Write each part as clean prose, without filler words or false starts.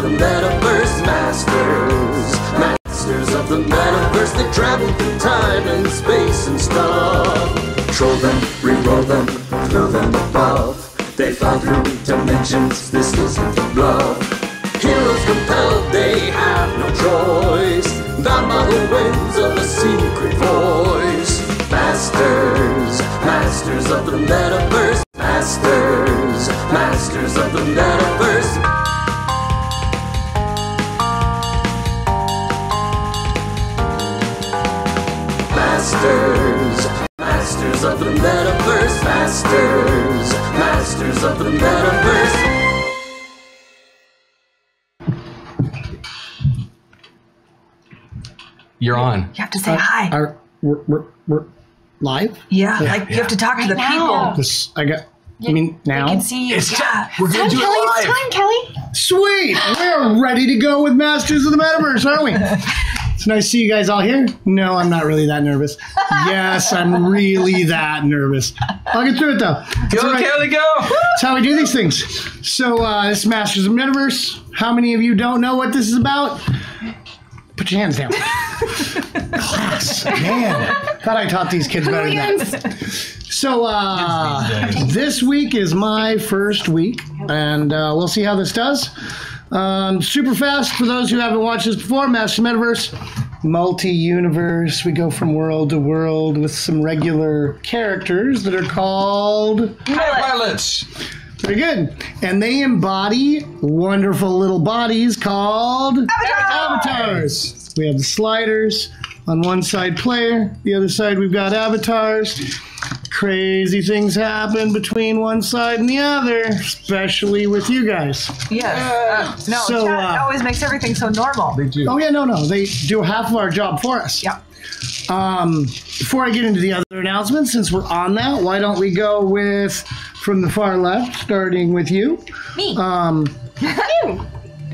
the Metaverse, masters of the Metaverse. They travel through time and space and stuff. Troll them, re-roll them, throw them above. They fly through dimensions, this isn't a bluff. Heroes compelled, they have no choice, bound by the winds of a secret voice. Masters of the Metaverse. Masters of the Metaverse. Masters of the Metaverse. Masters of the Metaverse. You're on. You have to say hi. We're live? Yeah, like you have to talk to the people. I mean, now? They can see you. We're going to do it live. It's time, Kelly. Sweet! We're ready to go with Masters of the Metaverse, aren't we? It's nice to see you guys all here. No, I'm not really that nervous. Yes, I'm really that nervous. I'll get through it, though. Go, right. Kelly, go! That's how we do these things. So, this is Masters of the Metaverse. How many of you don't know what this is about? Put your hands down. Class, man. Thought I taught these kids better than that. So, this week is my first week, and we'll see how this does. Super fast, for those who haven't watched this before, Masters of the Metaverse, multi-universe. We go from world to world with some regular characters that are called pilots. Very good. And they embody wonderful little bodies called avatars. We have the sliders. On one side, player. The other side, we've got avatars. Crazy things happen between one side and the other, especially with you guys. Yes. No, So, chat always makes everything so normal. They do. Oh, yeah, no. They do half of our job for us. Yep. Before I get into the other announcements, since we're on that, why don't we go with, from the far left, starting with you. Me.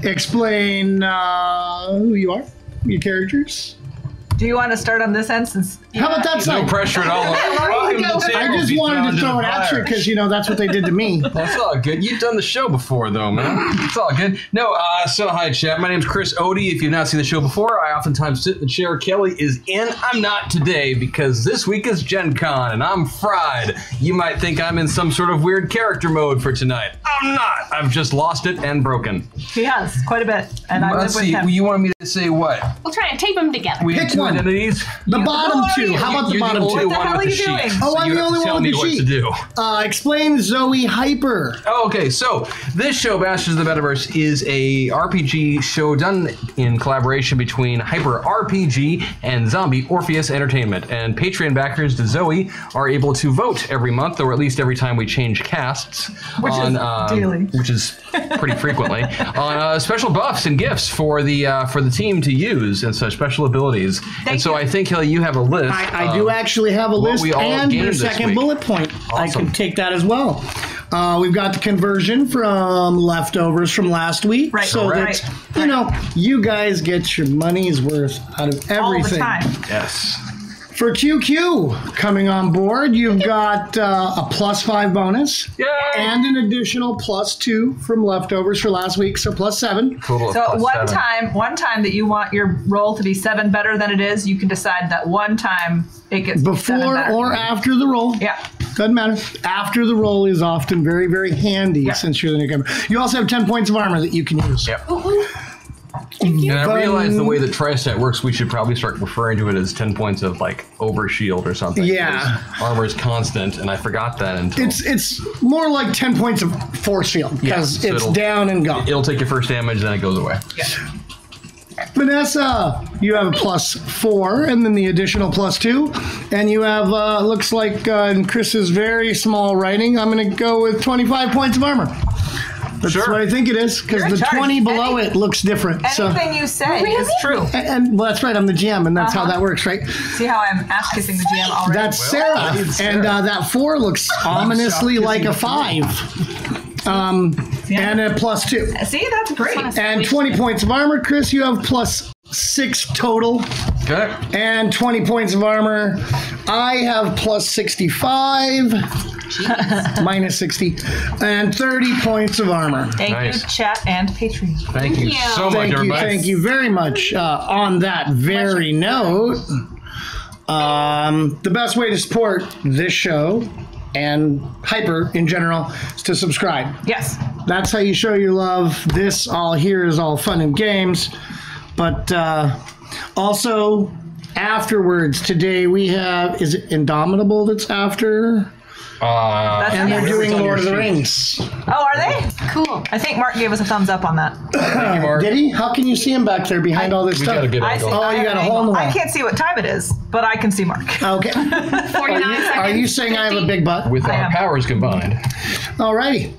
Explain who you are, your characters. Do you want to start on this end since... How about that side? No pressure at all. Welcome to the table. I just wanted to throw it at you because, that's what they did to me. That's all good. You've done the show before, though, man. It's all good. No, so hi, chat. My name's Chris Odie. If you've not seen the show before, I oftentimes sit in the chair Kelly is in. I'm not today because this week is Gen Con, and I'm fried. You might think I'm in some sort of weird character mode for tonight. I'm not. I've just lost it and broken. He has, quite a bit. And I live with him. You wanted me to say what? We'll try and tape them together. We have Pick two one. identities? The bottom two. How about the bottom two? You're the only one hell with are the you sheet. doing? Oh, I'm the only one with the sheet. What to do. Explain Zoe Hyper. Oh, okay, so this show, Masters of the Metaverse, is a RPG show done in collaboration between Hyper RPG and Zombie Orpheus Entertainment. And Patreon backers to Zoe are able to vote every month, or at least every time we change casts. Which is daily. Which is pretty frequently. On special buffs and gifts for the team to use, and such special abilities. So I think, Kelly, you have a list. I do actually have a list, and your second bullet point. Awesome. I can take that as well. We've got the conversion from leftovers from last week. Right. So that, you guys get your money's worth out of everything. All the time. Yes. For QQ coming on board, you've got a +5 bonus. Yay! And an additional +2 from leftovers for last week, so +7. Total So of one +7. time that you want your roll to be 7 better than it is, you can decide that one time it gets 7 Before better. or after the roll. Yeah. Doesn't matter. After the roll is often very, very handy since you're the newcomer. You also have 10 points of armor that you can use. Yep. And I realize the way that Tristat works, we should probably start referring to it as 10 points of overshield or something. Yeah. Armor is constant, and I forgot that until... It's more like 10 points of force field because it's down and gone. It'll take your first damage, then it goes away. Yeah. Vanessa, you have a +4 and then the additional +2. And you have, looks like in Chris's very small writing, I'm going to go with 25 points of armor. That's what I think it is, because the 20 below it looks different. Anything you say is true. And well, that's right, I'm the GM, and that's how that works, right? See how I'm ass-kissing the GM already? That's Sarah, and that 4 looks ominously like a 5. And a +2. See, that's great. And 20 points of armor. Chris, you have +6 total. Okay. And 20 points of armor. I have +65. Minus 60. And 30 points of armor. Thank Nice. you, chat and Patreon. Thank you so much, Thank you, everybody. thank you very much. On that very note, the best way to support this show and Hyper in general is to subscribe. Yes. That's how you show your love. This all here is all fun and games. But also, afterwards, today we have, is it Indomitable that's after? That's And they're nice. doing on your Lord of the sheet. Rings. Oh, are they? Cool. I think Mark gave us a thumbs up on that. Thank you, Mark. Did he? How can you see him back there behind all this We stuff? got a good I angle. see. Oh, I you have got a an hole in the angle. wall. I can't see what time it is, but I can see Mark. Okay. 49 seconds. Are you saying I have a big butt? With I our am. powers combined. Alrighty.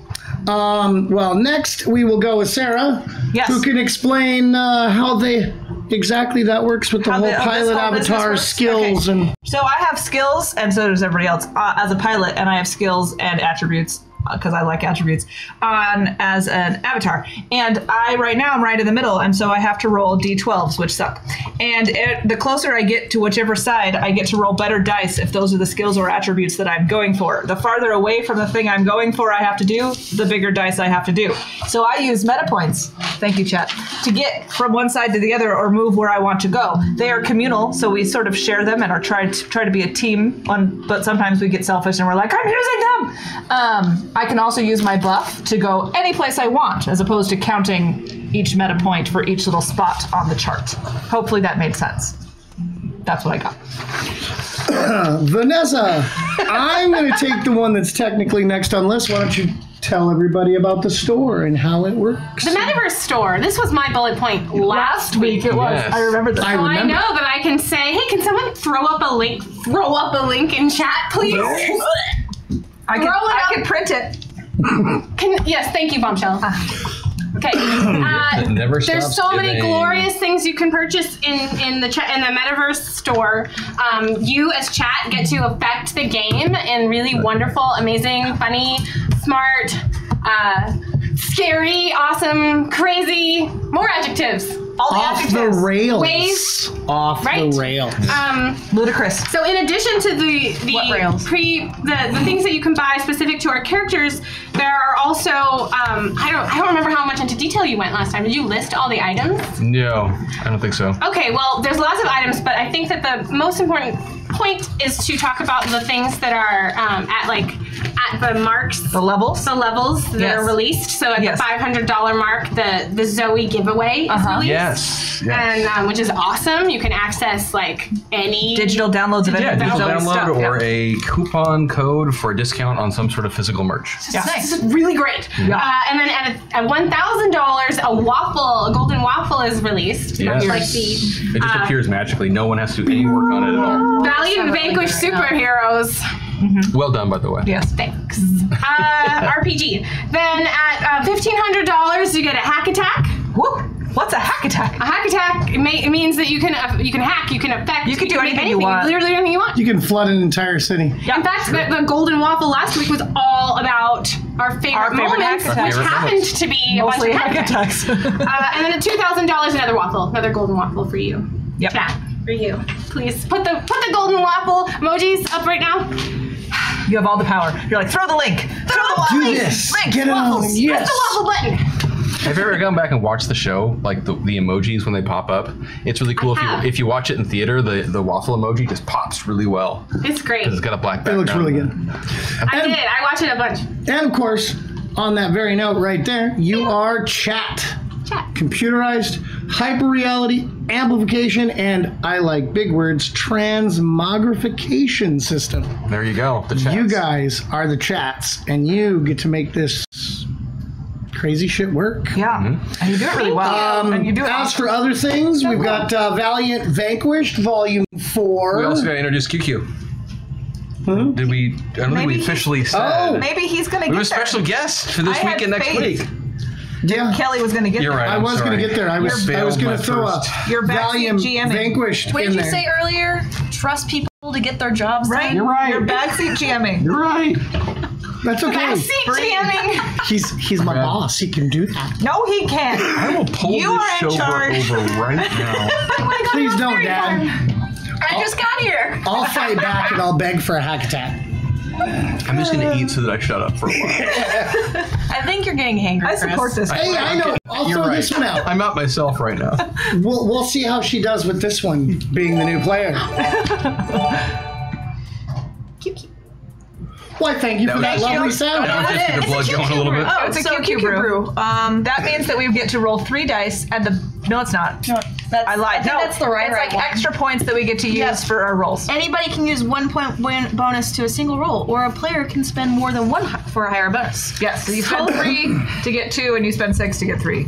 Well, next we will go with Sarah, Yes. who can explain how exactly that works with the How whole this pilot whole business avatar works? skills Okay. and. So I have skills, and so does everybody else, as a pilot, and I have skills and attributes, because I like attributes, as an avatar. And right now, I'm right in the middle, and so I have to roll d12s, which suck. And the closer I get to whichever side, I get to roll better dice if those are the skills or attributes that I'm going for. The farther away from the thing I'm going for I have to do, the bigger dice I have to do. So I use meta points, thank you, chat, to get from one side to the other or move where I want to go. They are communal, so we sort of share them and are try to be a team, but sometimes we get selfish and we're like, I'm using them! I can also use my buff to go any place I want, as opposed to counting each meta point for each little spot on the chart. Hopefully that made sense. That's what I got. Vanessa, I'm going to take the one that's technically next on the list. Why don't you tell everybody about the store and how it works? The Metaverse store. This was my bullet point last week. It was. Yes. I remember this. I So I remember. know that I can say, hey, can someone throw up a link? Throw up a link in chat, please. I Throw it up. can print it. Yes, thank you, Bombshell. Okay. Never There's stops so many giving. glorious things you can purchase in the Metaverse store. You as chat get to affect the game in really wonderful, amazing, funny, smart, scary, awesome, crazy, more adjectives. All the Off the adjectives. rails. Ways. Off Right? the rails. Ludicrous. So in addition to What rails? the things that you can buy specific to our characters, there are also I don't remember how much into detail you went last time. Did you list all the items? No, I don't think so. Okay, well there's lots of items, but I think that the most important point is to talk about the things that are at the marks. The levels? The levels that Yes. are released. So at Yes. the $500 mark, the Zoe giveaway is released. Yes. And which is awesome. You can access like any Digital downloads of Yeah, any digital Zoe download stuff. or Yeah. a coupon code for a discount on some sort of physical merch. Yeah. This is really great. Yeah. And then at $1,000, a golden waffle is released. Yes. Like the It just appears magically. No one has to do any work on it at all. Valiant Vanquish superheroes. Well done, by the way. Yes. Thanks. RPG. Then at $1,500, you get a hack attack. Whoop. What's a hack attack? A hack attack it means that you can hack, you can affect, You can do make anything you want. literally anything you want. You can flood an entire city. Yeah. In fact, the golden waffle last week was all about our favorite moments, hack which attacks. happened to be a bunch Mostly of hack attacks. And then at $2,000, another waffle, another golden waffle for you. Yep. Chat, for you. Please put the golden waffle emojis up right now. You have all the power. You're like, throw the link. Throw the waffle. Do this. Link, Get it on. waffles. Press Yes. the waffle button. Have you ever gone back and watched the show, like the emojis when they pop up? It's really cool have. if you watch it in theater. The waffle emoji just pops really well. It's great. It's got a black It background. looks really good. I did. I watched it a bunch. And of course, on that very note right there, you are chat. Chat. Computerized, hyper-reality, amplification, and, I like big words, transmogrification system. There you go. The chats. You guys are the chats, and you get to make this crazy shit work. Yeah. And you do it really well. and you do it As awesome. for other things, we've got Valiant Vanquished Volume 4. We also got to introduce QQ. Did we? I don't think Maybe we he- officially said. Oh, Maybe he's going to We get have a there. special guest for this I week and had next faith. week. yeah. Kelly was going to get You're there. right. I I'm was going sorry. to get there. I was Failed going my to throw first. Your a backseat Valiant GMing. Vanquished What in did you there. say earlier? Trust people to get their jobs Right? done. You're right. Your backseat jamming. You're right. That's okay. Backseat jamming. He's my Yeah. boss. He can do that. No, he can't. I will pull You this are in show charge. over right now. Please don't, Dad. I just got here. I'll fight back and I'll beg for a hack attack. I'm just going to eat so that I shut up for a while. I think you're getting hangry, I Chris. support this. Hey, I know. I'll You're throw right. this one out. I'm out myself right now. We'll see how she does with this one, being the new player. Cute. Why, thank you for that lovely sound. That was just get the blood going a little bit. Oh, it's a QQ brew. That means that we get to roll 3 dice, and no, it's not. No, I lied. I think that's the right It's like one. extra points that we get to use for our rolls. Anybody can use 1 point bonus to a single roll, or a player can spend more than 1 for a higher bonus. Yes, so you spend 3 to get 2, and you spend 6 to get 3.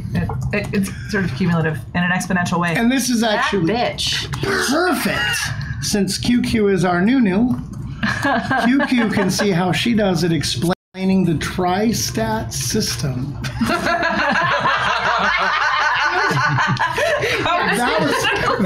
It's sort of cumulative in an explaining way. And this is actually Bitch. perfect. Since QQ is our new, QQ can see how she does it explaining the tri-stat system.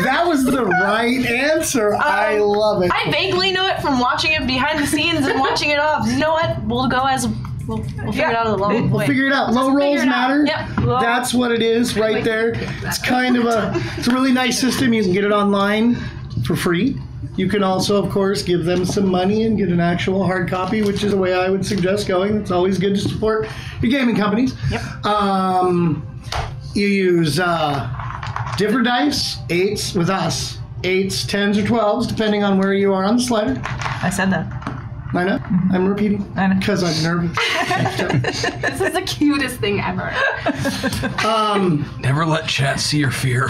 That was the right answer. I love it. I vaguely know it from watching it behind the scenes and watching it off. You know what? We'll go as we'll figure it out along the way. Figure it out. Low rolls matter. Yep. That's what it is right there. It's kind of it's a really nice system. You can get it online for free. You can also, of course, give them some money and get an actual hard copy, which is the way I would suggest going. It's always good to support your gaming companies. Yep. You use different dice, 8s with us, 8s, 10s, or 12s, depending on where you are on the slider. I said that. I know. I'm repeating I know. because I'm nervous. This is the cutest thing ever. Never let chat see your fear.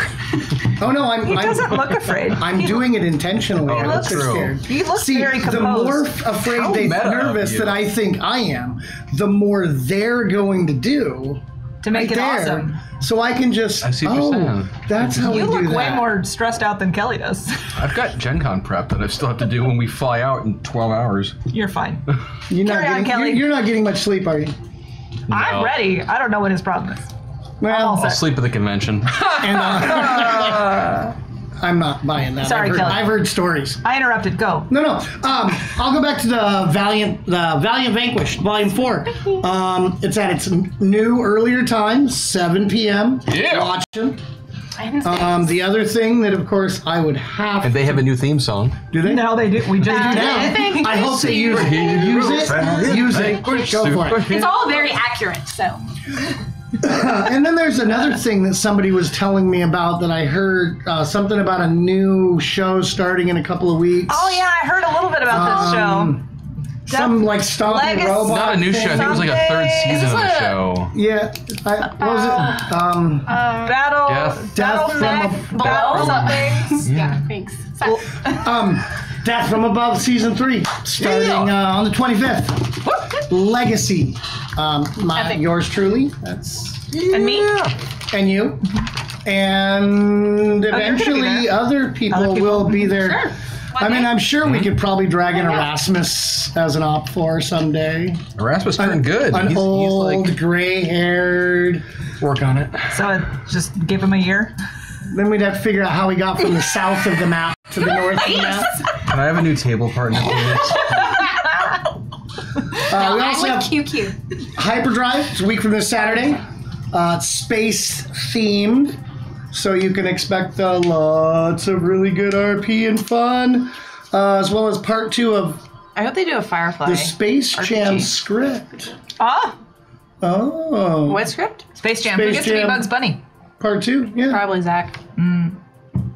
Oh no, He doesn't look afraid. I'm doing it intentionally. Oh, that's They're true. scared. He looks See, very the composed. more afraid How they're meta of nervous you. that I think I am, the more they're going to do to make right it there. awesome. So I can just, I see what you're saying. that's how You we do look way that. more stressed out than Kelly does. I've got Gen Con prep that I still have to do when we fly out in 12 hours. You're fine. You're not Carry on, getting, Kelly. you're not getting much sleep, are you? I'm ready. I don't know what his problem is. Well, I'll sleep at the convention. and, I'm not buying that. Sorry, Kelly. I've heard stories. I interrupted. Go. No. I'll go back to the Valiant Vanquished, Volume 4. It's at its new earlier time, 7 p.m. Yeah. Watch them. I haven't The other thing that, of course, I would have And they have a new theme song. do they? No, they do. We just do Now, that. I hope they use it. Use it. Go for it. It's all very accurate, so. And then there's another thing that somebody was telling me about that I heard something about a new show starting in a couple of weeks. Oh yeah, I heard a little bit about this show. Some like stomping Legacy. robot. Not a new show. I think it was like a 3rd season of the show. Yeah. What was it? Battle. Death Battle something. Yeah, thanks. So, Death from Above Season 3, starting on the 25th. Legacy. Yours truly. That's And me. and you. And you're gonna be eventually there. other people will be there. Sure. I mean, I'm sure we could probably drag in Erasmus as an op for someday. Erasmus turned good. An He's old, like, gray-haired. work on it. So just give him a year. Then we'd have to figure out how we got from the south of the map to the north of the map. Can I have a new table partner, please? We I'm also with have QQ. Hyperdrive. It's a week from this Saturday. It's space themed, so you can expect lots of really good RP and fun, as well as part 2 of I hope they do a Firefly. the Space Jam RPG. script. Ah, Oh, What script? Space Jam. Who Space gets to be Jam. Bugs Bunny? part 2. Yeah, Probably Zach.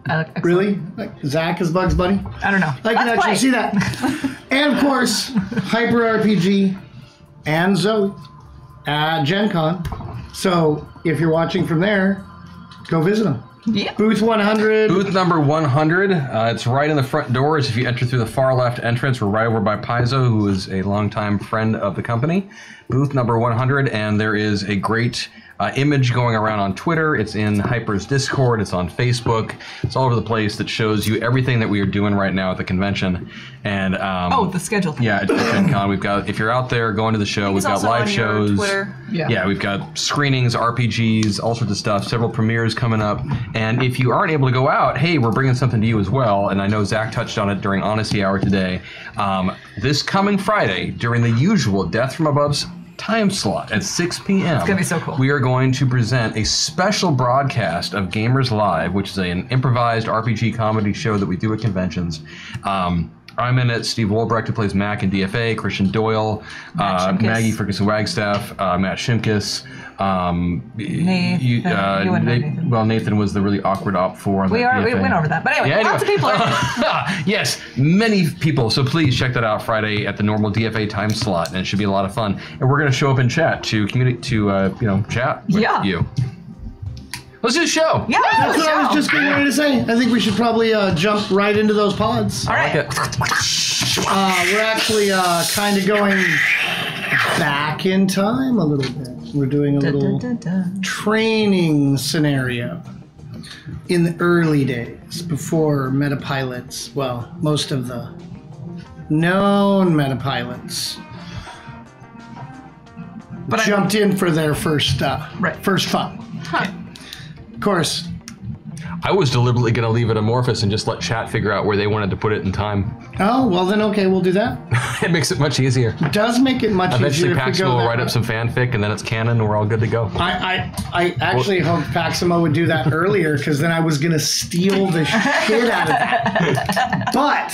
Excellent. really? Like Zach is Bugs Bunny? I don't know. I can Let's actually play. see that. And of course, Hyper RPG and Zoe at Gen Con. So if you're watching from there, go visit them. Yeah. Booth 100. Booth number 100. It's right in the front doors. If you enter through the far left entrance, we're right over by Paizo, who is a longtime friend of the company. Booth number 100, and there is a great image going around on Twitter. It's in Hyper's Discord. It's on Facebook. It's all over the place that shows you everything that we are doing right now at the convention. And The schedule. yeah, at Gen Con, we've got, if you're out there going to the show, we've It's got also live on your shows. Twitter. Yeah, we've got screenings, RPGs, all sorts of stuff, several premieres coming up. And if you aren't able to go out, hey, we're bringing something to you as well. And I know Zach touched on it during Honesty Hour today. This coming Friday, during the usual Death from Above's time slot at 6 p.m. It's gonna be so cool. We are going to present a special broadcast of Gamers Live, which is an improvised RPG comedy show that we do at conventions. I'm in it. Steve Wolbrecht, who plays Mac in DFA. Christian Doyle. Maggie Ferguson Wagstaff. Matt Shimkus. Nathan was the really awkward op for. We went over that, but anyway, lots of people. Yes, many people. So please check that out Friday at the normal DFA time slot, and it should be a lot of fun. And we're going to show up in chat to communicate chat with you. Let's do the show. Yeah, that's what I was just getting ready to say. I think we should probably jump right into those pods. All right. We're actually kind of going back in time a little bit. We're doing a little training scenario in the early days before metapilots. Well, most of the known metapilots jumped in for their first fun. Huh. Of course. I was deliberately going to leave it amorphous and just let chat figure out where they wanted to put it in time. Oh, well then, okay, we'll do that. It makes it much easier. It does make it much easier. easier. Eventually, Paximo will write up some fanfic, and then it's canon, and we're all good to go. I actually hoped Paximo would do that earlier, because then I was going to steal the shit out of that. But,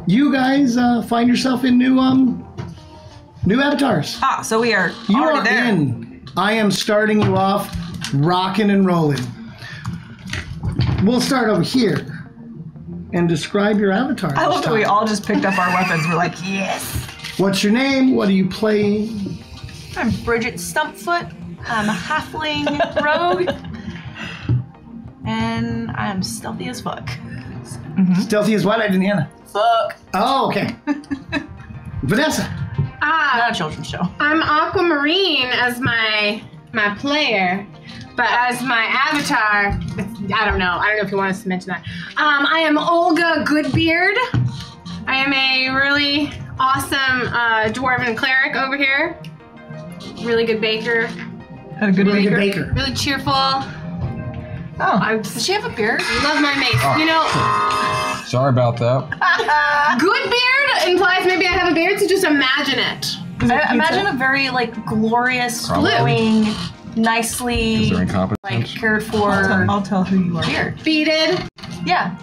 you guys find yourself in new avatars. So we are already there. In. I am starting you off rocking and rolling. We'll start over here and describe your avatar. I love that we all just picked up our weapons. We're like, yes. What's your name? What are you playing? I'm Bridget Stumpfoot. I'm a halfling rogue. And I'm stealthy as fuck. Stealthy as what? I didn't hear that. Fuck. Oh, okay. Vanessa. Not a children's show. I'm Aquamarine as my player, but as my avatar, I don't know if you want us to mention that. I am Olga Goodbeard. I am a really awesome dwarven cleric over here. Really good baker. Really good baker. Really cheerful. Does she have a beard? Love my mace. Sorry about that. Good beard implies maybe I have a beard, so just imagine it. Imagine a very glorious, glowing, nicely cared for. I'll tell who you are. Beard. Bearded. Yeah.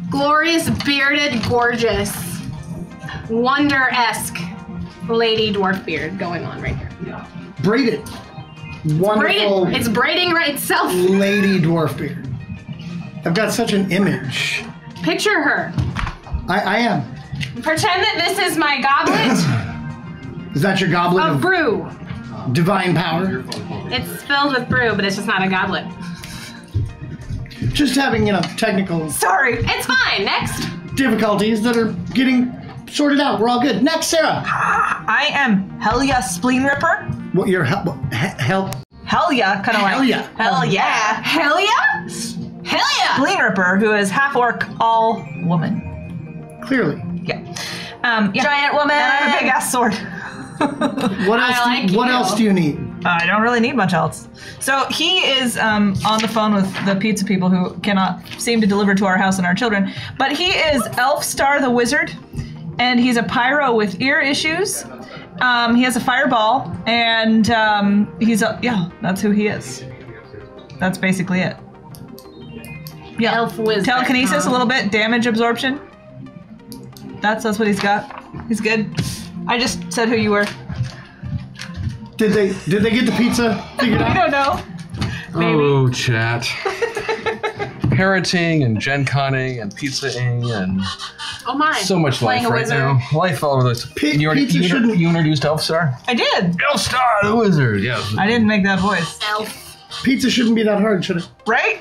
Glorious, bearded, gorgeous, wonder-esque lady dwarf beard going on right here. Braided. Wonderful. Braided. It's braiding right itself. Lady dwarf beard. I've got such an image. Picture her. I am. Pretend that this is my goblet. Is that your goblet of brew? Divine power? It's filled with brew, but it's just not a goblet. Just having, technical... Sorry. It's fine. Next. ...difficulties that are getting sorted out. We're all good. Next, Sarah. I am Helia Spleen Ripper. What, your Helia, kind of like... Helia. Hell yeah. Helia? Helia! Spleen Ripper, who is half orc, all woman. Clearly. Yeah. Giant woman. And I have a big ass sword. What else do you need? I don't really need much else. So he is on the phone with the pizza people who cannot seem to deliver to our house and our children. But he is Elfstar the Wizard, and he's a pyro with ear issues. He has a fireball, and that's who he is. That's basically it. Yeah. Elf wizard. Telekinesis a little bit, damage absorption. That's what he's got. He's good. I just said who you were. Did they get the pizza figured out? We don't know. Maybe. Oh, chat. Parenting and Gen Conning and pizza-ing and so much life right now. Life all over this. You introduced Elfstar? I did. Elfstar the Wizard, yes. I didn't make that voice. Elf. Pizza shouldn't be that hard, should it? Right?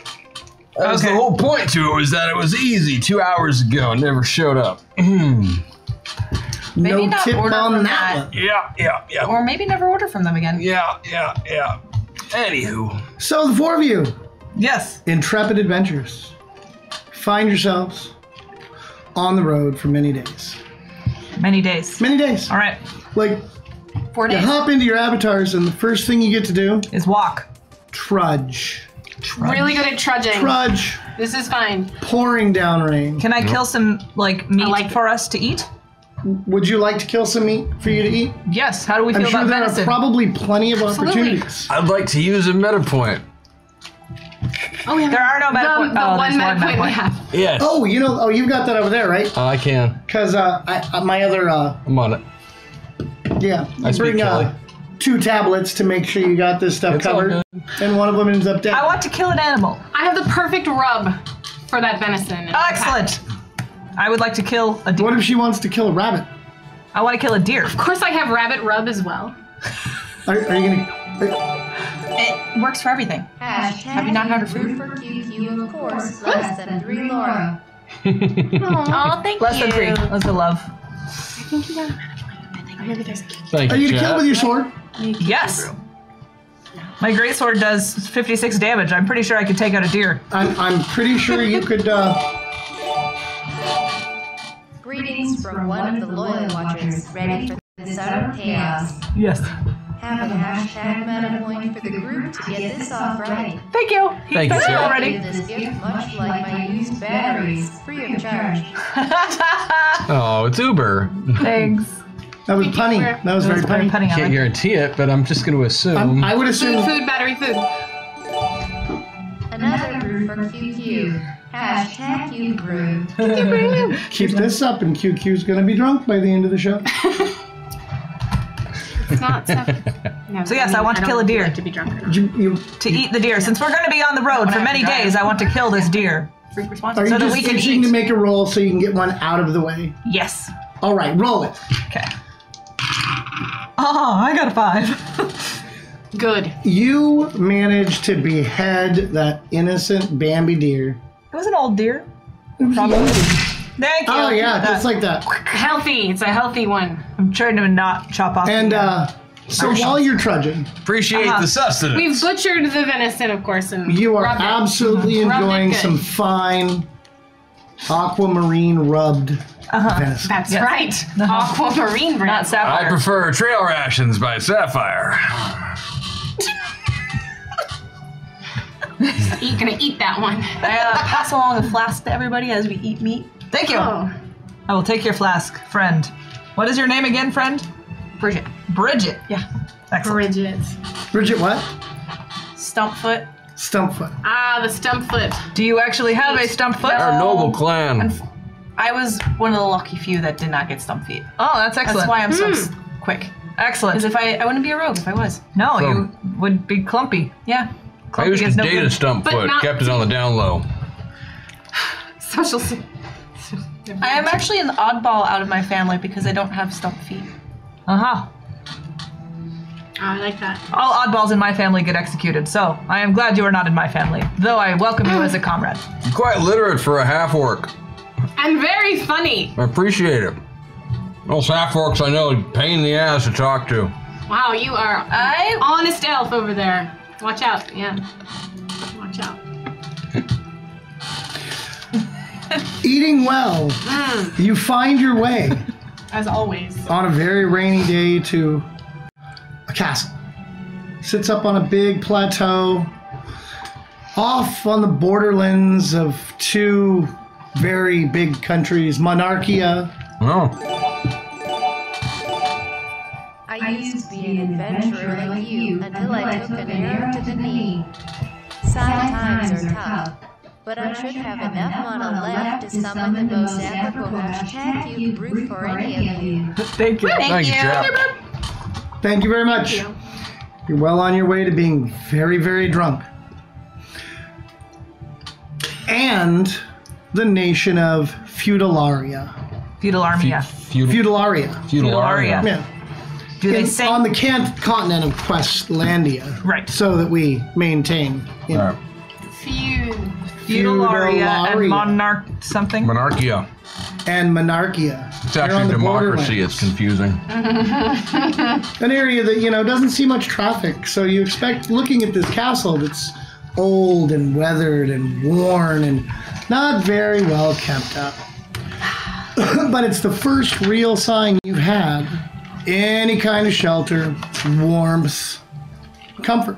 That was the whole point to it, was that it was easy 2 hours ago and never showed up. Maybe no not tip order on from that one. Yeah. Or maybe never order from them again. Yeah. Anywho. So the four of you, Yes. intrepid adventurers, find yourselves on the road for many days. Many days. Many days. All right. Like, 4 you days. hop into your avatars and the first thing you get to do, Is walk. trudge. Really good at trudging. Trudge, This is fine. pouring down rain. Can I kill some meat like for us to eat? Would you like to kill some meat for you to eat? Yes. How do we I'm feel sure about there venison? are probably plenty of opportunities. I'd like to use a meta point. Oh, yeah. There are no meta points. The Oh, one there's meta one point meta we point. have. Yes. Oh, you've got that over there, right? I can. Because my other, I'm on it. yeah, I speak bring Kelly. 2 tablets to make sure you got this stuff It's all covered. good. And one of them ends up dead. I want to kill an animal. I have the perfect rub for that venison. Excellent. I would like to kill a deer. What if she wants to kill a rabbit? I want to kill a deer. Of course, I have rabbit rub as well. Are you gonna? It works for everything. Have you not heard of food? for QQ, of course, less than 3 Laura. Oh, thank Less you. than 3. That's the love. Thank Are you, you gonna kill with your sword? Yes. My greatsword does 56 damage. I'm pretty sure I could take out a deer. I'm pretty sure you could. Greetings from one of the loyal watchers, ready for this utter chaos. Yes. Have a hashtag meta point for the group to get this off right. Thank you. Thank you, Thank sir. already. Give this gift much like my used batteries, free of charge. Oh, it's Uber. Thanks. That was punny. That was very Very punny. punny on Can't it. guarantee it, but I'm just going to assume. I would assume. Food, battery, food. Another brew for QQ. Hashtag Q brew. Keep this up, and QQ's gonna be drunk by the end of the show. It's not stuff. No, So yes, I want to kill a don't deer. like to be drunk. You, To eat the deer. Since we're going to be on the road for many days, I want to kill this deer. Freak response. are you So that just we can itching eat. to make a roll so you can get one out of the way? Yes. All right, roll it. Okay. Oh, I got a 5. Good. You managed to behead that innocent Bambi deer. It was an old deer. Probably. Thank you. Oh yeah, That- just like that. Healthy. It's a healthy one. I'm trying to not chop off. And the, so while you're trudging, Appreciate the sustenance. We've butchered the venison, of course, and you are rubbed it. absolutely Rubbed it enjoying good. some fine aquamarine rubbed venison. That's Yes. right. Aquamarine not brand. I sapphire. prefer trail rations by Sapphire. Gonna eat that one. I pass along a flask to everybody as we eat meat. Thank you. Oh. I will take your flask, friend. What is your name again, friend? Bridget. Bridget. Yeah. Excellent. Bridget. Bridget, what? Stumpfoot. Stumpfoot. Ah, the stump foot. Do you actually have a stump foot? Our noble clan. I was one of the lucky few that did not get stump feet. Oh, that's excellent. That's why I'm so quick. Excellent. Because if I wouldn't be a rogue if I was. No, you would be clumpy. Yeah. I Clumpy used is to no date good. a stump But foot, not- kept it on the down low. Social. I am actually an oddball out of my family because I don't have stump feet. Uh-huh. I like that. All oddballs in my family get executed, so I am glad you are not in my family, though I welcome you as a comrade. You're quite literate for a half-orc. And very funny. I appreciate it. Those half-orcs I know, pain in the ass to talk to. Wow, you are I honest elf over there. Watch out. Yeah. Watch out. Eating well, you find your way As always. on a very rainy day to a castle. Sits up on a big plateau, off on the borderlands of 2 very big countries, Monarchia. Oh, I used to be an adventurer like you until I took an arrow to the knee. Sad times are tough, but I should have enough mana left to summon the most apropos hashtag you brew for any of you. Thank you. thank you, chap. Thank you very much. You're well on your way to being very, very drunk. And the nation of Feudalaria. Feudal Armia. Feudalaria. Feudalaria. Yeah. Do they In- say on the continent of Questlandia. Right. So that we maintain. You know, Feud. Feudalaria and Feudalaria. Monarch something? Monarchia. and Monarchia. It's They're on actually the democracy. borderlands. It's confusing. An area that, doesn't see much traffic. So you expect, looking at this castle that's old and weathered and worn and not very well kept up. But it's the first real sign you've had any kind of shelter, warmth, comfort.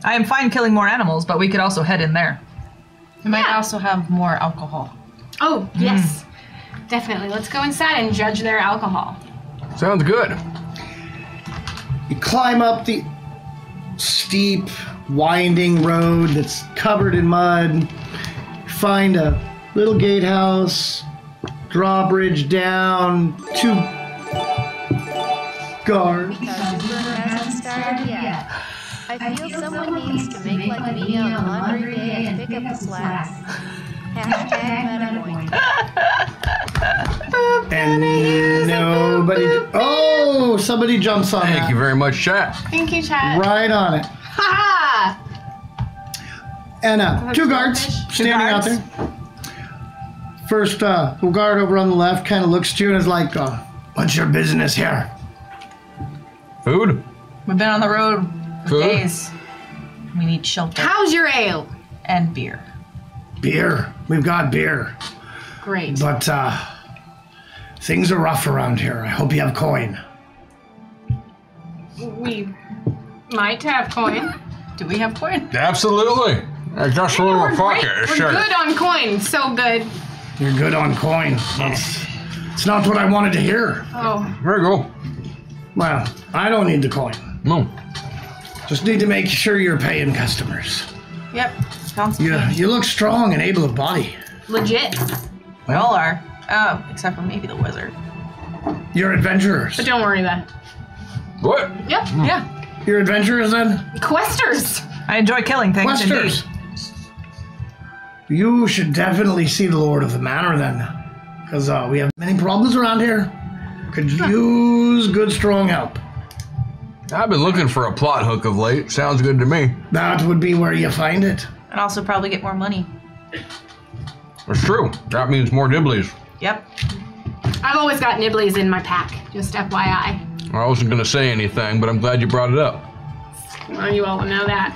I am fine killing more animals, but we could also head in there. I might also have more alcohol. Oh, yes. Definitely. Let's go inside and judge their alcohol. Sounds good. You climb up the steep, winding road that's covered in mud. Find a little gatehouse, drawbridge down, 2 guards. Because Uber hasn't started yet. I feel someone needs to make like me on laundry day and pick up the slacks. Hashtag MetaPoint. And nobody. Oh, somebody jumps on Thank that. you very much, chat. Thank you, chat. Right on it. Ha! And 2 guards standing out there. First little guard over on the left kind of looks to you and is like, what's your business here? Food? We've been on the road for Food? days. We need shelter How's your ale? and beer. Beer. We've got beer. Great. But things are rough around here. I hope you have coin. We might have coin. Do we have coin? Absolutely. I just rolled my pocket. We're Sure. good on coin. So good. You're good on coin. It's not what I wanted to hear. Oh, There you go. Well, I don't need the coin. No. Just need to make sure you're paying customers. Yep. Constantly. You look strong and able of body. legit. We all are. Except for maybe the wizard. You're adventurers. But don't worry about it. What? Yep. Yeah. You're adventurers then? Questers. I enjoy killing things. Questers. Indeed. You should definitely see the Lord of the Manor then. Because we have many problems around here. Could use good strong help. I've been looking for a plot hook of late. Sounds good to me. That would be where you find it. And also probably get more money. It's true. That means more nibblies. Yep. I've always got nibblies in my pack, just FYI. I wasn't going to say anything, but I'm glad you brought it up. Well, you all know that.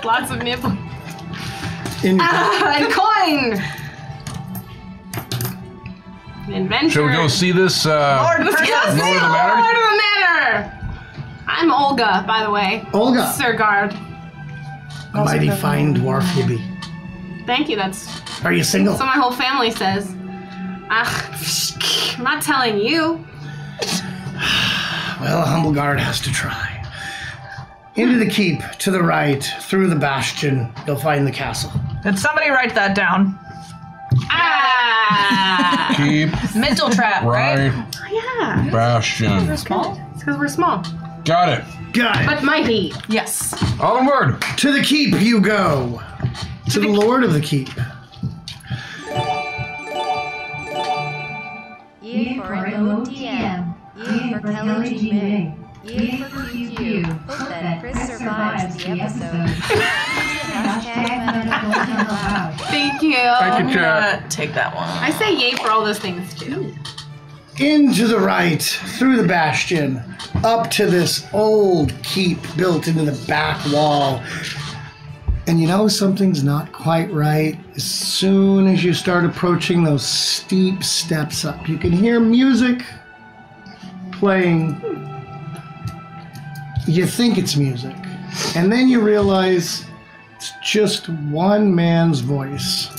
Lots of nibblies. And coin! An adventure. Shall we go see this? Lord of the Lord of the Manor? Lord of the Manor! I'm Olga, by the way. Olga. Sir Guard. A mighty fine dwarf you be. Thank you, that's Are you single? what my whole family says. I'm not telling you. Well, a humble guard has to try. Into the keep, to the right, through the bastion, you'll find the castle. Did somebody write that down? Ah! Keep Mental trap, right? right Yeah, bastion. it's because we're small. Got it. Got it. But mighty. Yes. Onward. To the keep you go. To the Lord of the keep. E for OTM. E for Kelly G. May. E for QQ. Hope that Chris survives the episode. Thank you. Thank you, chat. Take that one. I say yay for all those things too. Into the right, through the bastion, up to this old keep built into the back wall. And you know something's not quite right. As soon as you start approaching those steep steps up, you can hear music playing. You think it's music. And then you realize it's just one man's voice.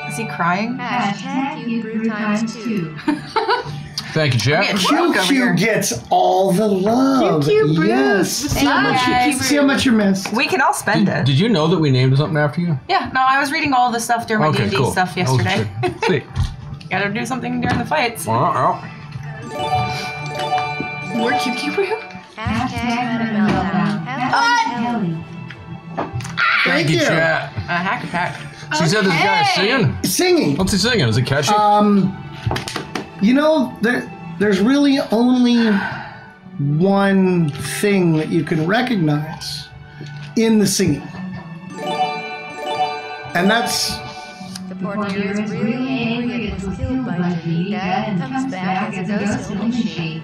Is he crying? Hashtag you brew times 2. Thank you, chat. Drunk over here. QQ gets all the love. QQ brews. Yes. See how much Thank you, you. see how much you missed. We can all spend it. Did you know that we named something after you? Yeah, no, I was reading all the stuff during my Okay, D&D cool. stuff yesterday. Sweet. Gotta do something during the fights. Well, More QQ brew? Hashtag MetaMeltdown. Hashtag Kelly. thank you, chat. A hack attack. She said this guy's singing. Singing. What's he singing? Is it catchy? You know, there's really only one thing that you can recognize in the singing. And that's The portier is really angry and was killed by Jimmy. Dad comes back as a ghost in she.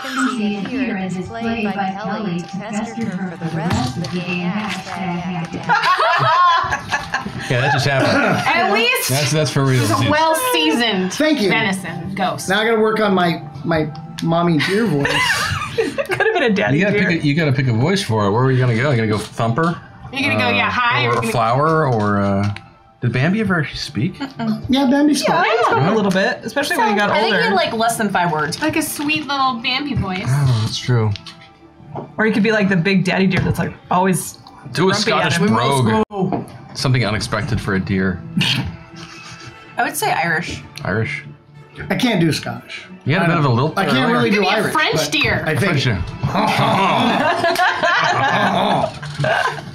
Can see here and is played by Kelly to pester her for the rest of the game. Hashtag hack attack. Yeah, that just happened. At least That's for real. it's a well-seasoned Thank you. venison ghost. now I gotta work on my mommy deer voice. Could have been a daddy deer. You gotta pick a voice for it. Where are you gonna go? You gonna go thumper? You're gonna go, yeah, hi. Or Or flower? Or Did Bambi ever actually speak? Yeah, Bambi spoke. I spoke a little bit, especially when he got I think he had older. like less than 5 words. Like a sweet little Bambi voice. Oh, that's true. Or he could be like the big daddy deer that's like always. Do a Grumpy at Scottish him. brogue. Something unexpected for a deer. I would say Irish. Irish. I can't do Scottish. You had a bit of a lilt. I can't really Could do be a Irish. French but deer. I think French.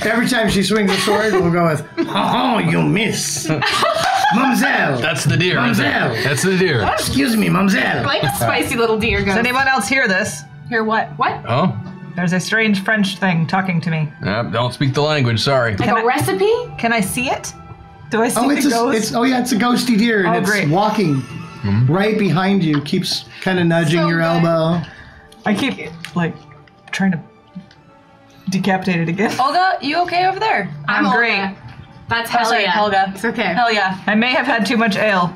every time she swings a sword, we'll go with, oh, you miss. Mamselle. That's the deer. Right there. Mamselle. That's the deer. Excuse me, mamselle. Like a spicy little deer goes. Does anyone else hear this? Hear what? What? Oh. There's a strange French thing talking to me. Yep, don't speak the language. Sorry. Like a recipe? Can I see it? Do I see Oh, the ghost? it's a ghosty deer, and Oh, it's great. walking right behind you. Keeps kind of nudging So your good. elbow. I keep like trying to decapitate it again. Olga, you okay over there? I'm Olga. great. That's Oh, sorry, Helga. Helga. It's okay. Hell yeah. I may have had too much ale.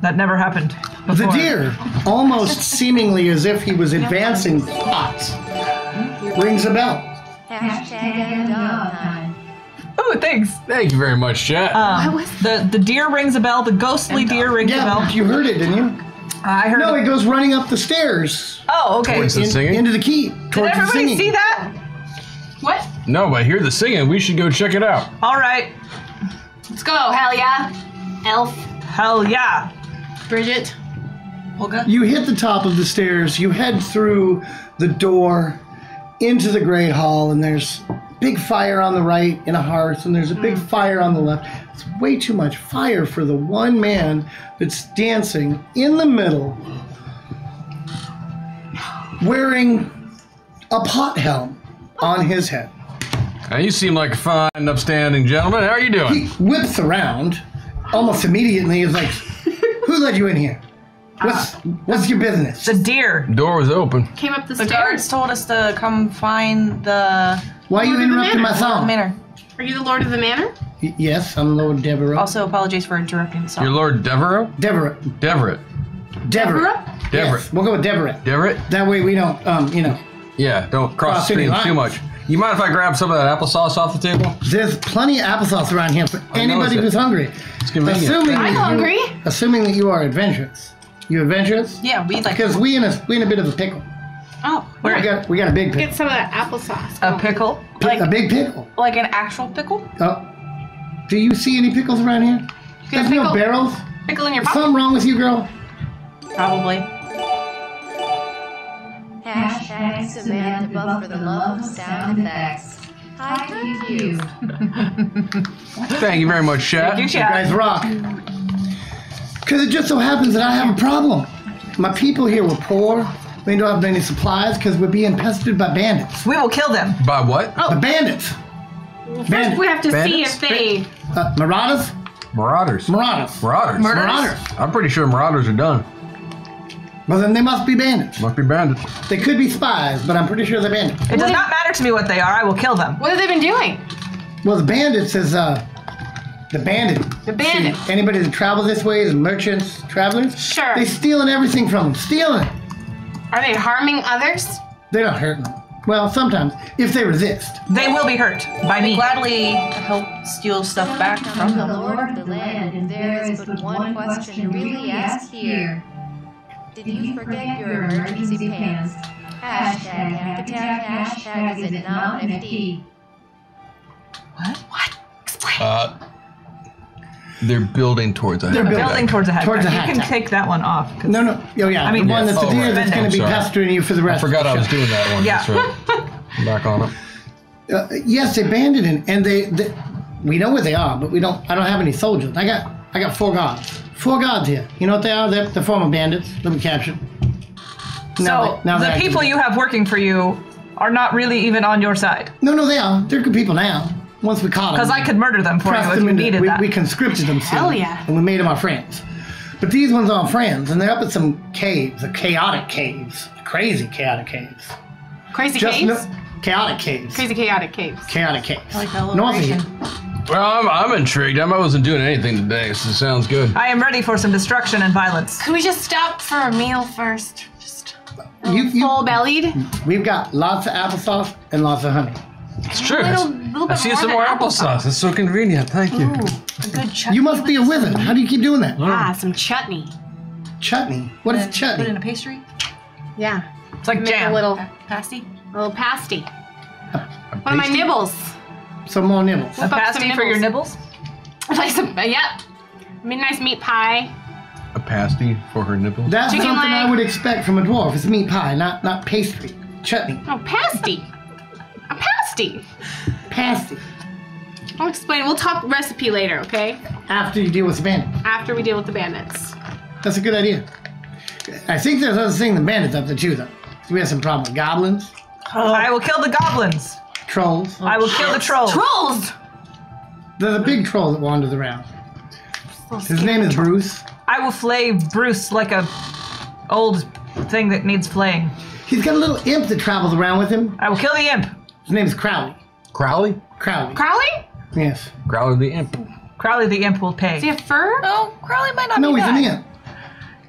That never happened before. The deer, almost seemingly as if he was advancing thoughts, rings a bell. Hashtag dog time. Oh, thanks. Thank you very much, chat. The deer rings a bell. The ghostly deer rings a Yeah, bell. you heard it, didn't you? I heard. No, he goes running up the stairs Oh, okay. Towards the singing? into the keep. Did Towards the everybody singing. see that? What? No, but I hear the singing. We should go check it out. All right. Let's go, hell yeah. Elf. Hell yeah. Bridget. Olga? You hit the top of the stairs. You head through the door into the great hall, and there's big fire on the right in a hearth, and there's a big fire on the left. It's way too much fire for the one man that's dancing in the middle, wearing a pot helm on his head. Now, you seem like a fine, upstanding gentleman. How are you He doing? whips around almost immediately. Is like, "Who let you in here? What's your business?" The deer. Door was open. Came up the The stairs. guards told us to come find the Why are you Lord of the interrupting my Manor. song? manor. Are you the Lord of the Manor? Yes, I'm Lord Devereux. Also, apologies for interrupting the song. Your Lord Devereux? Devereux. Deverett. Devereux. Deverett. Yes, we'll go with Devereux. Deverett? That way we don't, Yeah, don't cross Cross any streams too lines. much. You mind if I grab some of that applesauce off the table? There's plenty of applesauce around here for anybody it. who's hungry. It's convenient. I'm hungry. Assuming that you are adventurous. You adventurous? Yeah, we like. Because we in a bit of a pickle. Oh, We got a big pickle. get some of that applesauce. A pickle. A big pickle. Like an actual pickle? Oh, do you see any pickles around here? There's no pickle. barrels. Pickle in your pocket. Something wrong with you, girl? Probably. Hashtag Samantha Buff for the love of sound effects. Hi to you. Thank you very much, chat. You You chat. guys rock. Because it just so happens that I have a problem. My people here were poor. We don't have any supplies because we're being pestered by bandits. We will kill them. By what? The bandits. First, we have to see Bandits? if they. Marauders? Marauders. Marauders. Marauders. Marauders. I'm pretty sure marauders are done. Well, then they must be bandits. Must be bandits. They could be spies, but I'm pretty sure they're bandits. It does not matter to me what they are. I will kill them. What have they been doing? Well, the bandits is, the bandit. The bandit. See, anybody that travels this way is merchants, travelers. Sure. They stealing everything from them. Stealing. Are they harming others? They're not hurting them. Well, sometimes, if they resist. They will be hurt by me. Gladly help steal stuff back I'm from the them. Lord of the land, and there is but one question to really ask here. Did you forget your emergency pants? Hashtag habitat, hashtag is it now FT. They're building towards a They're hatch. Building towards a hatch. Towards a You hatch. can take that one off. 'cause- No. Oh, yeah. I mean, the one that's the oh, deer right. that's going to be Sorry. pestering you for the I rest forgot of I the was show. doing that one. Yeah. That's right. I'm back on it. Yes, they banded in, and they we know where they are, but I don't have any soldiers. I got 4 guards. 4 guards here. You know what they are? They're former bandits. Let me caption. So the people you have working for you are not really even on your side. No, they are. They're good people now. Once we caught them. Because I could murder them for you pressed if them you into, needed that. we conscripted them. Hell soon, yeah. And we made them our friends. But these ones aren't friends, and they're up at some caves, chaotic caves, crazy chaotic caves. Crazy caves? Chaotic caves. Crazy chaotic caves. Chaotic caves. Like that North of here. alliteration. Well, I'm intrigued. I wasn't doing anything today, so it sounds good. I am ready for some destruction and violence. Could we just stop for a meal first? Just You- full bellied? We've got lots of applesauce and lots of honey. It's true. Little I bit see more some than more applesauce. It's so convenient. Thank you. A good chutney. You must be a wizard. How do you keep doing that? Ah, some chutney. Chutney. What is Put chutney? in a pastry. Yeah. It's like Make jam. a little Pasty. pasty. One of my nibbles. Some more nibbles. A Whip up some pasty for your nibbles? Like some, yep. Nice meat pie. A pasty for her nipples. That's Chicken something I leg. would expect from a dwarf. It's meat pie, not pastry. Chutney. Oh, pasty. A pasty. Pasty. I'll explain. We'll talk recipe later, okay? After you deal with the bandit. After we deal with the bandits. That's a good idea. I think there's other things than bandits up there too, though. We have some problem with goblins, I will kill the goblins. trolls. I will kill the trolls. Trolls! There's a big troll that wanders around. His name is Bruce. I will flay Bruce like a old thing that needs flaying. He's got a little imp that travels around with him. I will kill the imp. His name is Crowley. Crowley? Crowley. Crowley? Yes. Crowley the imp. Crowley the imp will pay. Does he have fur? Oh, Crowley might not No, be he's bad. an imp.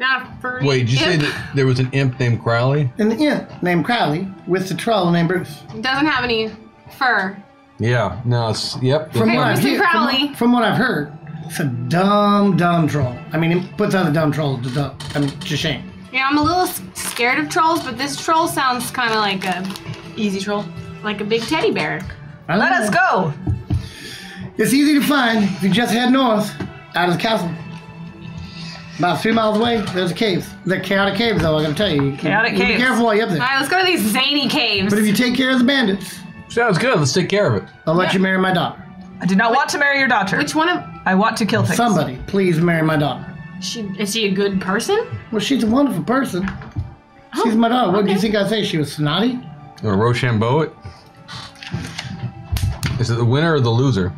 Not a furry Wait, did you say imp. that there was an imp named Crowley? An imp named Crowley with the troll named Bruce. Doesn't have any fur. Yeah. No, it's, yep. From what I've Mr. heard- Crowley. from what I've heard, it's a dumb troll. I mean, it puts other dumb trolls to shame. Yeah, I'm a little scared of trolls, but this troll sounds kind of like a Easy troll. big teddy bear. I don't Let know. us go. It's easy to find if you just head north out of the castle. About 3 miles away, there's a cave. They're chaotic caves, though, I gotta tell you. Chaotic Be caves. careful while you're up All there. right, let's go to these zany caves. But if you take care of the bandits, Sounds good. Let's take care of it. I'll let you marry my daughter. I do not want to marry your daughter. Which one of I want to kill things. Somebody, please marry my daughter. is she a good person? Well, she's a wonderful person. She's my daughter. What do you think I'd say? She was snotty? Or Rochambeau it? Is it the winner or the loser?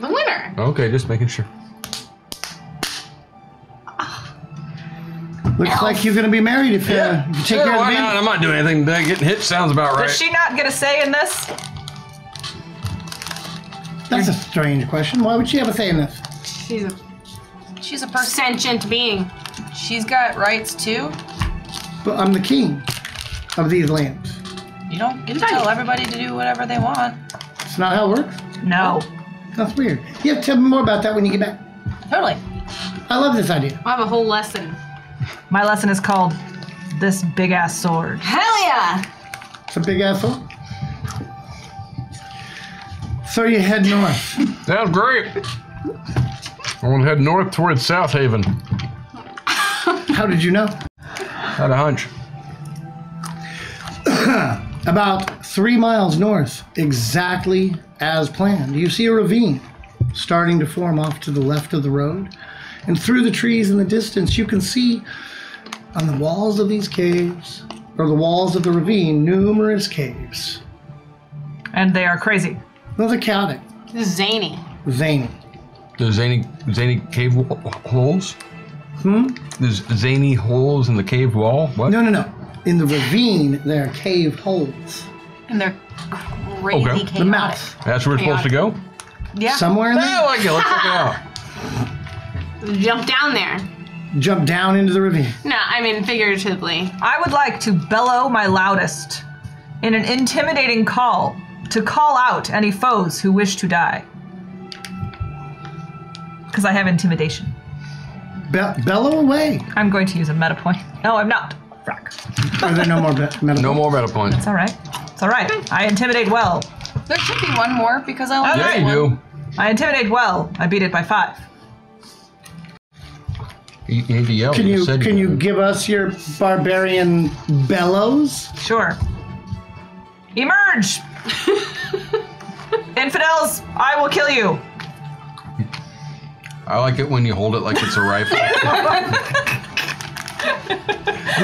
The winner. Okay, just making sure. Looks like you're gonna be married if you take Sure, care of the why not? bandits. I'm not doing anything. Getting hit sounds about right. Does she not get a say in this? That's a strange question. Why would she have a say in this? She's a sentient being. She's got rights too. But I'm the king of these lands. You don't get to tell everybody to do whatever they want. It's not how it works. No. That's weird. You have to tell me more about that when you get back. Totally. I love this idea. I'll have a whole lesson. My lesson is called This Big Ass Sword. Hell yeah! It's a big asshole. So you head north. Sounds great. I want to head north towards South Haven. How did you know? Had a hunch. About 3 miles north, exactly as planned, you see a ravine starting to form off to the left of the road. And through the trees in the distance, you can see on the walls of these caves, or the walls of the ravine, numerous caves. And they are crazy. Those are chaotic, This is zany. zany. There's zany cave holes? There's zany holes in the cave wall? What? No. In the ravine, there are cave holes. And they're crazy Okay. chaotic. The mouth. That's where we're supposed to go? Yeah. Somewhere in I there, like it. Let's check it out. Jump down there. jump down into the ravine. No, I mean figuratively. I would like to bellow my loudest in an intimidating call to call out any foes who wish to die. Because I have intimidation. Bellow away. I'm going to use a meta point. No, I'm not. Frack. Are there no more metaphors? No more meta points. It's all right. It's all right. I intimidate well. There should be one more because I like Yeah, this you one. do. I intimidate well. I beat it by 5. You need to yell. Can you said can you would. give us your barbarian bellows? Sure. Emerge! Infidels, I will kill you. I like it when you hold it like it's a rifle.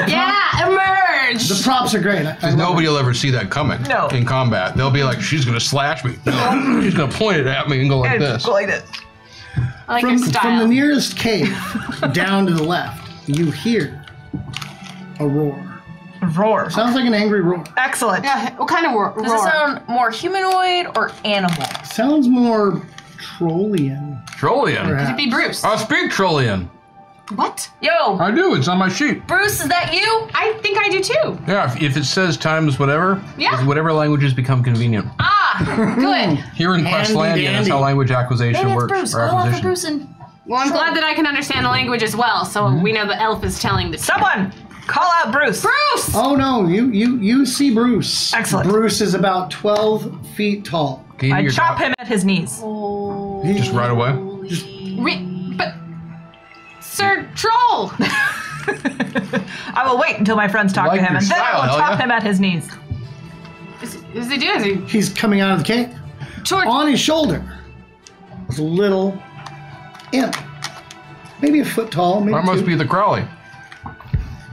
Yeah, emerge! The props are great. I Because love nobody will ever see that coming No. in combat. They'll be like, she's going to slash me. No, she's going to point it at me and go like this. Go like this. I like from, your from style. the nearest cave down to the left, you hear a roar. Roar. Sounds like an angry roar. Excellent. Yeah, what kind of roar? Does it sound more humanoid or animal? Sounds more Trollian. Trollian. Could it perhaps. be Bruce? I speak Trollian. What? Yo, I do. It's on my sheet. Bruce, is that you? I think I do too. Yeah, if it says times whatever, Yeah. whatever languages become convenient. Ah, Good. Here in Handy Questlandia, that's how dandy. language acquisition Maybe it's works. Bruce. Or Go off for acquisition. Bruce and Well, I'm glad that I can understand the language as well, so we know the elf is telling the truth. Someone call out Bruce. Bruce! Oh no, you see Bruce. Excellent. Bruce is about 12 feet tall. Can you do I your chop job? him at his knees. Just right away. But, Sir Troll! I will wait until my friends talk Like to him, your and then I style, will hell chop yeah. him at his knees. Is he doing? Is he He's coming out of the cave. George? On his shoulder is a little imp. Maybe a foot tall, maybe That must two. be the Crowley.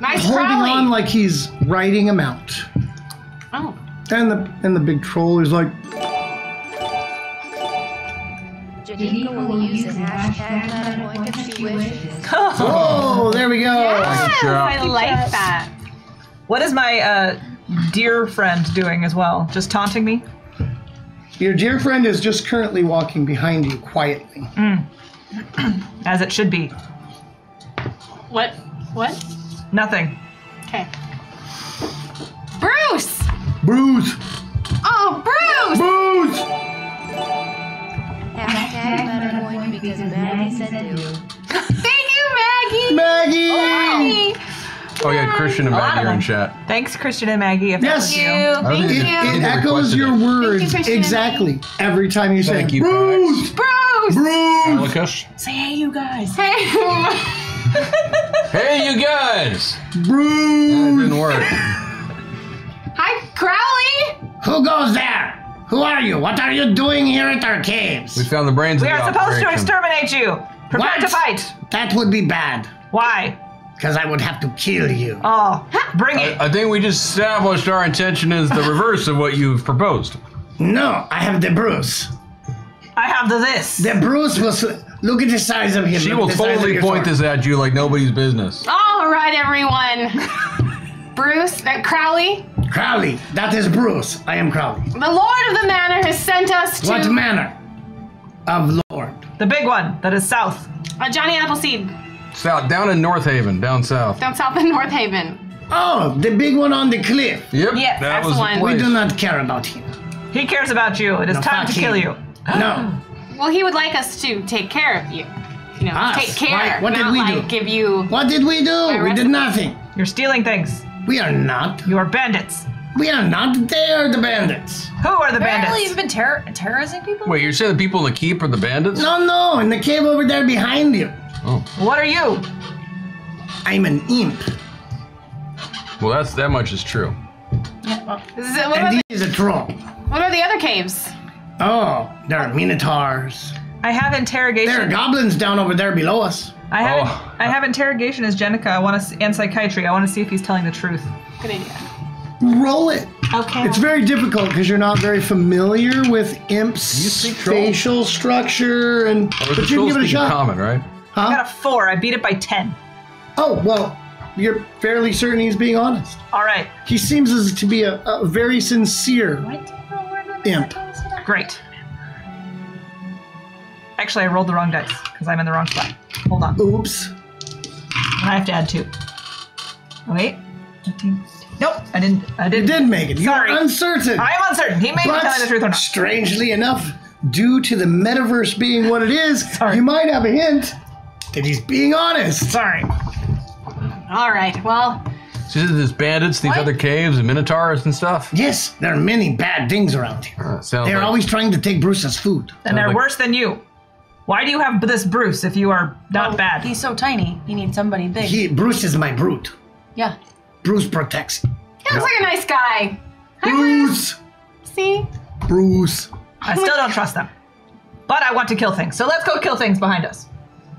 Nice Holding Crowley. on like he's riding a mount. Oh. And the big troll is like, Janika will use the hashtag MetaPoint if she wishes. oh, there we go. Yes, job. I like that. What is my dear friend doing as well? Just taunting me? Your dear friend is just currently walking behind you quietly. As it should be. What? Nothing. Okay. Bruce! Bruce! Oh, Bruce! Bruce! Hashtag MetaPoint because Maggie said do. Thank you, Maggie! Maggie! Maggie! Oh yeah, Christian and lot Maggie of are in them. chat. Thanks, Christian and Maggie. If that Yes. was you. I don't Thank think you. they- I think It they echoes requested your it. words Christian and exactly every time you say Thank you, Bruce! Bruce! Bruce! Lucas. say, hey, you guys. Hey! Hey, you guys! That Bruce! didn't work. Hi, Crowley! Who goes there? Who are you? What are you doing here at our caves? We found the brains We of are the supposed to operation. exterminate you. Prepare What? to fight. That would be bad, Why? because I would have to kill you. Oh, bring it. I think we just established our intention is the reverse of what you've proposed. No, I have the Bruce. I have this. The Bruce was. Look at the size of him. She Look will at the size of totally your point sword. this at you like nobody's business. All right, everyone. Bruce, Crowley, Crowley, that is Bruce. I am Crowley. the Lord of the Manor has sent us to What manner of Lord? The big one that is south. Johnny Appleseed, South, down in North Haven, down south. down south in North Haven. Oh, the big one on the cliff. Yep, Yes, that that's was the the one. We place. do not care about him. He cares about you. It is No, time fuck to kill him. you. No. Well, he would like us to take care of you. You know, Us? take care. Why? What did not we like do? give you. What did we do? We rest- did nothing. You're stealing things. We are not. You are bandits. We are not. They are the bandits. Who are the Apparently, bandits? you've been terrorizing people? Wait, you're saying the people in the keep are the bandits? No, in the cave over there behind you. Oh, What are you? I'm an imp. well, that much is true. What And about, he is a troll. what about the other caves? Oh, there are minotaurs. I have There are interrogation. goblins down over there below us. I have Oh. I have interrogation as Jenica. I want to and psychiatry. I want to see if he's telling the truth. Good idea. Roll it. Okay. It's very difficult because you're not very familiar with imps' speak troll? facial structure, and Oh, but the you can trolls give it a speak in shot. common, right? I got Huh? a 4. I beat it by 10. Oh well, you're fairly certain he's being honest. All right. He seems as to be a very sincere imp. Great. Actually, I rolled the wrong dice because I'm in the wrong spot. Hold on. Oops. And I have to add 2. Oh, wait. 15. Nope, I didn't. I You didn't. did make it. You're Sorry. uncertain. I am uncertain. He may be telling the truth or But not. strangely enough, due to the metaverse being what it is, Sorry. you might have a hint that he's being honest. Sorry. All right. Well, So there's bandits, these other caves, and minotaurs and stuff. Yes, there are many bad things around here. Sounds They're like, always trying to take Bruce's food. And they're like- worse than you. Why do you have this Bruce if you are not bad? He's so tiny. He needs somebody big. Bruce is my brute. Yeah. Bruce protects him. he looks like a nice guy. Hi, Bruce! See? Bruce. I still don't trust them. But I want to kill things. So let's go kill things behind us.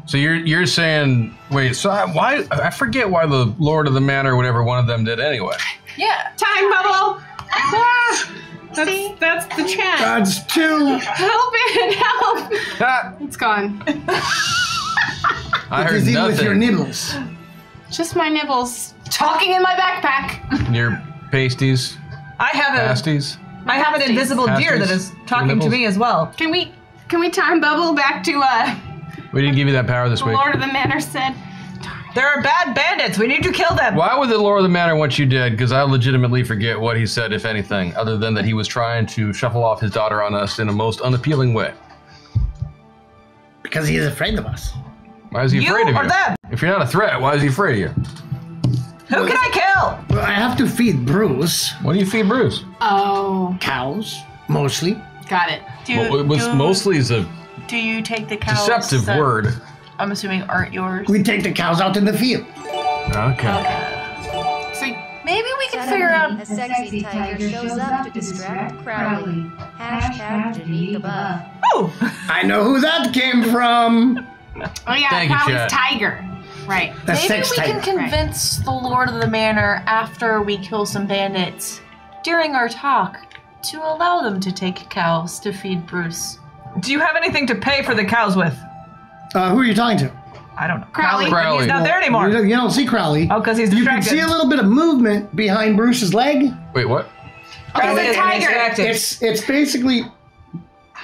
So you're saying, wait, so why? I forget why the Lord of the Manor, whatever one of them did anyway. Yeah. Time bubble. Ah, that's the chat. That's two. Help it! Help! Ah, It's gone. I heard Is he with your nothing. nibbles? Just my nibbles talking in my backpack. Your pasties, I have pasties. I have an invisible deer that Pasties? is talking to Nipples? me as well. Can we time bubble back to We didn't give you that power this the week. Lord of the Manor said? Darn There are bad bandits. We need to kill them. Why would the Lord of the Manor want you dead? Because I legitimately forget what he said, if anything, other than that he was trying to shuffle off his daughter on us in a most unappealing way. Because he is afraid of us. Why is he You afraid of or you? them? If you're not a threat, why is he afraid of you? Who can I kill? Well, I have to feed Bruce. What do you feed Bruce? Oh, Cows, mostly. got it. Mostly is a Do you take the cows? deceptive that word. I'm assuming aren't yours. We take the cows out in the field. Okay. So Maybe we can figure Suddenly, out. a sexy tiger shows up to distract Crowley. Hashtag delete the buff. Oh, I know who that came from. oh yeah, Thank you, Crowley's Chat. tiger. Right. The Maybe sex we can tiger. convince the Lord of the Manor after we kill some bandits during our talk to allow them to take cows to feed Bruce. do you have anything to pay for the cows with? Who are you talking to? I don't know. Crowley. Crowley. He's not there anymore. You don't see Crowley. Oh, because he's You can distracted. see a little bit of movement behind Bruce's leg. Wait, what? There's a And he's tiger. distracted. It's basically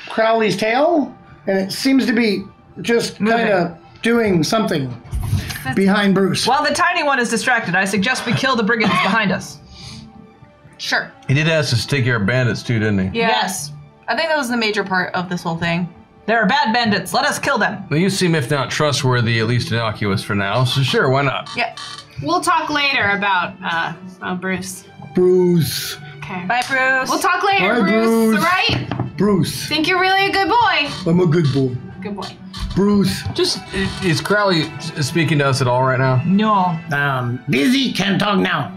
Crowley's tail, and it seems to be just Moving. kind of doing something behind Bruce. While the tiny one is distracted, I suggest we kill the brigands behind us. Sure. He did ask us to take care of bandits too, didn't he? Yes. I think that was the major part of this whole thing. There are bad bandits. Let us kill them. Well, you seem, if not trustworthy, at least innocuous for now. So sure, why not? Yeah. We'll talk later about Bruce. Bruce. Okay. Bye, Bruce. We'll talk later, Bye, Bruce. Bruce. All right? Bruce. Think you're really a good boy. I'm a good boy. Good boy. Bruce. Just, is Crowley speaking to us at all right now? No. Busy, can't talk now.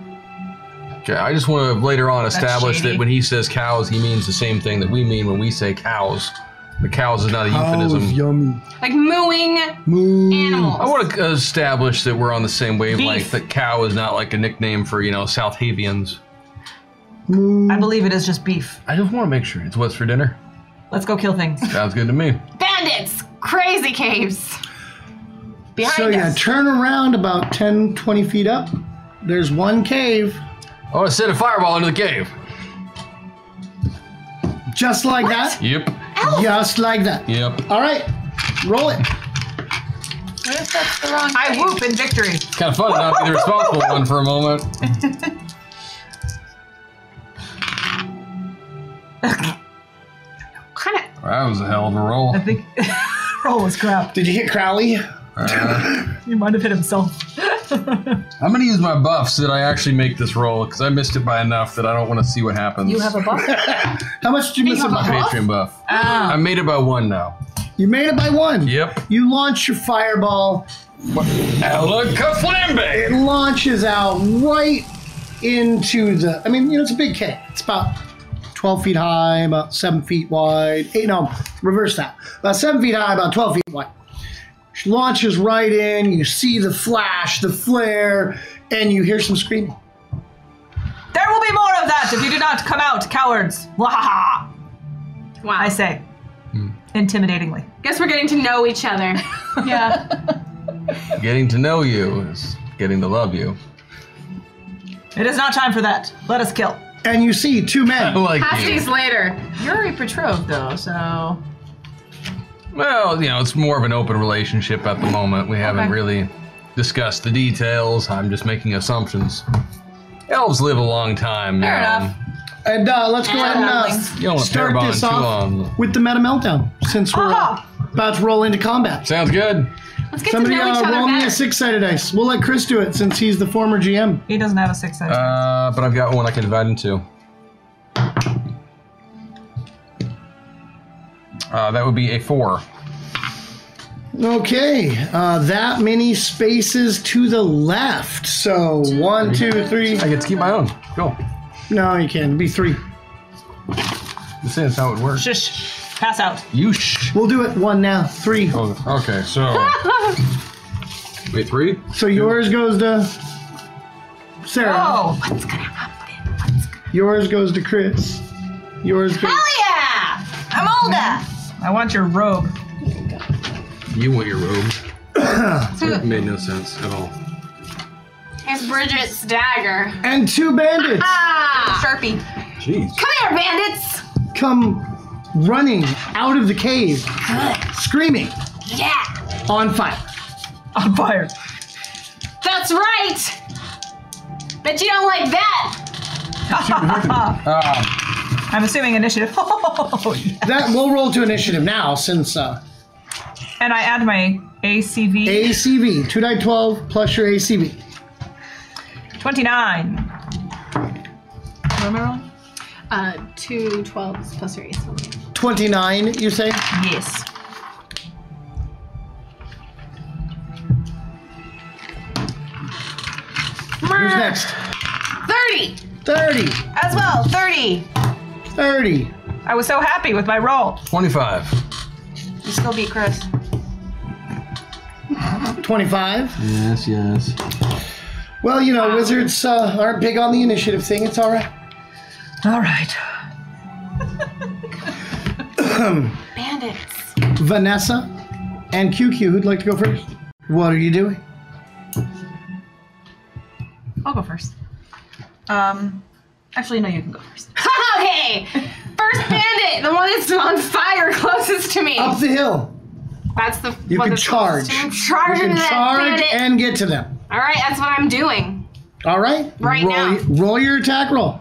Okay, I just want to later on establish shady. that when he says cows, he means the same thing that we mean when we say cows. The cows is not a euphemism. Yummy. Like mooing animals. I want to establish that we're on the same wavelength. Beef. That cow is not like a nickname for, South Havians. I believe it is just beef. I just want to make sure it's what's for dinner. Let's go kill things. Sounds good to me. Bandits. Crazy caves. Behind So us. turn around about 10, 20 feet up. There's one cave. I want to set a fireball into the cave. Just like that. Yep. Just like that. Yep. All right. Roll it. What if that's the wrong I thing? whoop in victory. Kind of fun to not be the responsible one for a moment. Kind of. That was a hell of a roll. I think roll was crap. Did you hit Crowley? He might have hit himself. I'm going to use my buff so that I actually make this roll, because I missed it by enough that I don't want to see what happens. You have a buff? How much did you miss it by? Patreon buff. I made it by 1 now. You made it by 1. Yep. You launch your fireball. Ella Kaflambe! It launches out right into the. I mean, it's a big cave. It's about 12 feet high, about 7 feet wide. Reverse that. About 7 feet high, about 12 feet wide. She launches right in. You see the flash, the flare, and you hear some screaming. There will be more of that if you do not come out, cowards. Wahaha. Wow. I say. Intimidatingly. Guess we're getting to know each other. Yeah. Getting to know you is getting to love you. It is not time for that. Let us kill. And you see 2 men. I like Pasties you. later. You're already betrothed, though, so. Well, it's more of an open relationship at the moment. We haven't Okay. really discussed the details. I'm just making assumptions. Elves live a long time Fair now. enough. And let's go ahead and You don't want to pair start bond this too off long. with the Meta Meltdown, since we're about to roll into combat. Sounds good. Let's get Somebody to know each other roll me better. a 6-sided dice. We'll let Chris do it since he's the former GM. He doesn't have a 6-sided. But I've got one I can divide into. That would be a 4. Okay, that many spaces to the left. So 1, 2, 3. I get to keep my own. Go. No, you can't. It'd be 3. This is how it works. Shush. Pass out. You shh. We'll do it 1 now. 3. Oh, okay, so. Wait, 3? So yours goes to Sarah. Oh. Yours goes to Chris. Yours goes. Yeah! I'm Olga. I want your robe. You want your robe. It made no sense at all. Here's Bridget's dagger. And 2 bandits Ah! Sharpie. Jeez. Come here, bandits! come running out of the cave, screaming, Yeah! on fire. On fire. That's right! Bet you don't like that! I'm assuming initiative. That we'll roll to initiative now since And I add my ACV. ACV 2 die 12 plus your ACV. 29. What am I rolling? 2 12s plus your AC. 29, you say? Yes. Who's next? 30! 30. As well, 30. 30. I was so happy with my roll. 25. You still beat Chris. 25. Yes, yes. Well, you know, wizards aren't big on the initiative thing. It's all right. All right. Bandits. Vanessa and QQ, who'd like to go first? What are you doing? I'll go first. Actually, no, you can go first. Okay! First bandit! The one that's on fire closest to me! Up the hill. That's the You one can that's charge. closest to me. I'm charging You can that charge bandit. and get to them. Alright, that's what I'm doing. All right? Right roll, now. Roll your attack roll.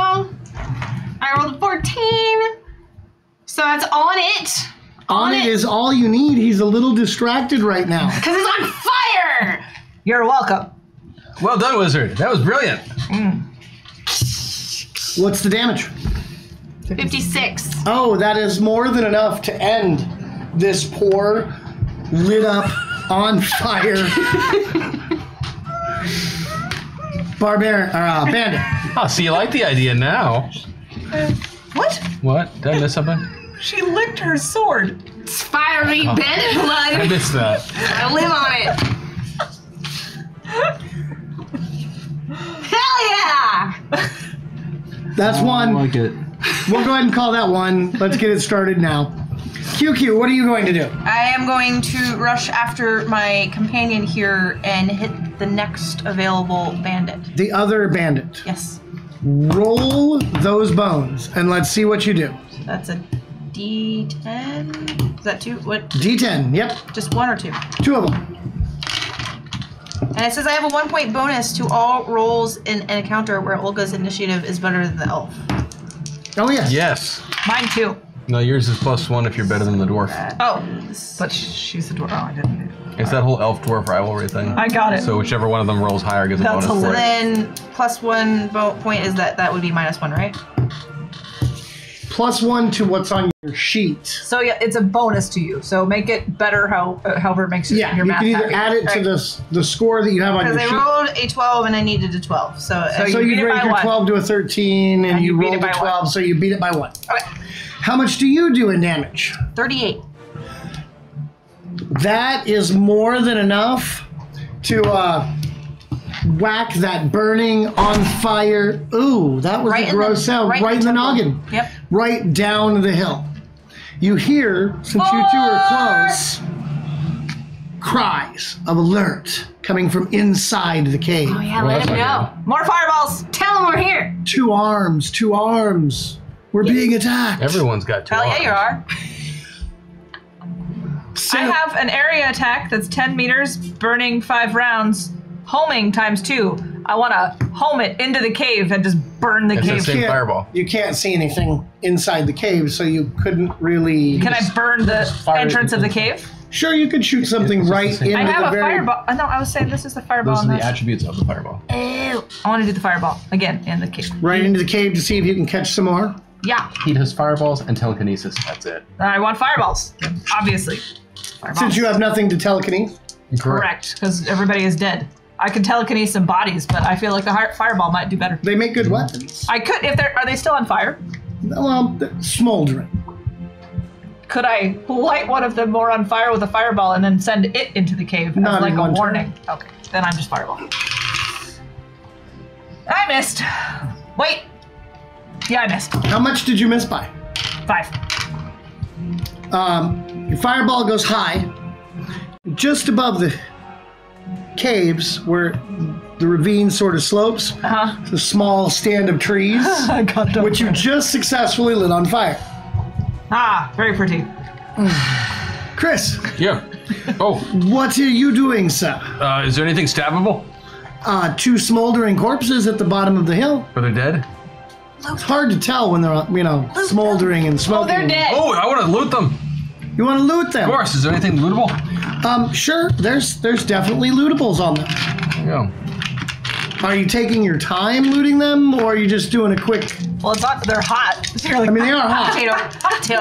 I rolled a 14. So that's on it. On it is all you need. He's a little distracted right now. Because it's on fire! You're welcome. Well done, wizard. That was brilliant. What's the damage? 56. Oh, that is more than enough to end this poor, lit up, on fire bandit. Oh, so you like the idea now. What? What? Did I miss something? She licked her sword. It's fiery bandit I blood. missed that. I live on it. Hell yeah! That's I one. like it. We'll go ahead and call that one. Let's get it started now. QQ, what are you going to do? I am going to rush after my companion here and hit the next available bandit. The other bandit. Yes. Roll those bones and let's see what you do. That's a D10. Is that 2? What? D10, yep. Just 1 or 2? 2 of them. And it says I have a 1-point bonus to all rolls in an encounter where Olga's initiative is better than the elf. Oh, yes. Yes. Mine too. No, yours is +1 if you're better than the dwarf. Oh, but she's the dwarf. Oh, I didn't do it. It's that whole elf-dwarf rivalry thing. I got it. So whichever one of them rolls higher gets a That's bonus. So hilarious. then +1 point is that would be -1, right? +1 to what's on your sheet. So yeah, it's a bonus to you. So make it better however it makes Yeah, your you math can either happy. add it to the score that you have on Because your I sheet. rolled a 12 and I needed a 12. So So you you beat it raised by your 1. 12 to a 13, and you you beat rolled it by a 12, 1. so you beat it by 1. Okay. How much do you do in damage? 38. That is more than enough to whack that burning on fire. Ooh, that was Right a in gross the- sound. right Right in in the the temple. noggin. Yep. Right down the hill. You hear, since you two are close, cries of alert coming from inside the cave. Oh yeah, Well, let that's him not know. More fireballs. Tell him we're here. 2 arms, 2 arms. We're being attacked. Everyone's got 2 Hell yeah, arms. you are. So, I have an area attack that's 10 meters, burning 5 rounds, homing ×2. I want to home it into the cave and just burn the It's the cave. same fireball. you can't see anything inside the cave, so you couldn't really. Can I burn the fire entrance of the it. cave? Sure, you could shoot something It's just right the same. into I have the a very. fireball. No, I was saying this is the fireball. Those are on the attributes of the fireball. Ew. I want to do the fireball again in the cave. Right into the cave to see if you can catch some more. Yeah, He does fireballs and telekinesis. That's it. I want fireballs. Obviously. Fireballs. Since you have nothing to telekinesis. Correct, because everybody is dead. I could telekinesis some bodies, but I feel like the fireball might do better. They make good weapons. I could if they're. Are they still on fire? Well, smoldering. Could I light one of them more on fire with a fireball and then send it into the cave Not as like in a one turn. warning? Okay, then I'm just fireball. I missed. Wait. Yeah, I missed. How much did you miss by? 5. Your fireball goes high, just above the caves where the ravine sort of slopes. It's a small stand of trees, I got them. which you just successfully lit on fire. Ah, very pretty. Chris, Yeah. Oh, what are you doing, sir? is there anything stabbable? 2 smoldering corpses at the bottom of the hill. Are they dead? It's hard to tell when they're, smoldering and smoking. Oh, they're dead. Oh, I want to loot them. You want to loot them? Of course. Is there anything lootable? Sure. There's definitely lootables on them. Yeah. Are you taking your time looting them, or are you just doing a quick? Well, it's not. They're hot. So you're like, I mean, they are hot. potato.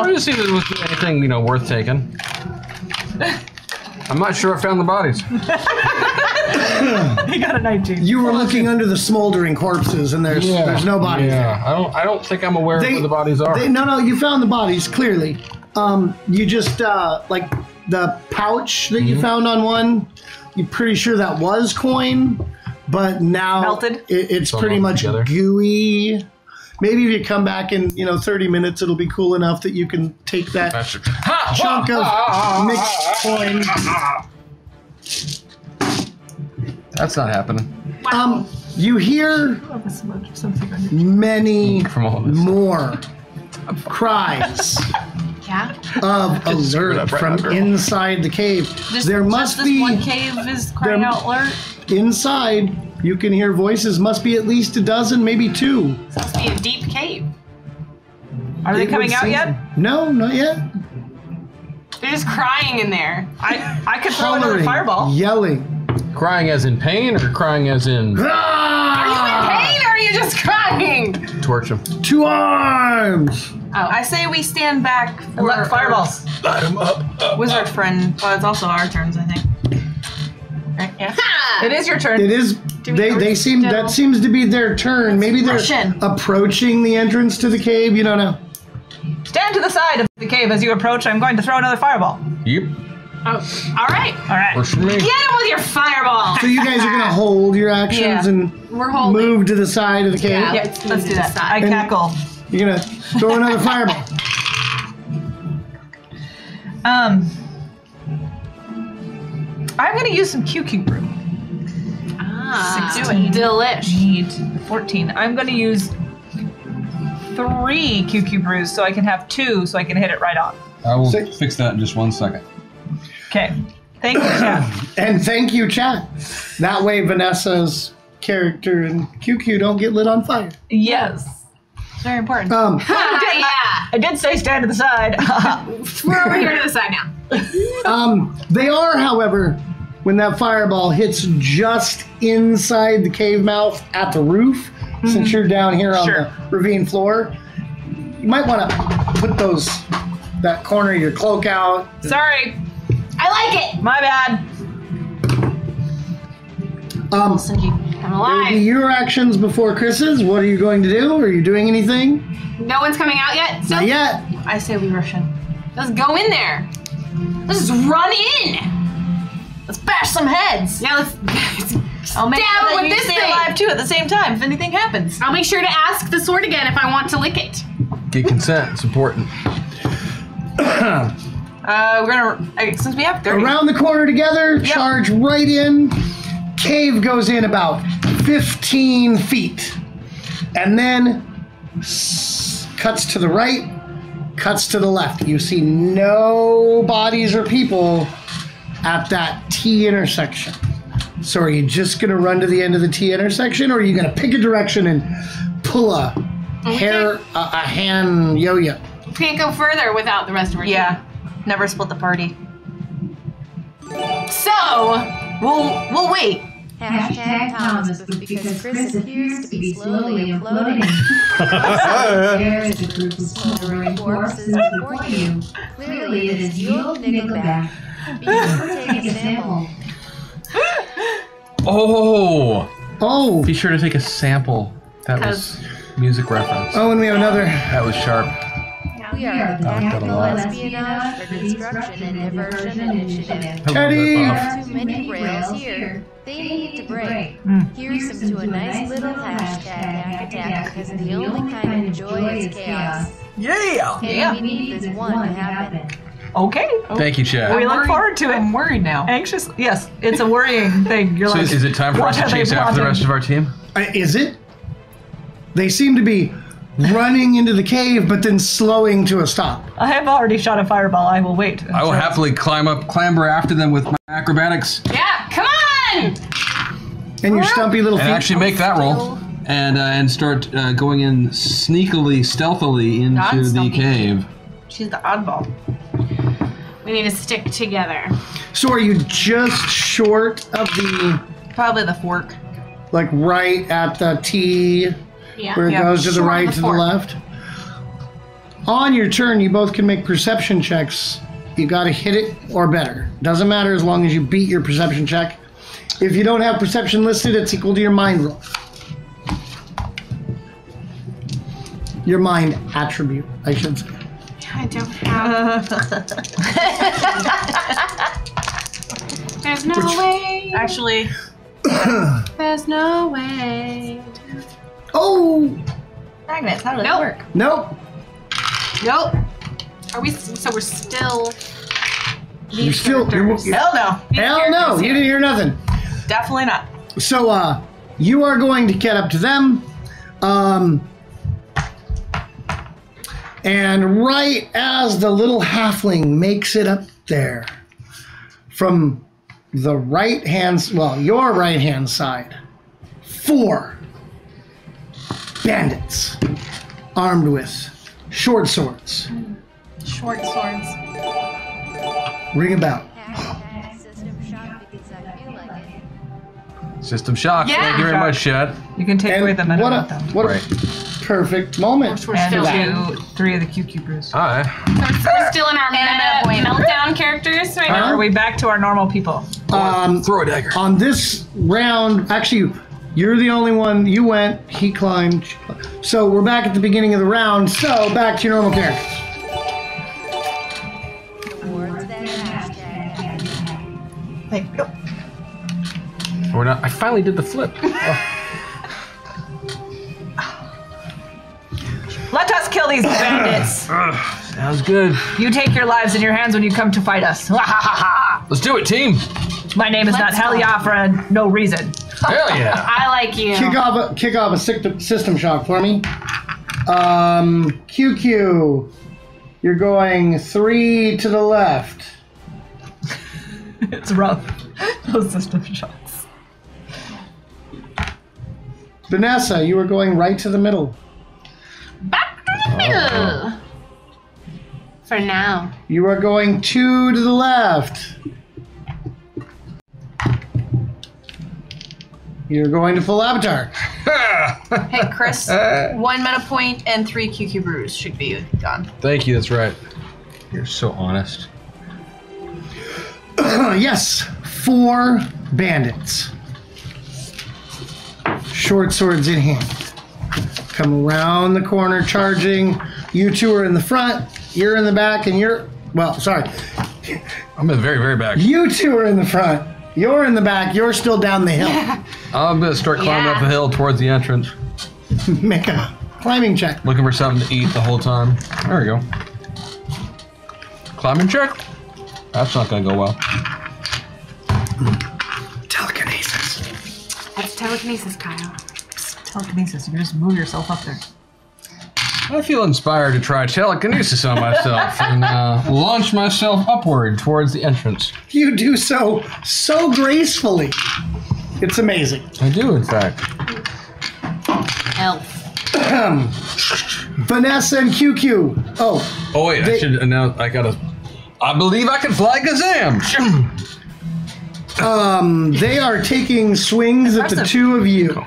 I just see if there was anything, worth taking. I'm not sure I found the bodies. He got a 19. You were looking under the smoldering corpses, and there's no bodies there. Yeah. I don't think I'm aware of where the bodies are. No, you found the bodies clearly. You just like the pouch that you found on one. You're pretty sure that was coin, but now Melted? It's All pretty much together. gooey. Maybe if you come back in 30 minutes, it'll be cool enough that you can take that chunk of mixed coin. That's not happening. You hear many From all this. more cries Yeah. of alert from inside the cave. There must this be one cave is crying there- out alert. inside. You can hear voices. Must be at least a dozen, maybe 2. This must be a deep cave. Are they It coming would out seem yet? so. No, not yet. They're just crying in there. I could throw another Hollering, fireball. yelling. Crying as in pain or crying as in Are you in pain or are you just crying? torch them? 2 arms. I say we stand back for Let fireballs. Light them up. our wizard friend. Well, it's also our turns, I think. Right? Yeah. It is your turn. It is. They seem still- that seems to be their turn. Maybe they're rush in. approaching the entrance to the cave. You don't know. Stand to the side of the cave as you approach. I'm going to throw another fireball. Yep. Oh, all right. All right. Works for me. Get him with your fireball. So you guys are gonna hold your actions Yeah. and We're holding. move to the side of the cave. Yeah. Yep, Let's let's move do to the that. side. I And- cackle. You're gonna throw another fireball. I'm going to use some QQ brew. Ah, 16. delish. Need 14. I'm going to use 3 QQ brews so I can have 2 so I can hit it right on. I will So- fix that in just 1 second. Okay. Thank you, chat. And thank you, chat. That way, Vanessa's character and QQ don't get lit on fire. Yes. It's very important. Yeah. I did say stand to the side. We're over here to the side now. They are, however, when that fireball hits just inside the cave mouth at the roof, since you're down here on Sure. the ravine floor, you might want to put that corner of your cloak out. Sorry. I like it. My bad. I'm There would be alive. your actions before Chris's. What are you going to do? Are you doing anything? No one's coming out yet. So Not yet. I say we rush in. let's go in there. Let's just run in. Let's bash some heads. Yeah, let's. I'll make Down sure that with you this stay thing. alive too at the same time if anything happens. I'll make sure to ask the sword again if I want to lick it. Get consent. It's important. We're gonna since we have 30. Around the corner together, charge right in. Cave goes in about 15 feet. And then cuts to the right, cuts to the left. You see no bodies or people at that T intersection. So are you just going to run to the end of the T intersection, or are you going to pick a direction and pull a hand yo-yo? Can't go further without the rest of our Yeah. Never split the party. team. So, We'll wait. Hashtag Thomas, because Chris appears to be slowly imploding. There is a group of smoldering corpses before you. Clearly it is you, Nickelback. Be sure to take a sample. Oh, Oh, be sure to take a sample. That was music reference. and we have another. That was sharp. We are the got a National lot. Espionage for Destruction and Diversion Initiative. Teddy! There are too many rails here. They need to break. Here's some to a nice little hashtag hack attack because the only kind of joy is chaos. Yeah. And we need this one to happen. Okay. Thank you, Chad. We look forward to it. I'm worried now. Anxious. Yes, it's a worrying thing. You're So like, is it time for what us to are they chase after the plotting? rest of our team? Is it? They seem to be running into the cave, but then slowing to a stop. I have already shot a fireball. I will wait. I will happily clamber after them with my acrobatics Yeah, come on! And your stumpy little feet. and actually make that roll and start going in sneakily, stealthily into the Non-stealthy. cave. She's the oddball. We need to stick together. So are you just short of the, Probably the fork. like right at the T Yeah. where it Yeah, goes to the short of right the to the fork. left? On your turn, you both can make perception checks. You got to hit it or better. Doesn't matter as long as you beat your perception check. If you don't have perception listed, it's equal to your mind roll. Your mind attribute, I should say. I don't have. There's no way. Actually, There's no way. Oh! magnets, how do they Nope. work? Nope. Nope. Are we? So we're still. You're still... You're, Hell no. hell no! You didn't hear nothing. Definitely not. So, you are going to get up to them. And right as the little halfling makes it up there, from the right hand, well, your right hand side, 4 bandits armed with short swords Short swords. ring about. Hashtag system shock because I feel like it. System shock. Yeah. Thank you very much, Chet. You can take away the meta what with them. what Right. a perfect moment. We're And still. do 3 of the QQ brews. Hi. We're still in our And a meta meltdown characters right now. Are we back to our normal people? Throw a dagger. On this round, actually, you're the only one. You went, he climbed. So we're back at the beginning of the round. So back to your normal characters. Towards that hashtag. Like, nope. We're not. I finally did the flip. Let us kill these bandits. Sounds good. You take your lives in your hands when you come to fight us. Ha ha ha ha. Let's do it, team. My name is not Let's go. Helia for no reason. Hell yeah. I like you. Kick off a system shock for me. QQ, you're going 3 to the left. It's rough. Those system shots. Vanessa, you are going right to the middle. Back to the middle. For now. You are going 2 to the left. You're going to full avatar. Hey, Chris, 1 meta point and 3 QQ brews should be gone. Thank you. That's right. You're so honest. Yes, 4 bandits. Short swords in hand. Come around the corner charging. You 2 are in the front. You're in the back, and you're... Well, sorry. I'm in the very, very back. You 2 are in the front. You're in the back. You're still down the hill. I'm gonna start climbing up the hill towards the entrance, Make a climbing check. looking for something to eat the whole time. There we go. Climbing check. That's not gonna go well. Telekinesis. That's telekinesis, Kyle. Telekinesis. You can just move yourself up there. I feel inspired to try telekinesis on myself and launch myself upward towards the entrance. You do so gracefully. It's amazing. I do, in fact. Elf. Vanessa and QQ. Oh, Oh wait, I should announce. I believe I can fly Gazam. they are taking swings at the Impressive. 2 of you.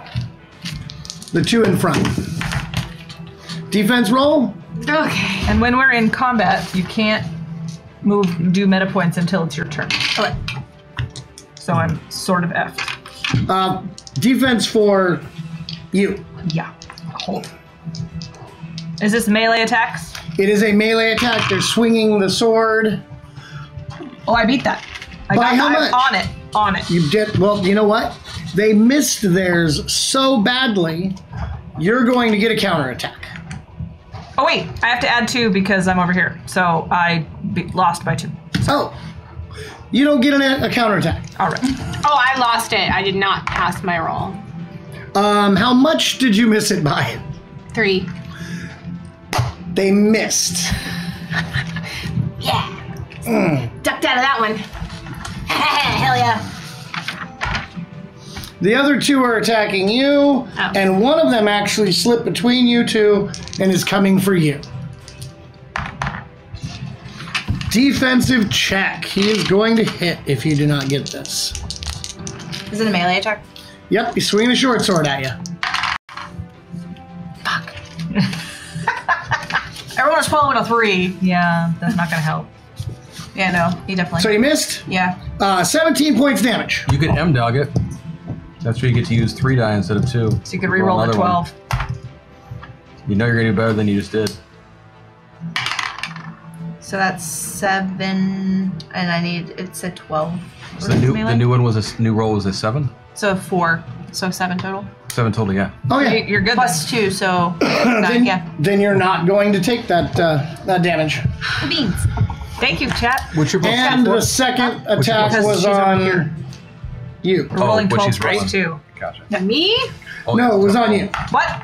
The 2 in front. Defense roll. Okay. And when we're in combat, you can't do meta points until it's your turn. Okay. So I'm sort of effed. Defense for you. Yeah. Is this melee attacks? It is a melee attack. They're swinging the sword. Oh, I beat that. By how I'm much? On it. You did well. You know what? They missed theirs so badly. You're going to get a counterattack. Oh wait, I have to add 2 because I'm over here. So I lost by 2. Oh, you don't get a counterattack. All right. Oh, I lost it. I did not pass my roll. How much did you miss it by? 3. They missed. Yeah. Ducked out of that one. Hell yeah. The other two are attacking you, and one of them actually slipped between you two and is coming for you. Defensive check. He is going to hit if you do not get this. Is it a melee attack? Yep, he's swinging a short sword at you. Fuck. Everyone's following a 3. Yeah, that's not going to help. Yeah, no, he definitely. So you missed? Yeah. 17 points damage. You can M-dog it. That's where you get to use 3 die instead of 2. So you could reroll the 12. You know you're going to do better than you just did. So that's 7, and I need, it's a 12. So the new one was new roll was a 7? So 4, so 7 total. 7 total, yeah. Oh yeah. You're good. Plus 2, so 9, yeah. Then you're not going to take that that damage. The beans. Thank you, chat. What's your And the second attack Because was she's over on here. you. We're rolling what 12 she's rolling. twice, too. Gotcha. Me? Oh, No, it was on you. What?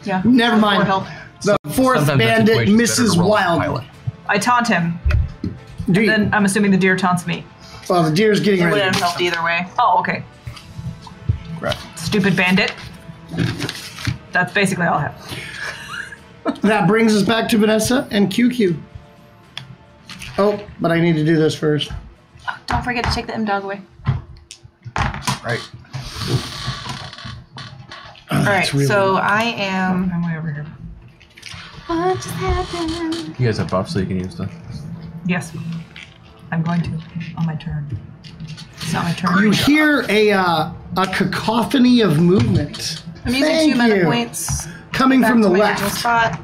Yeah. Never mind. 4 health. The fourth Sometimes that bandit situation's misses better to roll wildly. pilot. I taunt him. Do you- Then I'm assuming the deer taunts me. well, the deer's getting It ready. wouldn't have helped either way. Oh, okay. Right. Stupid bandit. That's basically all I have. That brings us back to Vanessa and QQ. Oh, but I need to do this first. Oh, don't forget to take the M-dog away. Right. Alright, really so I am... I'm way over here. What just happened? You guys have buffs so you can use them. Yes. I'm going to on my turn. It's not my turn. You hear a cacophony of movement. I'm using Thank 2 mana you. points. Coming Back from to the my original left. spot.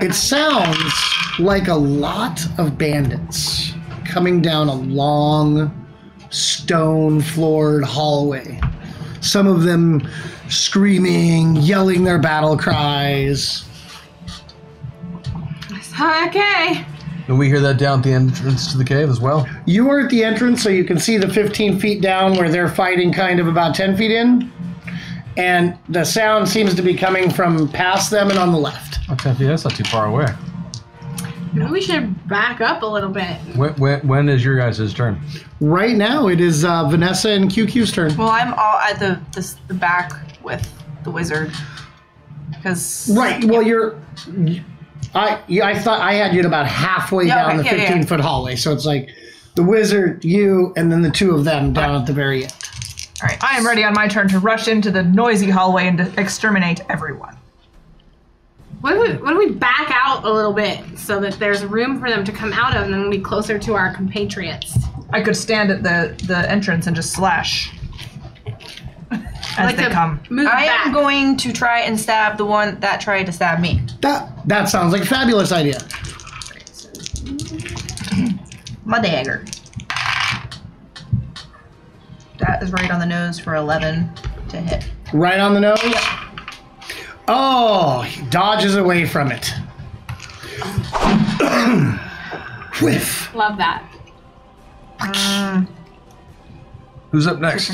It sounds like a lot of bandits coming down a long, stone-floored hallway. Some of them screaming, yelling their battle cries. Okay. And we hear that down at the entrance to the cave as well. You are at the entrance, so you can see the 15 feet down where they're fighting kind of about 10 feet in. And the sound seems to be coming from past them and on the left. Okay, yeah, that's not too far away. Maybe we should back up a little bit. When is your guys' turn? Right now, it is Vanessa and QQ's turn. Well, I'm all at the back with the wizard. Because... Right, well, I thought I had you at about halfway Yeah, down okay, the yeah, 15-foot hallway, so it's like the wizard, you, and then the two of them down at the very end. Alright, I am ready on my turn to rush into the noisy hallway and to exterminate everyone. What if we back out a little bit so that there's room for them to come out of and then be closer to our compatriots? I could stand at the entrance and just slash as Like they to come. Move I back. am going to try and stab the one that tried to stab me. That sounds like a fabulous idea. My dagger. That is right on the nose for 11 to hit. Right on the nose? Oh, he dodges away from it. Whiff. Love that. Who's up next?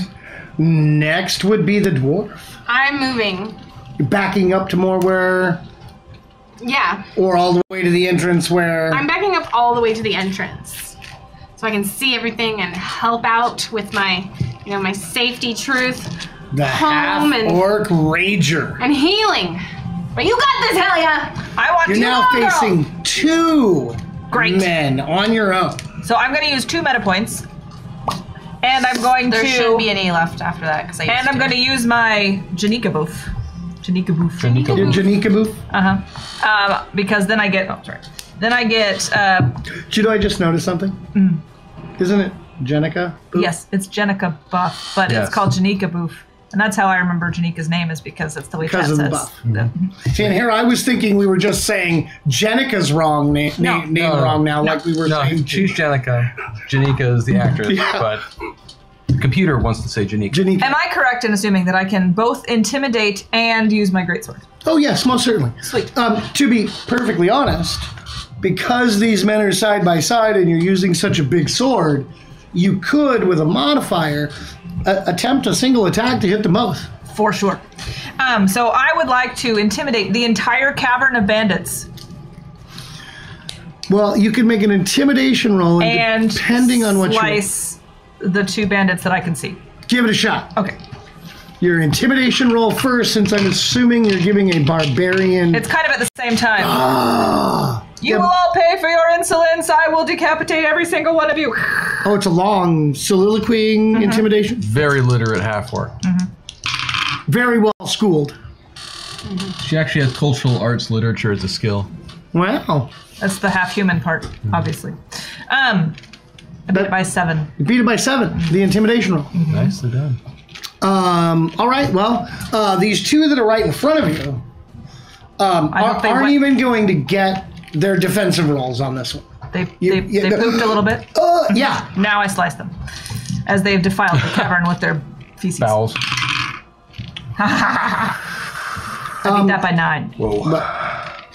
Next would be the dwarf. I'm moving. You're backing up to more where, Yeah. or all the way to the entrance where. I'm backing up all the way to the entrance so I can see everything and help out with my, my safety truth The home and- half-orc rager. and healing. But you got this, Helia! I want You're to now girl. facing two Great. men on your own. So I'm going to use 2 meta points. And I'm going There to... shouldn't be any left after that. Cause And I'm going to use my Janika boof. Janika boof. Your Janika booth. Uh-huh. Because then I get... Oh, sorry. Then I get... Did you know I just noticed something? Isn't it Jenica? Booth? yes, it's Jenica buff, but Yes. it's called Janika boof. And that's how I remember Janika's name, is because that's the way Because chat of the says. buff. The- See, and here I was thinking we were just saying Jenica's wrong name wrong now, like we were No, saying. she's Janica. Janika is the actress, Yeah. but the computer wants to say Janika. Janika. Am I correct in assuming that I can both intimidate and use my greatsword? Oh yes, most certainly. Sweet. To be perfectly honest, because these men are side by side and you're using such a big sword, you could, with a modifier, attempt a single attack to hit them both. For sure. So I would like to intimidate the entire cavern of bandits. Well, you can make an intimidation roll, And depending on what you slice the 2 bandits that I can see. give it a shot. Okay. Your intimidation roll first, since I'm assuming you're giving a barbarian. It's kind of at the same time. You Yeah. will all pay for your insolence. I will decapitate every single one of you. Oh, it's a long soliloquying intimidation. Very literate half-orc. Very well schooled. She actually has cultural arts literature as a skill. Wow. That's the half-human part, obviously. I beat it by 7. You beat it by 7. The intimidation roll. Nicely done. All right. Well, these 2 that are right in front of you hope they aren't went- even going to get their defensive rolls on this one. They yeah, pooped a little bit. Yeah. Now I slice them, as they've defiled the cavern with their feces. Bowels. I beat that by 9. Whoa.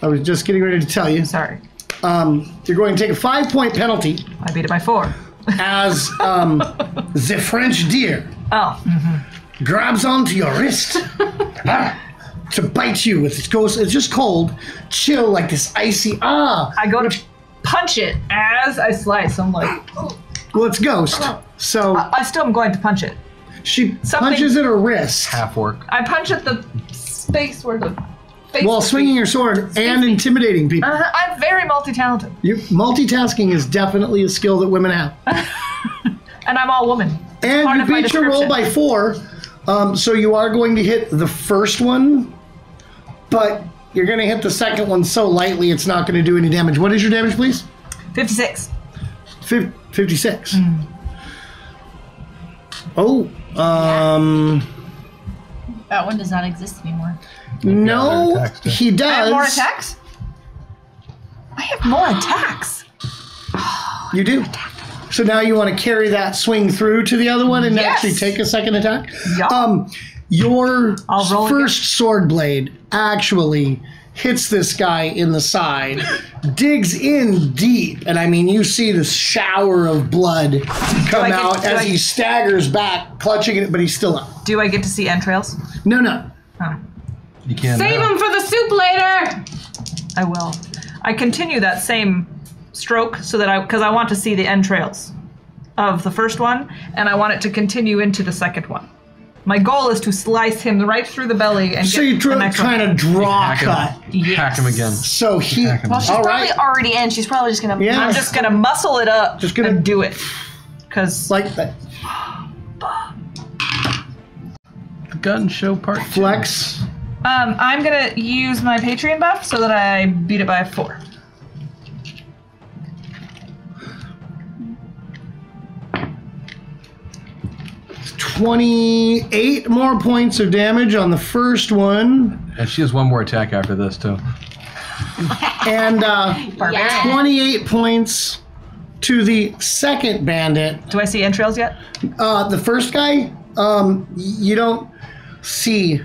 I was just getting ready to tell you. Sorry. You're going to take a 5-point penalty I beat it by 4. as the French deer Oh. grabs onto your wrist to bite you with its ghost. It's just cold, chill, like this icy. I go to punch it as I slice. I'm like, Well, it's ghost. So I still am going to punch it. she something- punches at her wrist Half-orc. I punch at the space where the face while would be. swinging your sword and intimidating people. I'm very multi-talented. Multitasking is definitely a skill that women have. And I'm all woman. And Part you of my beat your roll by description. 4, so you are going to hit the first one, but you're going to hit the second one so lightly it's not going to do any damage. What is your damage, please? 56. 56. Oh, That one does not exist anymore. no, attacks, too. he does. I have more attacks? I have more attacks. You do. So now you want to carry that swing through to the other one and Yes. actually take a second attack? Yeah. Your I'll roll first sword blade actually hits this guy in the side, digs in deep, and I mean, you see this shower of blood come out as he staggers back, clutching it, but he's still up. Do I get to see entrails? No, no. Oh, You can't. Save them for the soup later. I will. I continue that same stroke so that because I want to see the entrails of the first one, and I want it to continue into the second one. My goal is to slice him right through the belly and So get you the next kind one. of draw Hack him. cut. Yes. Hack him again. So he. Hack him. Well, she's All probably right. already in. She's probably just gonna. Yeah. I'm just gonna muscle it up Just gonna- and do it. Because Like that. Gun show part 2. Flex. I'm gonna use my Patreon buff so that I beat it by 4. $28 more points of damage on the first one. And she has one more attack after this, too. And Yeah. 28 points to the second bandit. Do I see entrails yet? The first guy, you don't see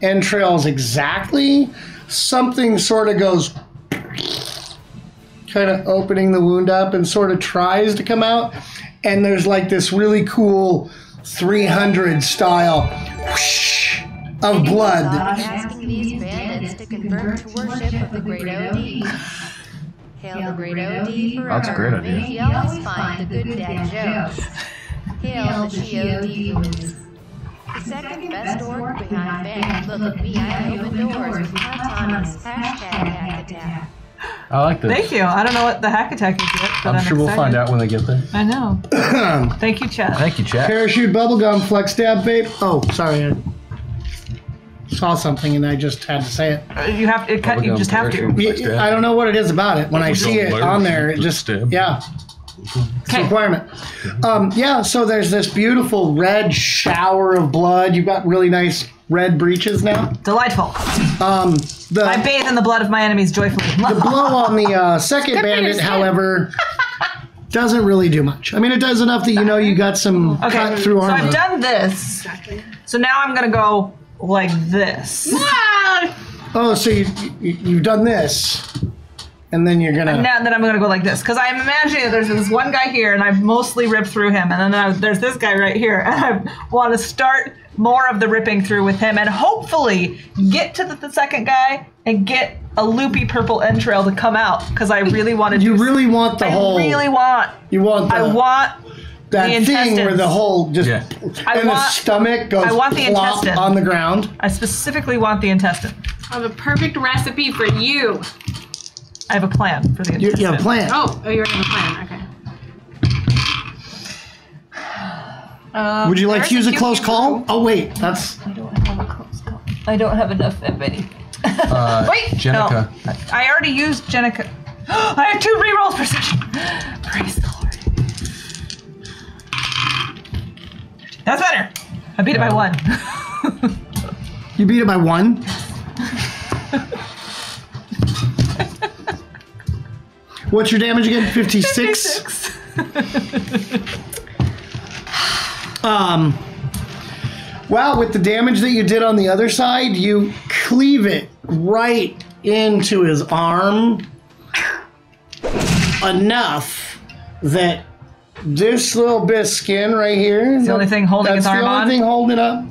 entrails exactly. Something sort of goes, kind of opening the wound up and sort of tries to come out. And there's like this really cool 300 style whoosh of blood. Asking these bandits to convert to worship of the great OD. Hail the great OD forever. That's a great idea. May he always find the good dad jokes. Hail the GOD who is the second best orc behind band. Look at me, I open doors with autonomous #hack attack. I like this. Thank you. I don't know what the hack attack is yet, but I'm sure we'll find out when they get there. I know. Thank you, Chad. Thank you, chat. Parachute, bubblegum, flex stab, vape. Oh, sorry. I saw something and I just had to say it. You have it. You just have to. I don't know what it is about it. When I see it on there, it just, yeah. It's a Okay. requirement. Yeah, so there's this beautiful red shower of blood. You've got really nice red breeches now. Delightful. I The bathe in the blood of my enemies joyfully. blow on the second for your bandit, skin. however, doesn't really do much. I mean, it does enough that you know you got some cut through so armor. I've done this. So now I'm gonna go like this. Oh, so you've done this, and then you're gonna. Now then I'm gonna go like this because I'm imagining that there's this one guy here and I've mostly ripped through him, and then there's this guy right here, and I want to start more of the ripping through with him, and hopefully get to the second guy and get a loopy purple entrail to come out, because I really want to. You really want the whole. I really want. You want. I want. That the thing where the whole just the stomach goes I want the intestine on the ground. I specifically want the intestine. Oh, the perfect recipe for you. I have a plan for the intestine. You have a plan. Oh, you already have a plan. Okay. Would you like to use a close call? Oh wait, that's. I don't have a close call. I don't have enough anything. Wait, Jenica. No. I already used Jenica. I have 2 rerolls per session. Praise the Lord. That's better. I beat it by 1. You beat it by 1? What's your damage again? 56? Well, with the damage that you did on the other side, you cleave it right into his arm enough that this little bit of skin right here. It's the only thing holding his arm on? That's the only thing holding it up.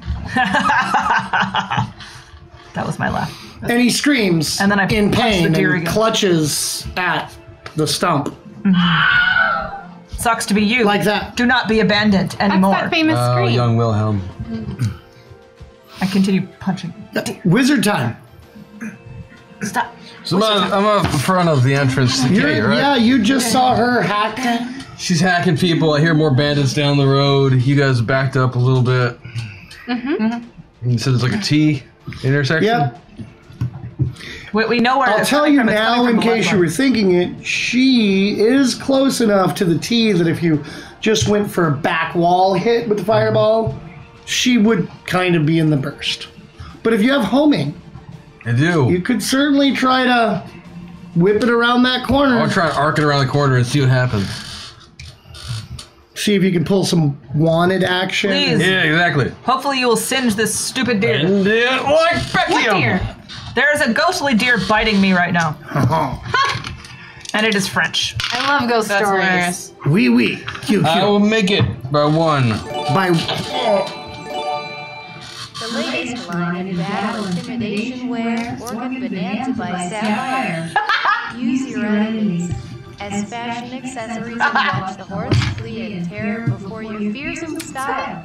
That was my laugh. And he screams and then I in pain the deer and again. Clutches at the stump. Sucks to be you. Like that. Do not be abandoned anymore. That's that famous scream. Young Wilhelm. I continue punching. Wizard time. Stop. So I'm up in front of the entrance to the gate, right? Yeah, you just saw her hack. She's hacking people. I hear more bandits down the road. You guys backed up a little bit. And you said it's like a T intersection? Yep. We know where I'll tell you now, in case you were thinking it, she is close enough to the T that if you just went for a back wall hit with the fireball, she would kind of be in the burst. But if you have homing, I do. you could certainly try to whip it around that corner. I'll try to arc it around the corner and see what happens. See if you can pull some wanted action. Please. Yeah, exactly. Hopefully you will singe this stupid deer. And it like Beckium. Deer. There is a ghostly deer biting me right now. And it is French. I love ghost That's stories. hilarious. Wee wee. Cute, I will cute. make it by 1. By The latest line in battle intimidation wear, Organ Bonanza by Sapphire. Use your enemies as fashion accessories and watch the horse flee in terror before your fearsome style.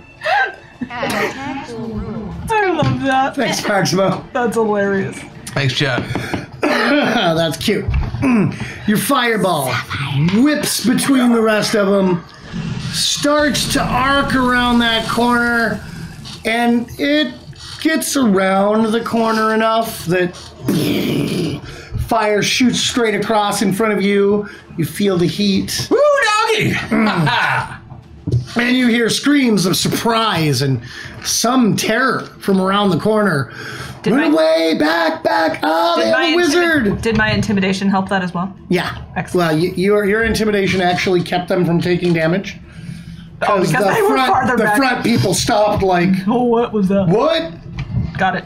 Hashtag cool rule. I love that. thanks, Maximo. That's hilarious. Thanks, Chad. That's cute. Your fireball whips between the rest of them, starts to arc around that corner, and it gets around the corner enough that fire shoots straight across in front of you. You feel the heat. Woo, doggy! And you hear screams of surprise and some terror from around the corner. Run away, back, back. Oh, they have a wizard. Did my intimidation help that as well? Yeah. Excellent. Well, your intimidation actually kept them from taking damage. Because they were farther the back. front people stopped like, Oh, what was that? what? Got it.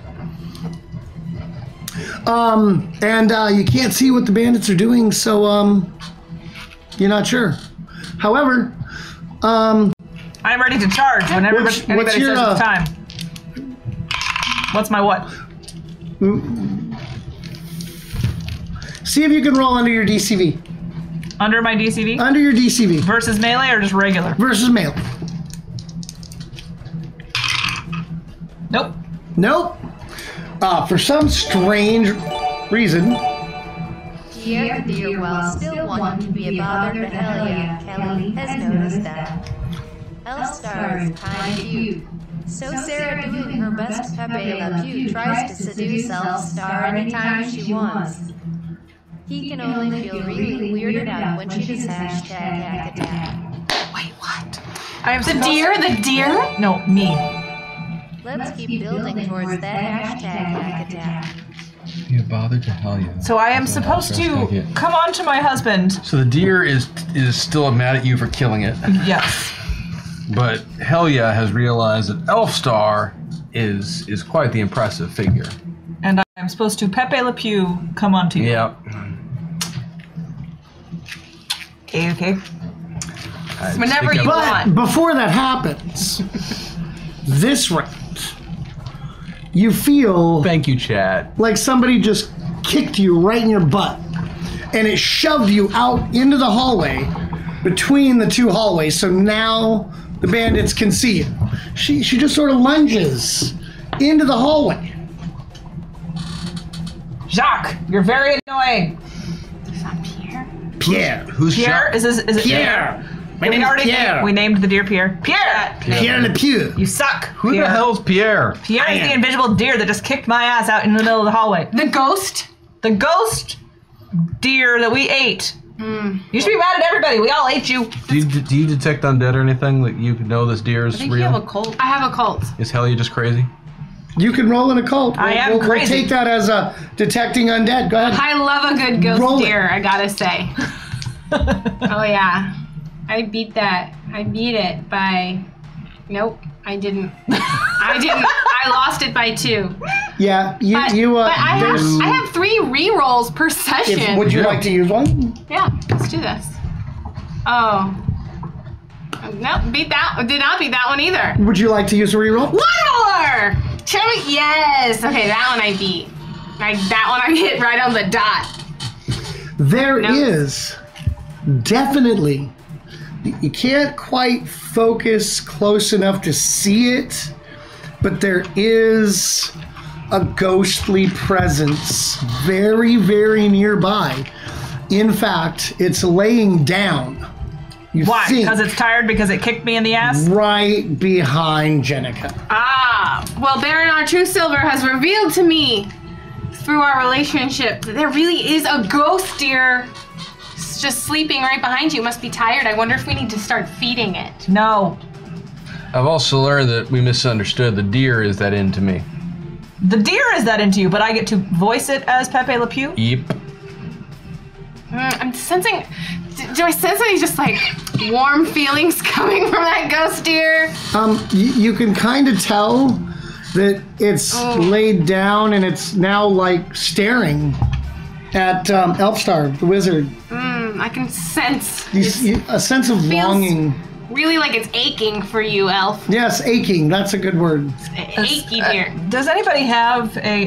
And you can't see what the bandits are doing, so you're not sure. However, I'm ready to charge whenever What's anybody your, says it's time. What's my what? see if you can roll under your DCV. Under my DCV? Under your DCV Versus melee or just regular? versus melee. Nope. Nope. For some strange reason, Pierre the deer, while still wanting to be a bother to Helia, Kelly has noticed that. Elstar is kind to you. So Sarah, doing her best Pepe Le Pew, tries to seduce Elstar anytime she wants. He can only feel really weirded out when she does hashtag attack. Wait, what? I am The deer? No, me. Let's keep building towards that hashtag attack. You bothered to hell yeah. So I am supposed to come on to my husband. So the deer is still mad at you for killing it. Yes. But Helia has realized that Elfstar is quite the impressive figure. And I'm supposed to Pepe Le Pew come on to you. Yep. Okay. Whenever you but want. before that happens, this round, you feel Thank you, chat. like somebody just kicked you right in your butt, and it shoved you out into the hallway between the two hallways. So now the bandits can see you. She just sort of lunges into the hallway. Jacques, you're very annoying. Is that Pierre? Pierre. Who's Pierre? Is it Pierre. My name We is already Pierre. we named the deer Pierre. Pierre! Pierre Le Pew. You suck. Who the hell's Pierre? Pierre is I the am. invisible deer that just kicked my ass out in the middle of the hallway. The ghost? The ghost deer that we ate. You should be mad at everybody. We all ate you. Do you detect undead or anything that you know this deer is I think real? you have a cult. I have a cult. Is Helly just crazy? You can roll in a cult. I am We'll crazy. take that as a detecting undead. Go ahead. I love a good ghost Roll it. deer, I gotta say. Oh yeah. I beat that. I beat it by... Nope, I didn't. I lost it by 2. Yeah, But I there's- have 3 rerolls per session. would you like to use one? Yeah, let's do this. Oh. Nope, did not beat that one either. Would you like to use a reroll? One more! Shall we? Yes! Okay, that one I beat. That one I hit right on the dot. There No. is definitely. You can't quite focus close enough to see it, but there is a ghostly presence very, very nearby. In fact, it's laying down. You Why? think Because it's tired because it kicked me in the ass? right behind Jenica. Ah, well, Baron R. True Silver has revealed to me through our relationship that there really is a ghost deer just sleeping right behind you. It must be tired. I wonder if we need to start feeding it. No. I've also learned that we misunderstood. The deer is that into me. The deer is that into you, but I get to voice it as Pepe Le Pew? Yep. I'm sensing... Do I sense any just like warm feelings coming from that ghost deer? You can kind of tell that it's laid down and it's now like staring at Elfstar, the wizard. I can sense A sense of longing. really like it's aching for you, Elf. Yes, aching. That's a good word. Achy deer. Does anybody have a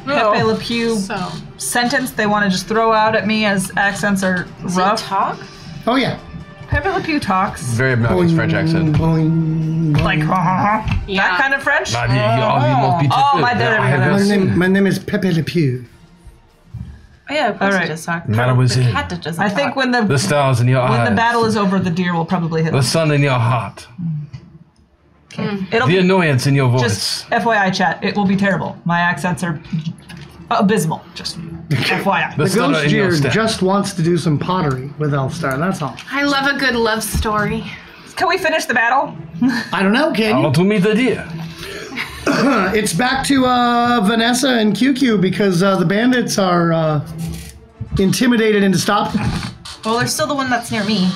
Pepe Le Pew So... sentence they want to just throw out at me as accents are rough? Talk? Oh yeah. Pepe Le Pew talks. Very obnoxious French accent. Boing, boing. Like, that kind of French? Oh, my dad. My name is Pepe Le Pew. Oh, yeah, of course Alright. it does talk. Mademoiselle. The cat that doesn't I talk. think when The the stars in your eyes. battle is over, the deer will probably hit The us. sun in your heart. It'll The be annoyance in your voice. just FYI chat. It will be terrible. My accents are abysmal. Just FYI. The The stutter ghost in your deer step. just wants to do some pottery with Elfstar. That's all. I love a good love story. Can we finish the battle? I don't know, I can you? want to meet the deer. It's back to Vanessa and QQ because the bandits are intimidated into stopping. Well, there's still the one that's near me.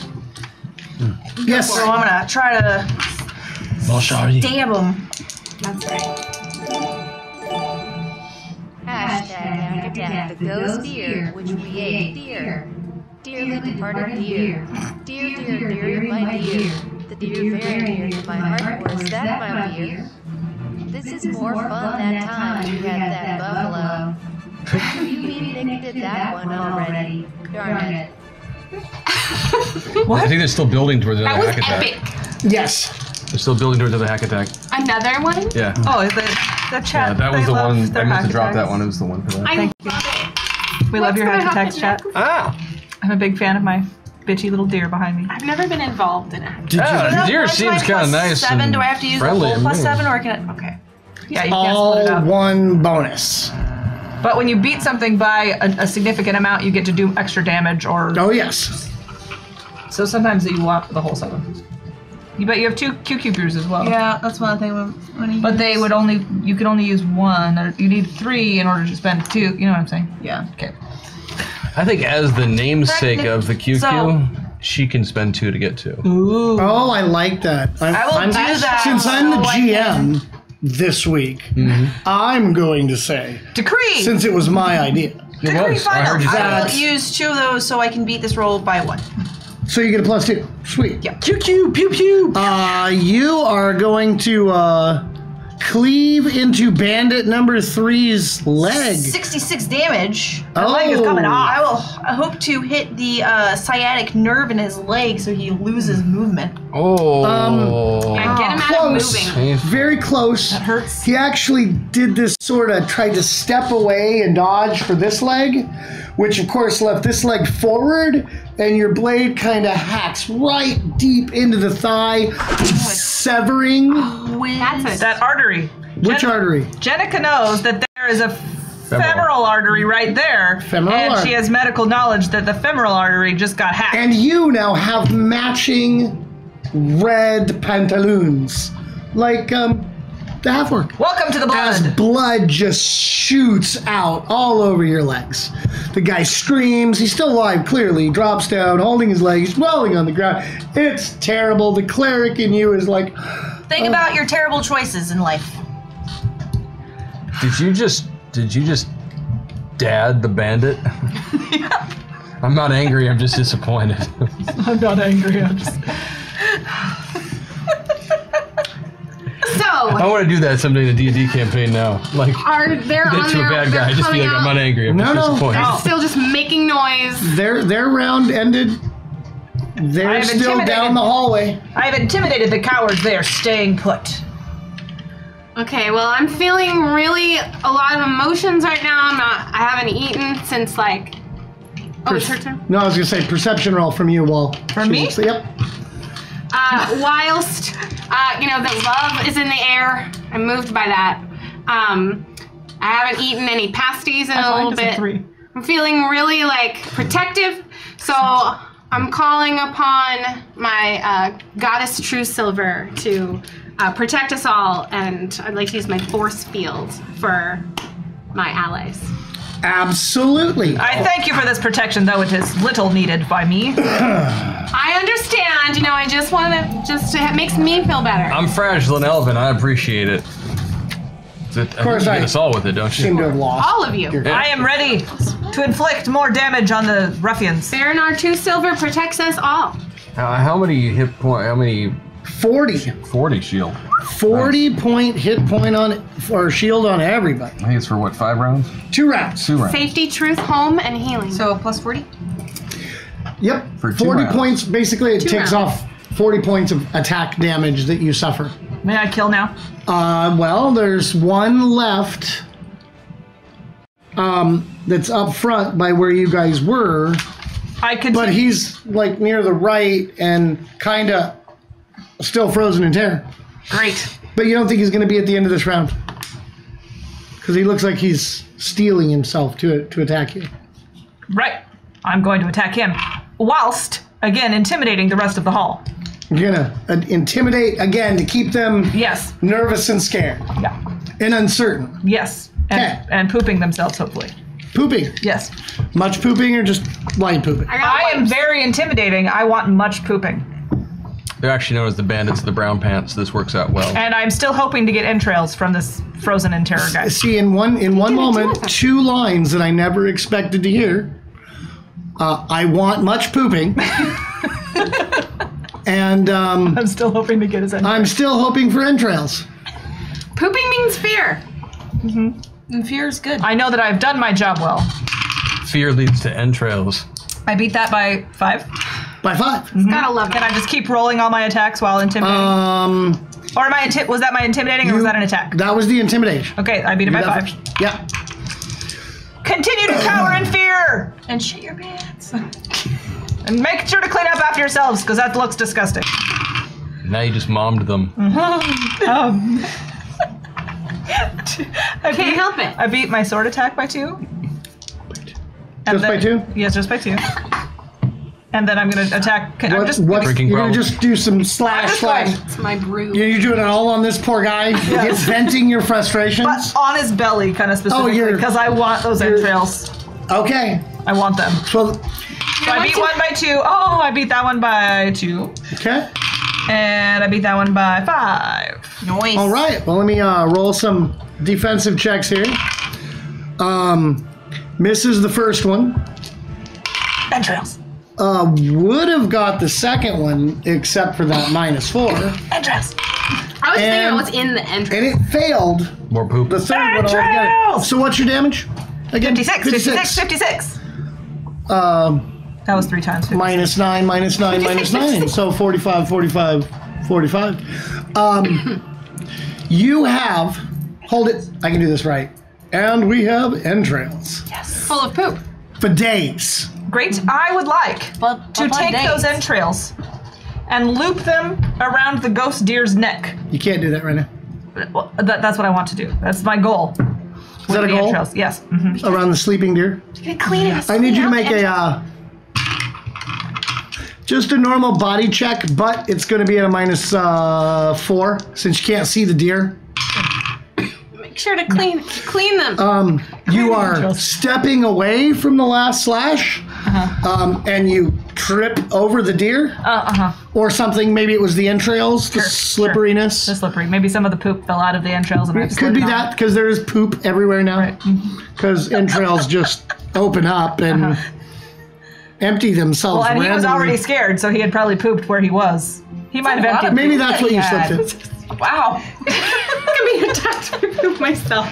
Yes. So I'm gonna try to Bonsoir. stab him. That's right. #the ghost deer, which we ate. Dearly departed deer. Dear, my dear. The deer very near to my heart was that, my dear. This is more fun that time we had that buffalo. You evicted that one already. Darn it. I think they're still building towards That another was hack attack. epic. Yes. They're still building towards another hack attack. Another one? Yeah. Oh, the chat. Yeah, that was they the love one. their I meant to hack drop that attacks. one. It was the one for that. I love it. We love What's your gonna hack attacks, happen chat. Ah. I'm a big fan of my bitchy little deer behind me. I've never been involved in it. Yeah, the deer What's my seems kind of plus nice. 7? and Do I have to use the friendly whole plus and 7 or can I? Okay. Yeah, you can't split it All up. one bonus. But when you beat something by a significant amount, you get to do extra damage, or Oh yes. so sometimes you want the whole 7. But you have 2 QQ brews as well. Yeah, that's one thing when you But they would only, you could only use 1. Or you need 3 in order to spend 2. You know what I'm saying? Yeah. Okay. I think as the namesake of the QQ, So- she can spend 2 to get 2. Ooh. Oh, I like that. I will do that. Since I'm the so I can- GM this week, I'm going to say, Decree! since it was my idea, It Decree was. I final. heard you say I that. will use 2 of those so I can beat this roll by 1. so you get a +2. Sweet. Yeah. QQ, pew pew. You are going to cleave into bandit number 3's leg. 66 damage. The leg is coming off. I hope to hit the sciatic nerve in his leg so he loses movement. Oh. Yeah, get him out of Close. moving. Very close. That hurts. He actually did this sort of, tried to step away and dodge for this leg, which of course left this leg forward, and your blade kind of hacks right deep into the thigh, severing. That's it. That artery. Which artery? Jenica knows that there is a femoral artery right there, Femoral and artery. she has medical knowledge that the femoral artery just got hacked. And you now have matching red pantaloons, like the half-orc. Welcome to the As blood. blood just shoots out all over your legs. The guy screams. He's still alive, clearly. He drops down, holding his leg. He's rolling on the ground. It's terrible. The cleric in you is like, Think about your terrible choices in life. Did you just dad the bandit? I'm not angry, I'm just disappointed. I'm not angry. I'm just... I So, want to do that someday in a D&D campaign now. Like, are there get on to a their, bad they're guy, just be coming like, I'm out, not angry, I'm No, just no. disappointed. they're still just making noise. their round ended. I They're have still intimidated- down the hallway. I have intimidated the cowards. They are staying put. Okay, well, I'm feeling really a lot of emotions right now. I haven't eaten since like. Oh, it's her turn. No, I was gonna say perception roll from you, Wall. From me? Yep. Whilst the love is in the air, I'm moved by that. I haven't eaten any pasties in a little bit. 3. I'm feeling really like protective, so I'm calling upon my goddess True Silver to protect us all, and I'd like to use my force field for my allies. Absolutely. I thank you for this protection, though it is little needed by me. I understand. I just want to. It makes me feel better. I'm fragile and elven, I appreciate it. Of course, you I get us all with it, don't Seem you? to have lost. All of you. I am ready to inflict more damage on the ruffians. Baron True Silver protects us all. How many hit point? How many? 40. 40 shield. 40-point hit point on or shield on everybody. I think it's for what, 5 rounds? 2 rounds. 2 rounds. Safety, truth, home, and healing. So plus 40? Yep. For 2 40 rounds. points. Basically, it 2 takes rounds. off 40 points of attack damage that you suffer. May I kill now? Well, there's one left. That's up front by where you guys were, I could. but he's like near the right and kind of still frozen in terror. Great. But you don't think he's going to be at the end of this round because he looks like he's steeling himself to attack you. Right. I'm going to attack him, whilst again intimidating the rest of the hall. You're gonna intimidate again to keep them Yes. nervous and scared Yeah. and uncertain. Yes. Okay. And pooping themselves, hopefully. Pooping. Yes. Much pooping or just light pooping? I am very intimidating. I want much pooping. They're actually known as the bandits of the brown pants, so this works out well. And I'm still hoping to get entrails from this frozen in terror guy. See, in one moment, 2 lines that I never expected to hear. I want much pooping. And I'm still hoping to get his entrails. I'm still hoping for entrails. Pooping means fear. And fear is good. I know that I've done my job well. Fear leads to entrails. I beat that by 5. By 5. Gotta love Can it. I just keep rolling all my attacks while intimidating? Or am I was that my intimidating or was that an attack? That was the intimidation. Okay, I beat it by 5. Yeah. Continue to cower in fear! And shit your pants. And make sure to clean up after yourselves, because that looks disgusting. Now you just mommed them. Can't help it. I beat my sword attack by 2. Just by 2? Yes, just by 2. And then I'm going to attack. I'm just Drinking you're gonna problem. just do some slash. It's my brew. You're doing it all on this poor guy. You're venting your frustrations. but on his belly, kind of specifically, you're- because I want those entrails. Okay. I want them. So, So I beat one by 2. Oh, I beat that one by 2. okay. And I beat that one by 5. Noise. All right. Well, let me roll some defensive checks here. Misses the first one. Entrails. Would have got the second one except for that -4. Entrails. I was thinking And- about what's in the entrance. And it failed More poop. the third one altogether. Entrails! So what's your damage? Again, 56. That was 3 times 56. Minus 9, minus 9, minus 9. So 45, 45, 45. You have, hold it, I can do this right. And we have entrails. Full of poop. For days. Great. I would like to take those entrails and loop them around the ghost deer's neck. You can't do that right now. Well, that's what I want to do. That's my goal. Is that a goal? Entrails. Yes. Mm-hmm. Around the sleeping deer? Clean it. I need you to make a, just a normal body check, but it's going to be at a minus 4 since you can't see the deer. Make sure to clean them. You are stepping away from the last slash, and you trip over the deer or something. Maybe it was the entrails, the slipperiness. The slippery. Maybe some of the poop fell out of the entrails and I Could be that because there is poop everywhere now. Right. Because entrails just open up and empty themselves. Well, and he was randomly. already scared, so he had probably pooped where he was. He might have emptied. Maybe poop that's that what he you had. slipped in. Wow. I'm being attacked by poop myself.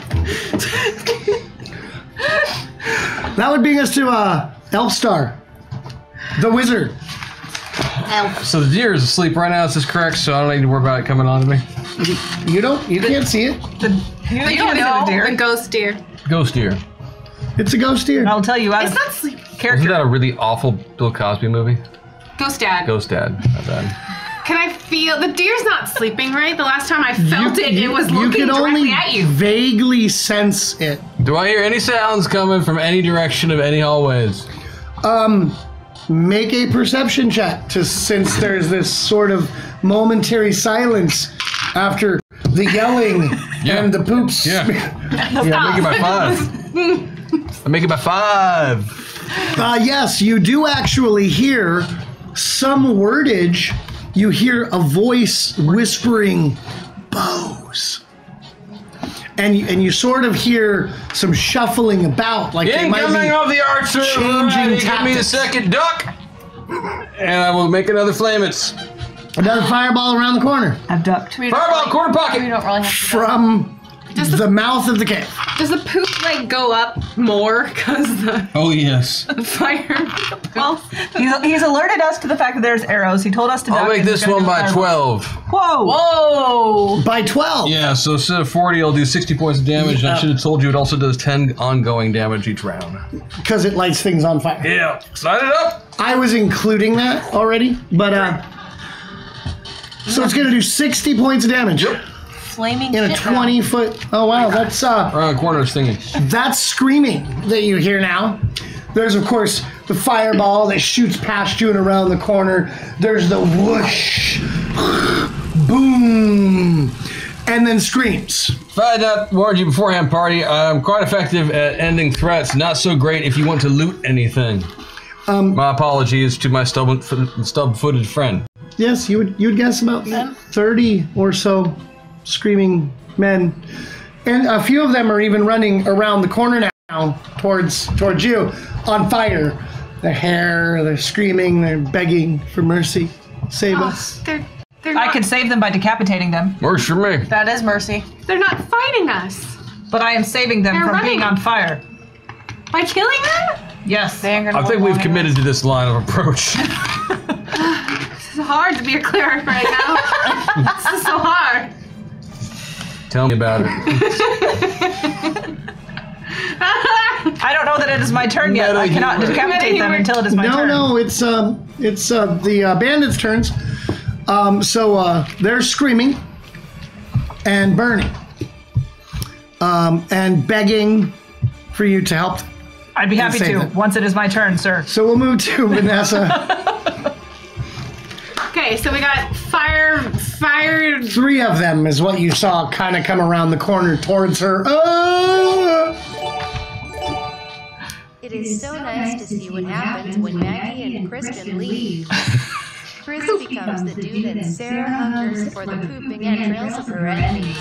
That would bring us to Elfstar, the wizard. So the deer is asleep right now. Is this correct? So I don't need to worry about it coming on to me. You can't see it. You don't know. The ghost deer. Ghost deer. It's a ghost deer. I'll tell you out It's of not sleeping. Isn't character. that a really awful Bill Cosby movie? Ghost dad. Ghost Dad. Not bad. Can I feel the deer's not sleeping, right? The last time I felt it was you looking can only directly at you. vaguely sense it. Do I hear any sounds coming from any direction of any hallways? Make a perception check since there's this sort of momentary silence after the yelling and the poops. Yeah. Make it by 5. I make it by 5. Yes, you do actually hear some wordage. You hear a voice whispering, bows. And you sort of hear some shuffling about, like they might Incoming be of the archer. changing Give me a tactics. second duck. And I will make another flamets. Another fireball around the corner I've ducked. Fireball, corner We pocket. don't really have to from the mouth of the cave. Does the poop like go up more because the Oh, yes. fire? Well, He's alerted us to the fact that there's arrows. He told us to duck. I'll make and this he's gonna one do by fireball. 12. Whoa. Whoa! By 12. Yeah, so instead of 40, I'll do 60 points of damage. And I Yeah. should have told you it also does 10 ongoing damage each round. Because it lights things on fire. Yeah. Sign it up. I was including that already, but so it's gonna do 60 points of damage Flaming in a shit 20-foot. Oh wow, that's Around the corner is thinking. that's screaming that you hear now. There's of course the fireball that shoots past you and around the corner. There's the whoosh, boom, and then screams. If I had not warned you beforehand, party, I'm quite effective at ending threats. Not so great if you want to loot anything. My apologies to my stub-footed friend. Yes, you'd guess about 30 or so screaming men, and a few of them are even running around the corner now towards you on fire. Their hair, they're screaming, they're begging for mercy. Save us. they're I not, could save them by decapitating them, Works for me. That is mercy. they're not fighting us but I am saving them They're from being running. on fire. by killing them. Yes. They ain't gonna I think hold we've on committed to this line of approach. It's hard to be a cleric right now. This is so hard. Tell me about it. I don't know that it is my turn yet. I cannot decapitate them until it is my turn. No, it's the bandits' turns. So they're screaming and burning and begging for you to help them. I'd be happy save to them. once it is my turn, sir. So we'll move to Vanessa. Okay, so we got fire. 3 of them is what you saw kind of come around the corner towards her. Oh! It is so nice to see what happens when Maggie and Kristen leave. Chris becomes the dude and Sarah hungers for the pooping entrails of her enemies.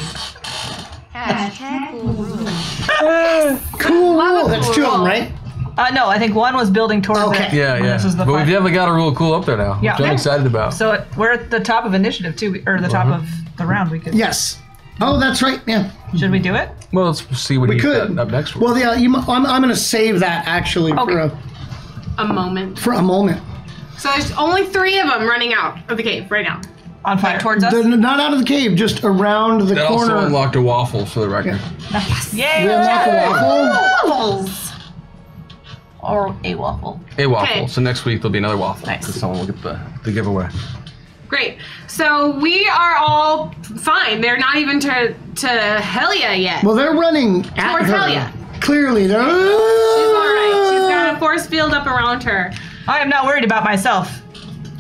Hashtag cool rule. Cool rule. That's 2 of them, right? No, I think one was building towards Okay. it. Yeah, yeah. This is the But we've fight. definitely got a real cool up there now, Yeah. which I'm excited about. So we're at the top of initiative too, or the top of the round. We could. Yes. Oh, that's right. Yeah. Should we do it? Well, let's see what We he's could. got up next. Well, yeah. I'm going to save that actually A moment. for a moment. So there's only 3 of them running out of the cave right now. On fire towards us. They're not out of the cave, just around the That corner. also unlocked a waffle for the record. Yay! We unlock a waffle. Waffles. Or a waffle. A waffle. Okay. So next week there'll be another waffle. Nice. Because someone will get the giveaway. Great. So we are all fine. They're not even to Helia yet. Well, they're running at Towards her. Helia. Clearly, they're. She's all right. She's got a force field up around her. I am not worried about myself.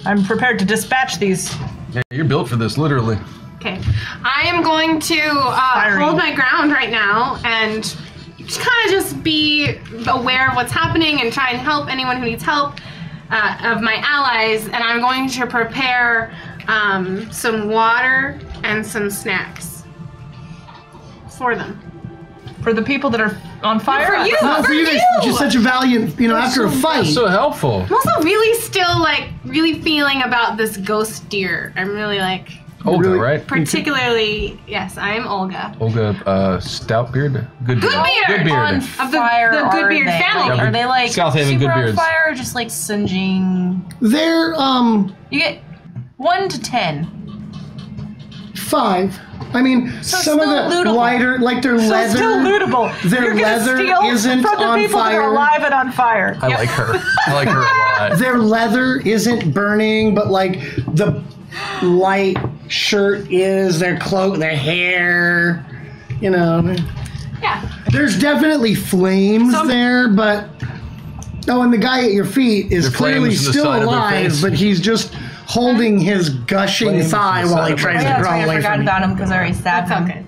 I'm prepared to dispatch these. Yeah, you're built for this, literally. Okay. I am going to hold my ground right now and just kind of just be aware of what's happening and try and help anyone who needs help of my allies. And I'm going to prepare some water and some snacks for them. For the people that are on fire? For you! No, for you guys, just such a valiant, after a fight. That's so helpful. I'm also really still really feeling about this ghost deer. I'm really Olga, Really? right? particularly, yes, I'm Olga. Olga, Stoutbeard? Goodbeard. Goodbeard! Goodbeard. On Of the fire Goodbeard are they? family. Are they like Southaven super Goodbeards. on fire or just like singeing? They're You get 1 to 10. 5. I mean, So some of still the lootable. lighter, like their So leather. it's still lootable. Their You're gonna leather steal isn't from the on people that are fire. alive and on fire. I like her. I like her a lot. Their leather isn't burning, but like the light shirt is. Their cloak, their hair. Yeah. There's definitely flames there, but and the guy at your feet is The clearly flames in the still side of their alive, face. but he's just holding his gushing Flames in thigh the while side he of tries Oh, to yeah, that's crawl right. I away forgot from you. about him because I already stabbed That's him. okay.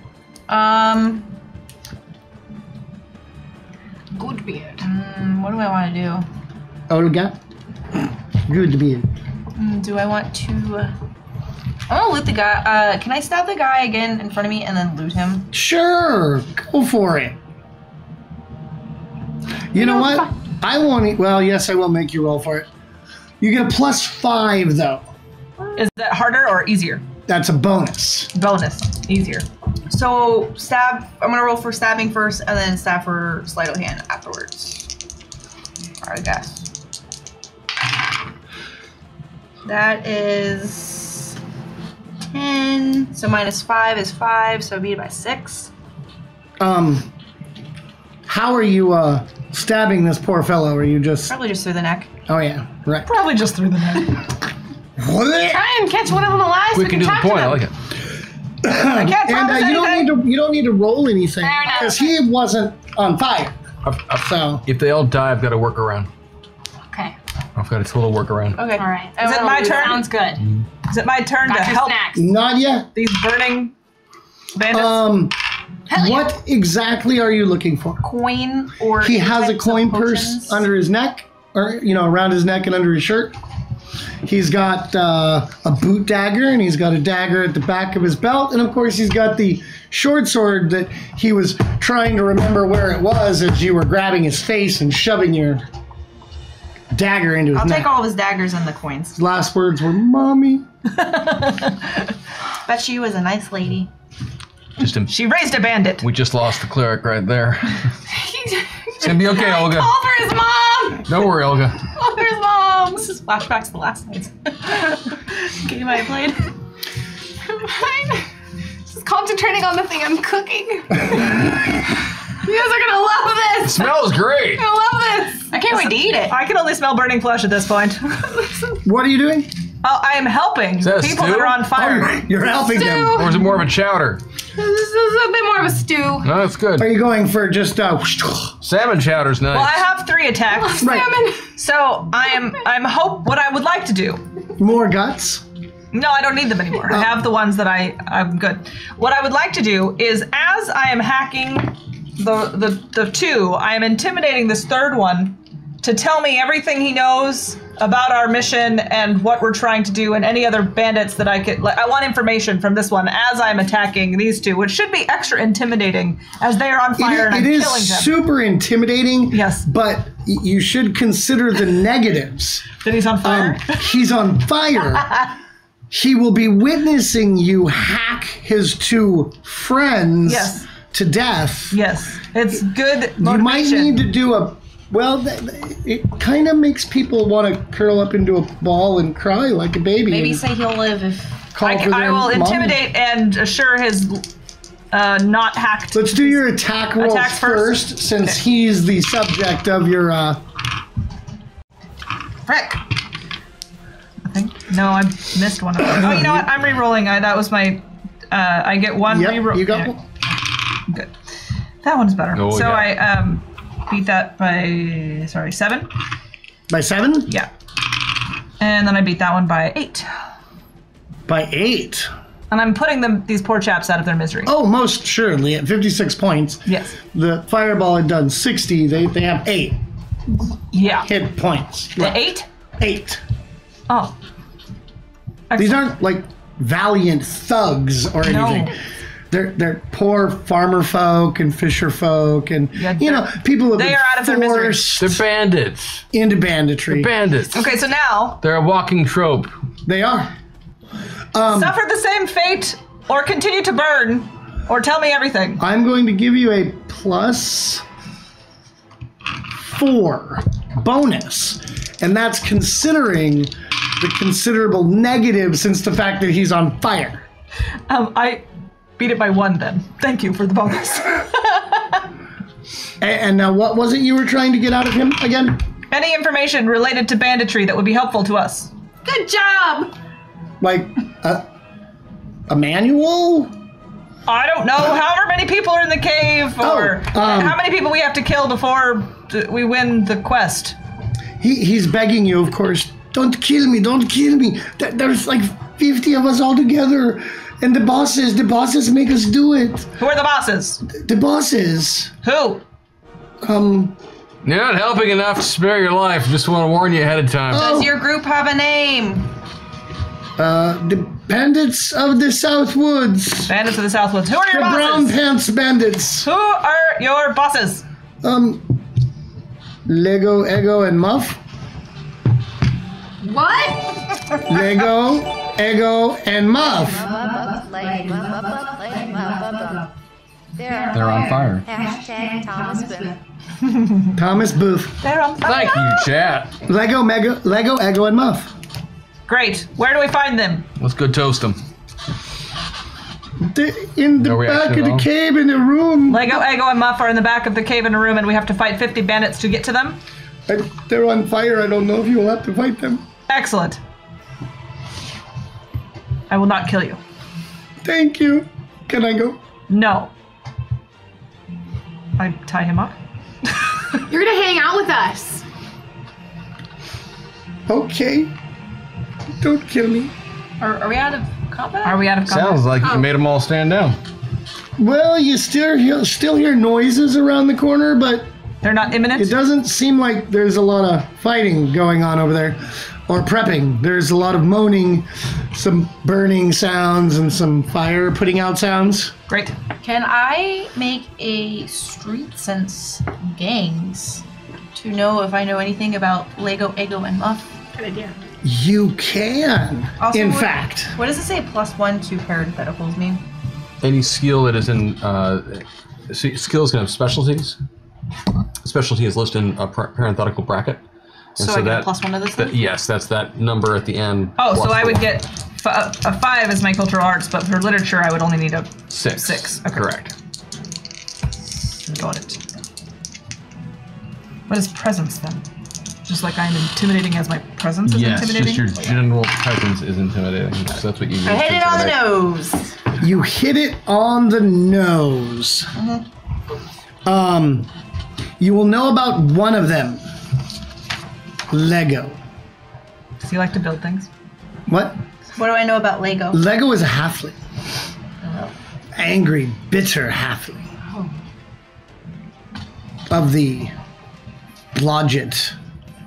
Goodbeard. What do I want to do? Olga, good to be in. Do I want to? I want to loot the guy. Can I stab the guy again in front of me and then loot him? Sure, go for it. You know what? I won't. Well, yes, I will make you roll for it. You get a +5 though. Is that harder or easier? That's a bonus. Bonus. Easier. So stab. I'm gonna roll for stabbing first, and then stab for sleight of hand afterwards. I guess. That is 10. So -5 is 5. So I beat it by 6. How are you stabbing this poor fellow? Are you just? Probably just through the neck. Oh yeah, right. Probably just through the neck. Try and catch one of them alive so Quick we and can to the talk to point. I them. like it. I can't And promise anything. you don't need to roll anything Fair enough. because he wasn't on fire. So If they all die, I've got to work around. Okay. I've got a total workaround. Okay. All right. Is it my turn? Sounds good. Is it my turn to Got your help snacks. not yet. these burning bandits? What exactly are you looking for? Coin or He has a types of coin purse potions? under his neck, or around his neck and under his shirt. He's got a boot dagger, and he's got a dagger at the back of his belt, and of course he's got the short sword that he was trying to remember where it was as you were grabbing his face and shoving your dagger into his I'll neck. take all of his daggers and the coins. His last words were, "Mommy." Bet she was a nice lady. She raised a bandit. We just lost the cleric right there. It's gonna be okay, Olga. Call for his mom! Don't worry, Olga. Call for his mom! This is flashbacks to the last night's game I played. Fine. Just concentrating on the thing I'm cooking. You guys are gonna love this! Smells great. You're gonna love this! I can't wait to eat it. I can only smell burning flesh at this point. What are you doing? Oh, I am helping that a people stew? that are on fire. You're helping them. Stew. Or is it more of a chowder? This is a bit more of a stew. No, that's good. Are you going for just Salmon chowder's nice. Well, I have 3 attacks. Right. Salmon. So what I would like to do. more guts? No, I don't need them anymore. I have the ones that I'm good. What I would like to do is, as I am hacking the 2, I am intimidating this 3rd one to tell me everything he knows about our mission and what we're trying to do, and any other bandits that I could. I want information from this one as I'm attacking these two, which should be extra intimidating as they are on fire and I'm killing them. It is super intimidating. Yes, but you should consider the negatives. That he's on fire. He's on fire. He will be witnessing you hack his two friends to death. Yes, it's good motivation. You might need to do a. Well, it kind of makes people want to curl up into a ball and cry like a baby. Maybe say he'll live if... I will intimidate and assure his not hacked... Let's do your attack roll first, since he's the subject of your... Frick! I think... No, I missed one of them. Oh, you know what? I'm re-rolling. That was my... I get one re-roll. You got one? Good. That one's better. Oh, so yeah. I... beat that by 7. By 7? Yeah. And then I beat that one by 8. By 8? And I'm putting these poor chaps out of their misery. Oh, most surely. At 56 points. Yes. The fireball had done 60. They have 8. Yeah. Hit points. The 8? 8. Oh. Excellent. These aren't like valiant thugs or anything. No. They're poor farmer folk and fisher folk and people have they been are out of their misery. They're bandits. Into banditry. They're bandits. Okay, so now they're a walking trope. They are. Suffer the same fate, or continue to burn, or tell me everything. I'm going to give you a +4 bonus, and that's considering the considerable negative since the fact that he's on fire. I beat it by 1 then. Thank you for the bonus. And now what was it you were trying to get out of him again? Any information related to banditry that would be helpful to us. Good job! Like a manual? I don't know. However many people are in the cave, or how many people we have to kill before we win the quest. He's begging you, of course. Don't kill me, don't kill me. There's like 50 of us all together. And the bosses make us do it. Who are the bosses? The bosses. Who? You're not helping enough to spare your life. Just want to warn you ahead of time. Does your group have a name? The Bandits of the Southwoods. Bandits of the Southwoods. Who are your bosses? The Brown Pants Bandits. Who are your bosses? Lego, Ego, and Muff. What? Lego, Ego, and Muff. They're on fire. Hashtag Thomas Booth. Thomas Booth. They're on fire. Thank you, chat. Lego, Ego, and Muff. Great. Where do we find them? Let's go toast them. They're in the back of the cave in the room. Lego, Ego, and Muff are in the back of the cave in a room, and we have to fight 50 bandits to get to them? They're on fire. I don't know if you will have to fight them. Excellent. I will not kill you. Thank you. Can I go? No. I tie him up. You're gonna hang out with us. Okay. Don't kill me. Are we out of combat? Are we out of combat? Sounds like you made them all stand down. Well, you still hear noises around the corner, but they're not imminent? It doesn't seem like there's a lot of fighting going on over there. Or prepping. There's a lot of moaning, some burning sounds, and some fire putting out sounds. Great. Can I make a street sense gangs to know if I know anything about Lego, Ego, and Muff? Good idea. You can, Also, in fact. What does it say +1 to parentheticals mean? Any skill that is in skills can have specialties. Specialty is listed in a parenthetical bracket. So I get +1 to this thing? Yes, that's that number at the end. Oh, so I would get a 5 as my cultural arts, but for literature I would only need a 6. Okay. Correct. Got it. What is presence then? Just like I'm intimidating as my presence is intimidating? Yes, just your general presence is intimidating. So that's what you use. I hit it on the nose. You hit it on the nose. You will know about one of them. Lego. Does he like to build things? What? What do I know about Lego? Lego is a halfling. Angry, bitter halfling. Of the Blodgett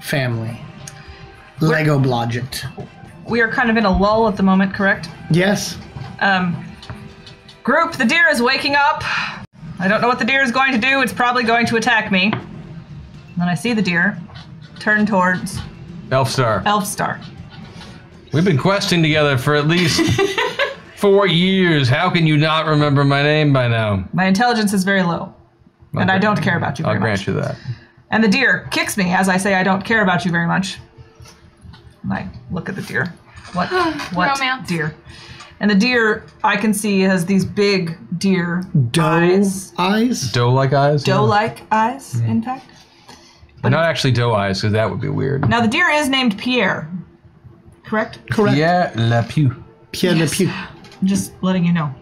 family. Lego Blodgett. We are kind of in a lull at the moment, correct? Yes. Group, the deer is waking up. I don't know what the deer is going to do. It's probably going to attack me. Then I see the deer turn towards Elfstar. Elfstar. We've been questing together for at least 4 years. How can you not remember my name by now? My intelligence is very low, and I don't care about you very I'll much. grant you that. And the deer kicks me as I say I don't care about you very much. And I look at the deer. What Romance. deer? And the deer I can see has these big deer eyes. Doe-like eyes? Doe-like eyes, in fact. But not actually doe eyes, because that would be weird. Now the deer is named Pierre, correct? Correct. Pierre Lapew. Pierre Le Pew. I'm just letting you know.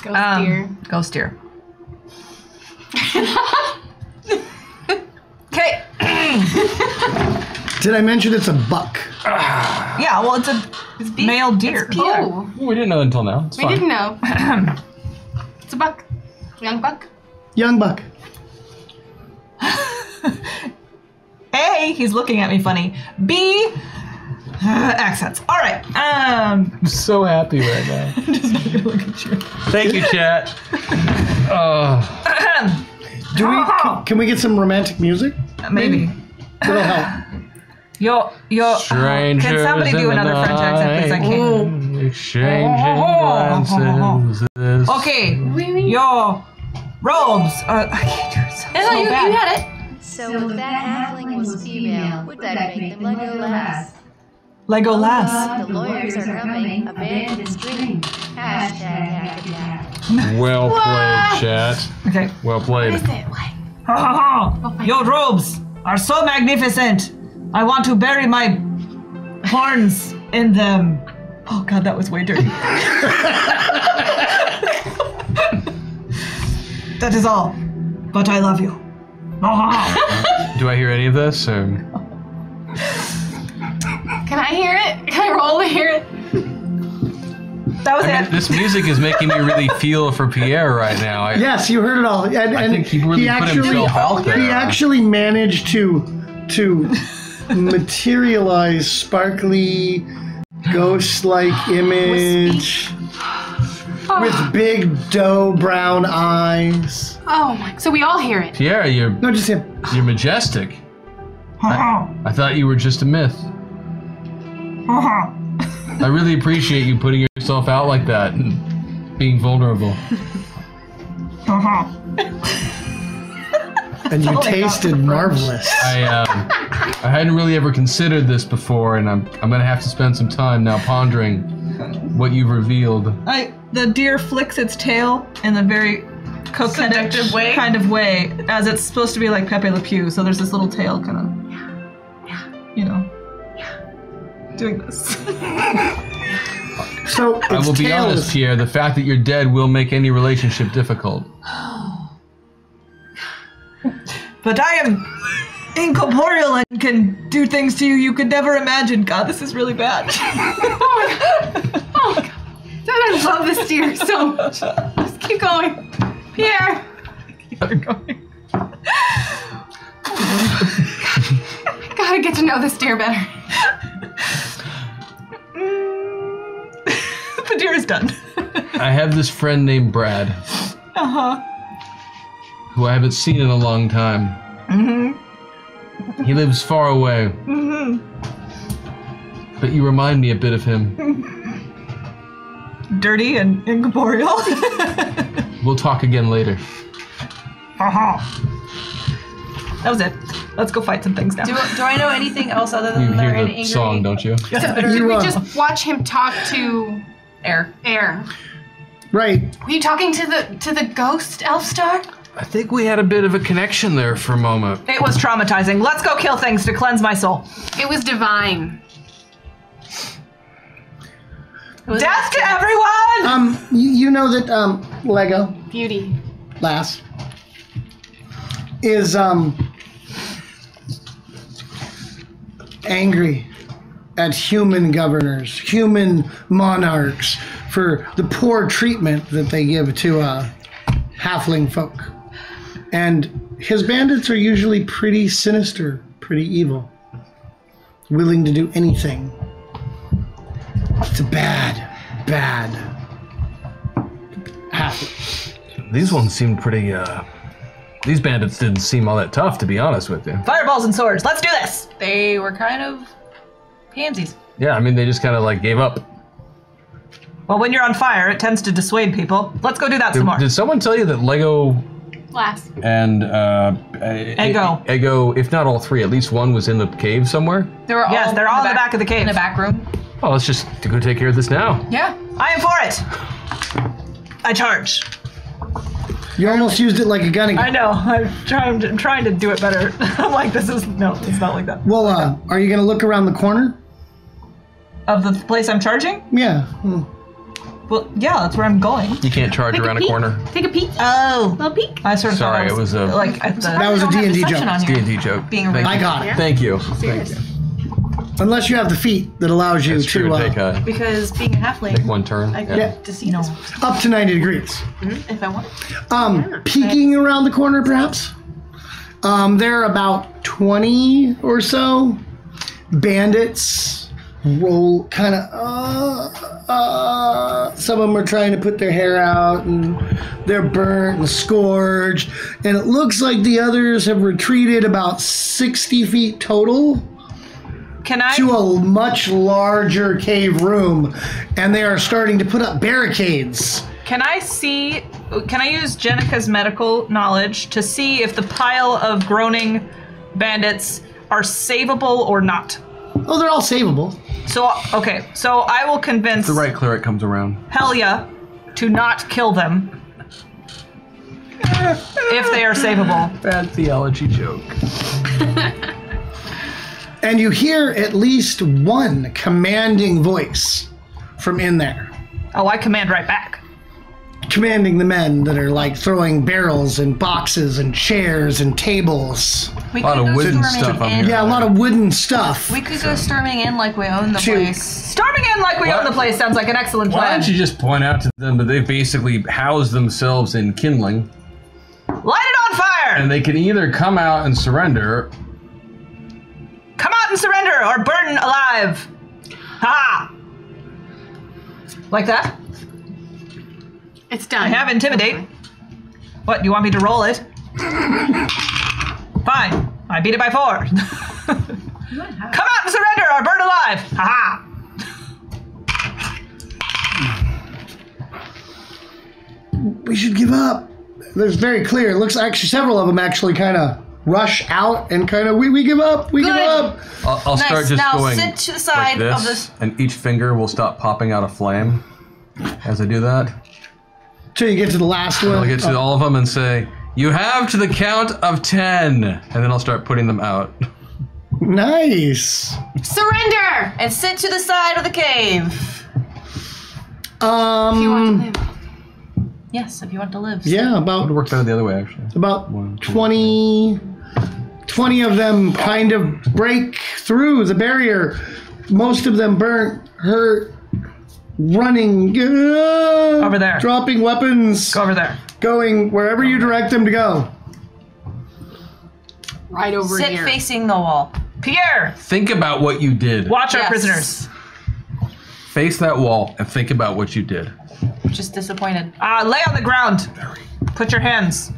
Ghost deer. Ghost deer. Okay. Did I mention it's a buck? Yeah, well, it's a male deer. Oh, We didn't know until now. It's we fine. didn't know. It's a buck. Young buck. Young buck. A, he's looking at me funny. B, accents. All right. I'm so happy right now. Just not gonna look at you. Thank you, chat. Can we get some romantic music? Maybe. That'll help. Yo. Strangers Can somebody do in the another French accent? Because I can't. Exchanging glances. Okay. Yo. Robes. I can't do it so You bad. had it. So if that halfling was female, would that make them Legolas? Legolas. The lawyers are coming. Abandon string. #hack. Well played, chat. Okay. Well played. What is it? What? Your robes are so magnificent. I want to bury my horns in them. Oh God, that was way dirty. That is all. But I love you. Do I hear any of this? Or? Can I hear it? Can I roll to hear it? That was I mean, it. this music is making me really feel for Pierre right now. Yes, you heard it all. And I think he really put himself out there. He actually managed to materialize sparkly, ghost-like image with big doe brown eyes. Oh my! So we all hear it. Pierre, you're No, just him. majestic. I thought you were just a myth. I really appreciate you putting yourself out like that and being vulnerable. And you tasted marvelous. I hadn't really ever considered this before, and I'm gonna have to spend some time now pondering what you've revealed. The deer flicks its tail in a very coquettish Seductive way? kind of way, as it's supposed to be like Pepe Le Pew. So there's this little tail kind of, doing this. So I will be honest, Pierre, the fact that you're dead will make any relationship difficult. But I am incorporeal and can do things to you you could never imagine. God, this is really bad. Oh my God! I love this deer so much. Just keep going, Pierre. Gotta get to know this deer better. The deer is done. I have this friend named Brad. Who I haven't seen in a long time. He lives far away. But you remind me a bit of him. Dirty and incorporeal. We'll talk again later. That was it. Let's go fight some things now. Do I know anything else other than You they're hear in the angry song, don't you? Did we just watch him talk to air? Air? Right. Were you talking to the ghost Elfstar? I think we had a bit of a connection there for a moment. It was traumatizing. Let's go kill things to cleanse my soul. It was divine. Death to everyone! You know that Lego Beauty. Lass is angry at human governors, human monarchs for the poor treatment that they give to halfling folk. And his bandits are usually pretty sinister, pretty evil. willing to do anything. It's a bad halfling. These ones seemed pretty, these bandits didn't seem all that tough, to be honest with you. Fireballs and swords. Let's do this. They were kind of pansies. Yeah, I mean, they just kind of like gave up. Well, when you're on fire, it tends to dissuade people. Let's go do that some more. Did someone tell you that Lego Last. and Ego, if not all three, at least one was in the cave somewhere? They were Yes, they're all in the back of the cave. In the back room. Oh, let's just go take care of this now. Yeah. I am for it. I charge. You almost used it like a gun again. I know. I'm trying to do it better. I'm like, it's not like that. Well, are you going to look around the corner? Of the place I'm charging? Yeah. Well, yeah, that's where I'm going. You can't charge around a corner. Take a peek. Oh. Little peek. I sort of Sorry, thought it was a like at the. That was a D&D joke. D&D joke. Being a Thank I you. got it. Thank you. Serious. Thank you. Unless you have the feet that allows you It's true to to take a Because being a halfling, one turn. I Yeah. get to see this up to 90 degrees. if I want. Peeking around the corner, perhaps. There are about 20 or so bandits. Roll kind of. Some of them are trying to put their hair out, and they're burnt and scourged. And it looks like the others have retreated about 60 feet total Can I? to a much larger cave room, and they are starting to put up barricades. Can I see? Can I use Jenica's medical knowledge to see if the pile of groaning bandits are savable or not? Oh, they're all savable. So okay, so I will convince The right cleric comes around. Helia to not kill them if they are savable. Bad theology joke. And you hear at least one commanding voice from in there, Oh, I command right back. commanding the men that are like throwing barrels and boxes and chairs and tables. We A lot could of go wooden storming stuff I'm in. hearing. Yeah, a lot of wooden stuff. We could go storming in like we own the place. Storming in like we What? own the place sounds like an excellent Why plan. don't you just point out to them that they basically house themselves in kindling, Light it on fire! and they can either come out and surrender. Come out and surrender or burn alive! Ha! Like that? It's done. I have intimidate. What, you want me to roll it? Fine. I beat it by 4. Come out and surrender or burn alive! Ha We should give up. There's very clear. It looks actually several of them actually kind of rush out and kind of we give up. We give up. I'll Nice. start just Now going sit to the like side this, of this. and each finger will stop popping out a flame as I do that. Till you get to the last one. I'll get to all of them and say, "You have to the count of 10," and then I'll start putting them out. Nice. Surrender! And sit to the side of the cave. You want to live. Yes, if you want to live. Yeah, It would about work better the other way, actually. about One, two, 20 of them kind of break through the barrier. Most of them burnt, hurt, running, Over there. dropping weapons, Go over there. going wherever you direct them to go. Right over Sit here. facing the wall. Pierre! Think about what you did. Watch our Yes. prisoners. Face that wall and think about what you did. Just disappointed. Lay on the ground. Put your hands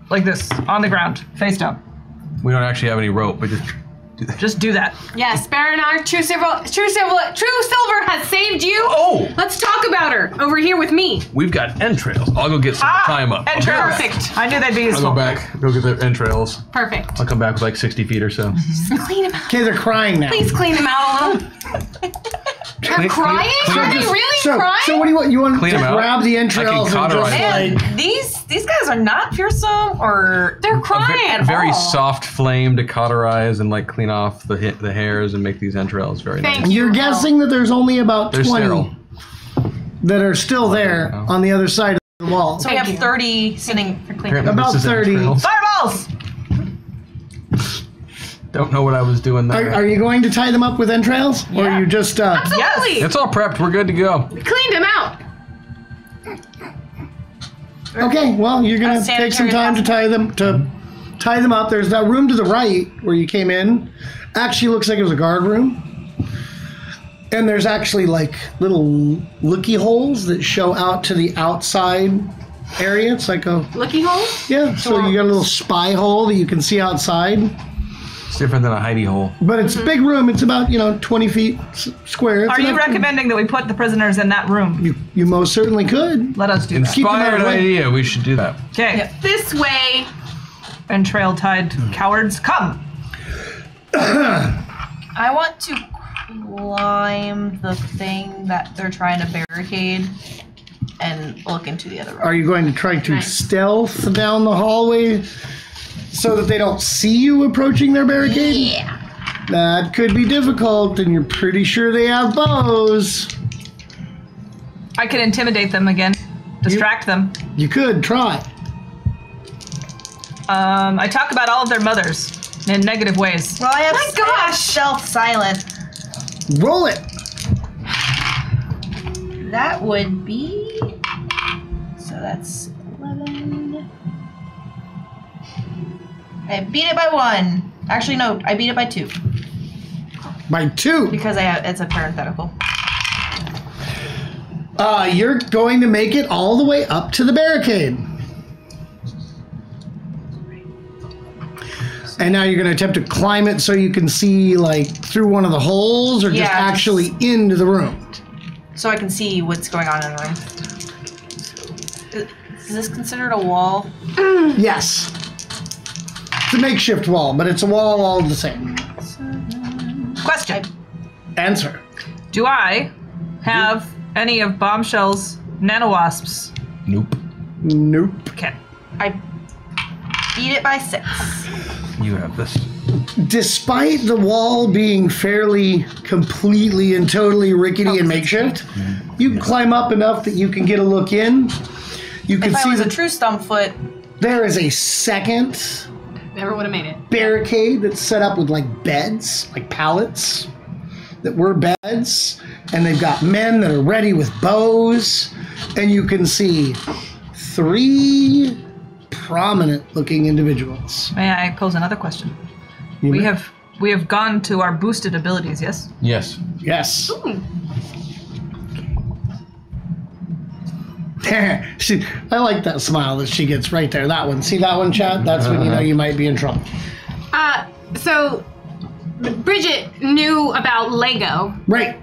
like this on the ground, face down. We don't actually have any rope, but just do that. Just do that. Yes, Baranar, true silver has saved you. Oh! Let's talk about her over here with me. We've got entrails. I'll go get some to tie 'em up. Entrails. Perfect. I knew they'd be I'll useful. go back, go get the entrails. Perfect. I'll come back with like 60 feet or so. Clean him out. Okay, they're crying now. Please clean him out a little. They're crying? Are they really crying? So what do you want? You want Clean to 'em out. grab the I can entrails and cauterize just them. like... These guys are not fearsome or They're crying. at Very all. soft flame to cauterize and like clean off the hairs and make these entrails very Thank nice. you. You're guessing that there's only about They're 20 sterile. that are still there Oh. on the other side of the wall. So we have 30 sitting for cleaning. Apparently About this is 30. entrails. Fireballs! Don't know what I was doing there. Are you going to tie them up with entrails? Or are you just... Absolutely. It's all prepped. We're good to go. We cleaned him out. Okay, well, you're going to take some time to tie them, to tie them up. There's that room to the right where you came in. Actually looks like it was a guard room. And there's actually like little looky holes that show out to the outside area. It's like a... Looky hole? Yeah, so you got a little spy hole that you can see outside. It's different than a hidey hole. But it's a big room. It's about, 20 feet square. It's Are you enough room. recommending that we put the prisoners in that room? You most certainly could. Let us do that. Keep them out of Inspired the way. idea. We should do that. Okay. This way. Entrail-tied cowards, come. I want to climb the thing that they're trying to barricade and look into the other room. Are you going to try to stealth down the hallway so that they don't see you approaching their barricade? Yeah. That could be difficult, and you're pretty sure they have bows. I can intimidate them again. Distract them. You could try. I talk about all of their mothers in negative ways. Well, I have stealth silent. Roll it. That would be... So that's 11. I beat it by 1. Actually, no, I beat it by 2. By 2. Because it's a parenthetical. You're going to make it all the way up to the barricade. And now you're going to attempt to climb it so you can see, like, through one of the holes, or just Yeah, actually into the room? So I can see what's going on in the room. Is this considered a wall? Yes. It's a makeshift wall, but it's a wall all the same. Question. Answer. Do I have any of Bombshell's nanowasps? Nope. Nope. Okay. I beat it by 6. You have this. Despite the wall being fairly completely and totally rickety and makeshift, you can climb up enough that you can get a look in. You can If I see was a that true Stumpfoot, there is a second Never would have made it. barricade that's set up with like beds, like pallets that were beds, and they've got men that are ready with bows, and you can see 3 prominent looking individuals. May I pose another question? You We may- have gone to our boosted abilities, yes? Yes. Yes. I like that smile that she gets right there. That one. See that one, Chad? That's when you know you might be in trouble. So Bridget knew about Lego. Right.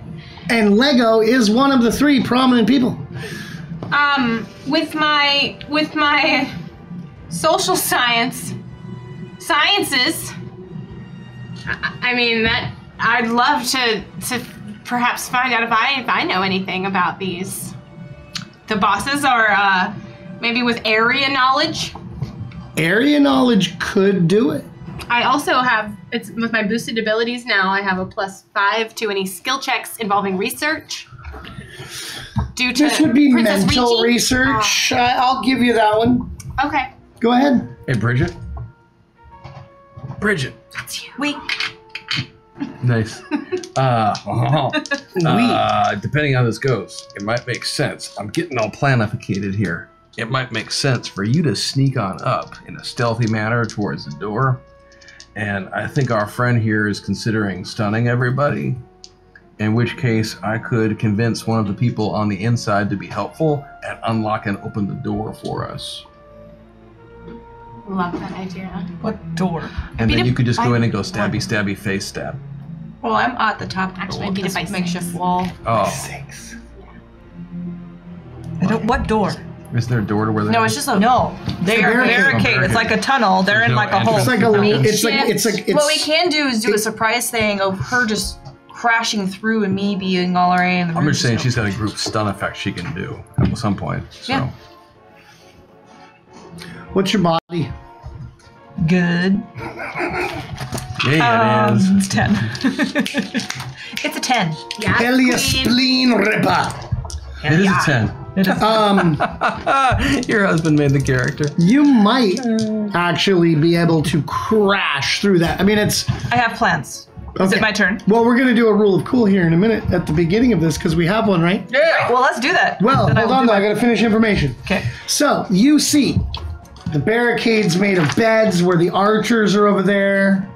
And Lego is one of the 3 prominent people. With my social sciences, I mean that I'd love to perhaps find out if I know anything about the bosses, or maybe with area knowledge. Area knowledge could do it. I also have, it's with my boosted abilities now, I have a +5 to any skill checks involving research. Due to This would be Princess mental Ricci. research. I'll give you that one. Okay. Go ahead. Hey, Bridget. Bridget. That's you. we Nice. Depending on how this goes, it might make sense. I'm getting all planificated here. It might make sense for you to sneak on up in a stealthy manner towards the door. And I think our friend here is considering stunning everybody. In which case, I could convince one of the people on the inside to be helpful and unlock and open the door for us. Love that idea. What door? And beat then it you could just go by in and go stabby, stabby, face stab. Well, I'm at the top of the Actually, wall, I beat it this by 6. makeshift wall. Oh, What door? is there a door to where they No, are? it's just a... No. They are barricade. barricade. It's like a tunnel. They're There's in no like a hole. It's like a. It's like. What we can do is do a surprise thing of her just crashing through and me being all right in the room. I'm just saying so- she's got a group stun effect she can do at some point. So. Yeah. What's your body? Good. Yeah, it is. It's 10. It's a 10. Yeah. Helios spleen ripper. It is a 10. Your husband made the character. You might actually be able to crash through that. I mean, it's. I have plans. Is Okay. it my turn? Well, we're going to do a rule of cool here in a minute at the beginning of this because we have one, right? Yeah. Well, let's do that. Well, Then hold will on do though. my- I got to finish information. Okay. So you see The barricade's made of beds where the archers are over there.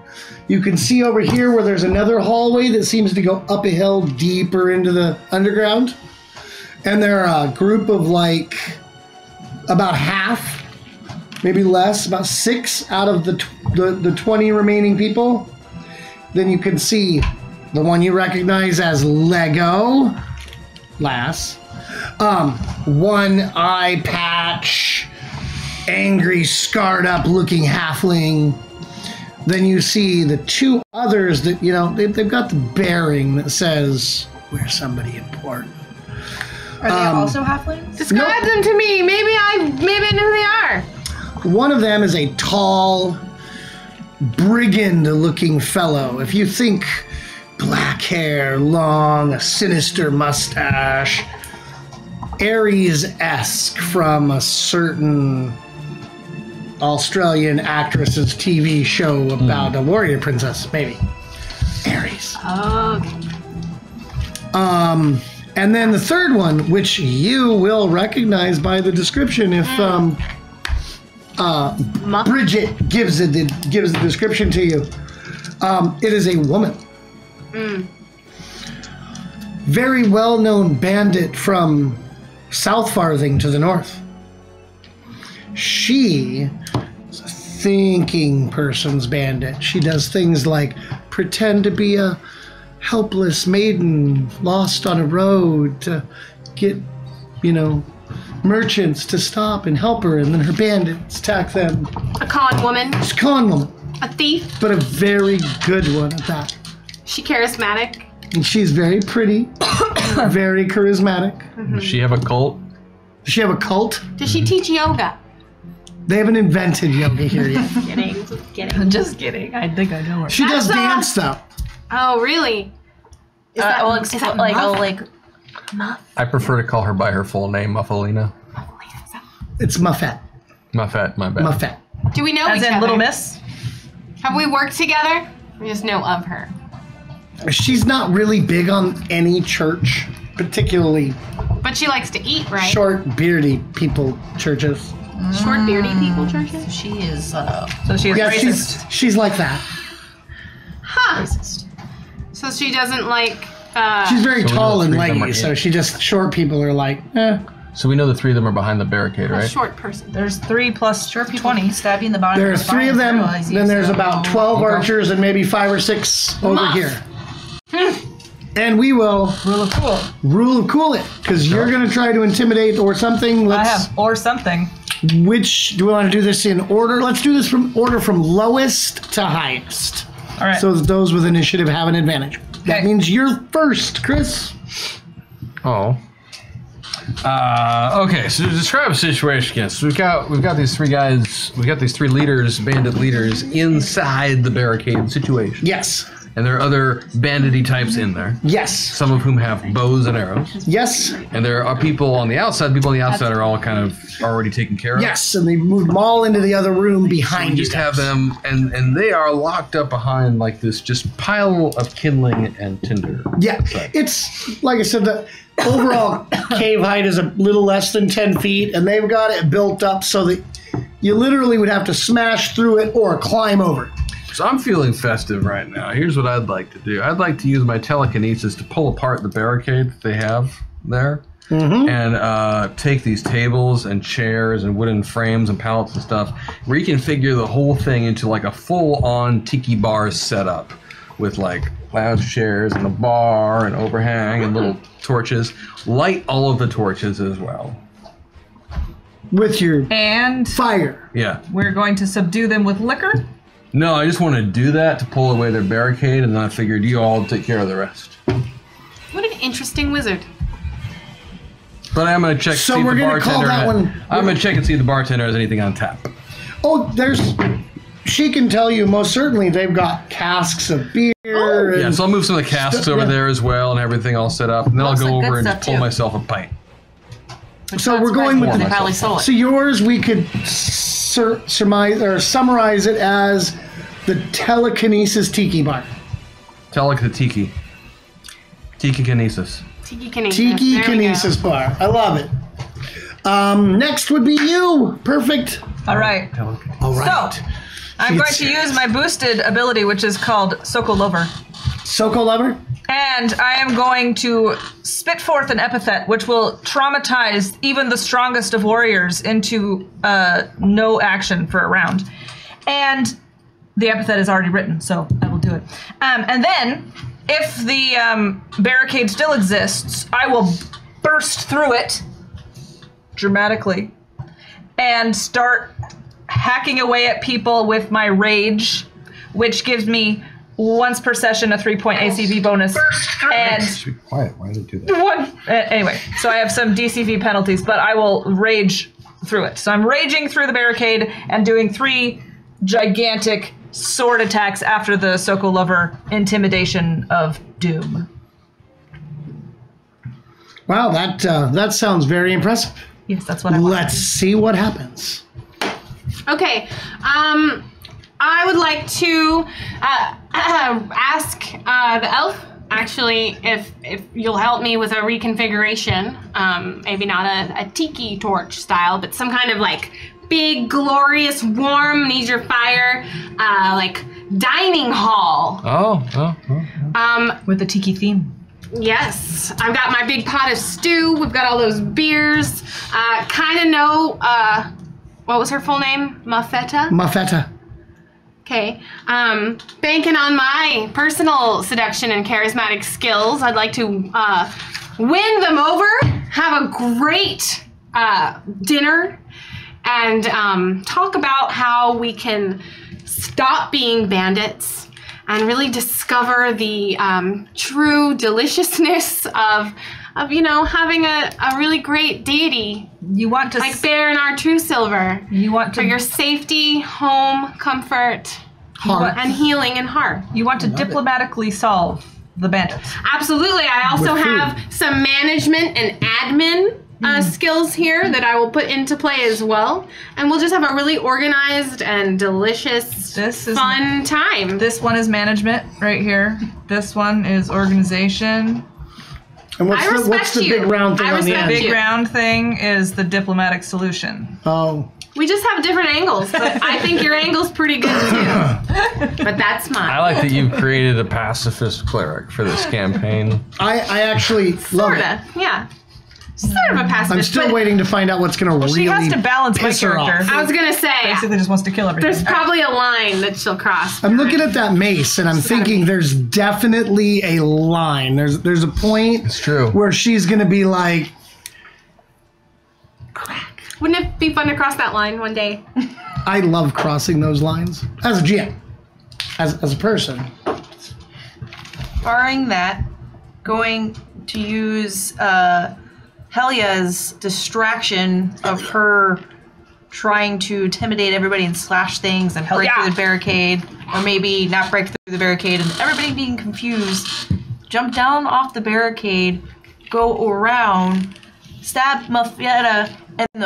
You can see over here where there's another hallway that seems to go up a hill deeper into the underground. And there are a group of like about half, maybe less, about 6 out of the 20 remaining people. Then you can see the one you recognize as Lego, Lass. One eye patch, angry, scarred up looking halfling. Then you see the 2 others that, you know, they've got the bearing that says, we're somebody important. Are they also halflings? Describe them to me. Maybe I know who they are. One of them is a tall, brigand-looking fellow. If you think black hair, long, a sinister mustache, Ares-esque from a certain Australian actress's TV show about a warrior princess, maybe. Ares. Okay. And then the third one, which you will recognize by the description if Bridget gives the description to you. It is a woman. Very well-known bandit from South Farthing to the north. She is a thinking person's bandit. She does things like pretend to be a helpless maiden lost on a road to get, you know, merchants to stop and help her, and then her bandits attack them. A con woman. She's a con woman, A thief. but a very good one at that. She charismatic. And she's very pretty, very charismatic. Does she have a cult? Does she have a cult? Does she teach yoga? They haven't invented yoga here yet. Kidding. Just kidding. I think I know her. She does That's, dance though. Oh, really? Is that like I prefer to call her by her full name, Muffalina. It's Muffet. Muffet, my bad. Muffet. Do we know As each in other? Little Miss? Have we worked together? We just know of her. She's not really big on any church, particularly But she likes to eat, right? short, beardy people churches. Short, beardy people churches? she is So she is Yeah, racist. she's like that. Huh. racist. So she doesn't like... She's very So we know tall the and three of them leggy, are so in. she just short people are like, eh. So we know the 3 of them are behind the barricade, a right? short person. There's 3 plus 20. Stabbing the bottom. There's 3 of them, then there's about 12 archers and maybe 5 or 6 over Muff. here. And we will rule of cool it, because you're going to try to intimidate or something. I have or something. Which, do we want to do this in order? Let's do this from order from lowest to highest. All right. So that those with initiative have an advantage. That Okay. means you're first, Chris. Oh. Okay, so to describe a situation again. So we've got these 3 guys, we've got these 3 leaders, bandit leaders, inside the barricade situation. Yes. And there are other bandity types in there, Yes. some of whom have bows and arrows. Yes. And there are people on the outside. People on the outside are all kind of already taken care of. Yes. And they moved them all into the other room So behind we you. just have them, and they are locked up behind like this just pile of kindling and tinder. Yeah. It's, like I said, the overall cave height is a little less than 10 feet, and they've got it built up so that you literally would have to smash through it or climb over it. So I'm feeling festive right now. Here's what I'd like to do. I'd like to use my telekinesis to pull apart the barricade that they have there, and take these tables and chairs and wooden frames and pallets and stuff, reconfigure the whole thing into like a full-on tiki bar setup with like lounge chairs and a bar and overhang and little torches. Light all of the torches as well. With your And Yeah. we're going to subdue them with liquor. No, I just want to do that to pull away their barricade, and then I figured you all take care of the rest. What an interesting wizard. But I'm gonna check. So see if we're the gonna call bartender that has- one- I'm gonna check and see if the bartender has anything on tap. Oh, she can tell you most certainly they've got casks of beer. Yeah, and so I'll move some of the casks over there as well, and everything all set up, and then I'll Looks go like over good and stuff, pull too. myself a pint. So we're going with They the. probably stole it. So yours, we could surmise or summarize it as the telekinesis tiki bar. Tiki. Tiki kinesis. Tiki kinesis. Tiki There we go. kinesis bar. I love it. Next would be you. Perfect. All right. All right. So, I'm going to use my boosted ability, which is called Soko Lover. Soko Lover? And I am going to spit forth an epithet which will traumatize even the strongest of warriors into no action for a round. And the epithet is already written, so I will do it. And then, if the barricade still exists, I will burst through it dramatically and start hacking away at people with my rage, which gives me once per session a 3-point ACV bonus. And Just be quiet. Why did it do that? anyway, so I have some DCV penalties, but I will rage through it. So I'm raging through the barricade and doing 3 gigantic sword attacks after the Soko Lover intimidation of doom. Wow, that sounds very impressive. Yes, that's what I want. Let's see what happens. Okay. I would like to ask the elf, actually, if you'll help me with a reconfiguration. Maybe not a tiki torch style, but some kind of like big, glorious, warm, needs your fire, like dining hall. With the tiki theme. Yes, I've got my big pot of stew. We've got all those beers. Kind of know, what was her full name? Muffetta? Muffetta. Okay. Banking on my personal seduction and charismatic skills, I'd like to win them over, have a great dinner, and talk about how we can stop being bandits and really discover the true deliciousness of having a really great deity. You want to like Baron our True Silver. You want to for your safety, home, comfort, and healing and heart. You want to diplomatically solve the bandits. Absolutely. I also have some management and admin skills here that I will put into play as well. And we'll just have a really organized and delicious, fun time. This one is management right here. This one is organization. And what's the big round thing on the end? The big round thing is the diplomatic solution. Oh. We just have different angles, but I think your angle's pretty good too. But that's mine. I like that you've created a pacifist cleric for this campaign. I actually love it. Yeah. Sort of a pacifist. I'm still waiting to find out what's going to really she has to balance my piss her character. off. I was going to say. Basically just wants to kill everything. There's probably a line that she'll cross. I'm looking at that mace and I'm thinking there's definitely a line. There's a point It's true. where she's going to be like, crack. Wouldn't it be fun to cross that line one day? I love crossing those lines. As a GM. As a person. Barring that, going to use Helia's distraction of her trying to intimidate everybody and slash things and break through the barricade, or maybe not break through the barricade and everybody being confused, jump down off the barricade, go around, stab Muffetta in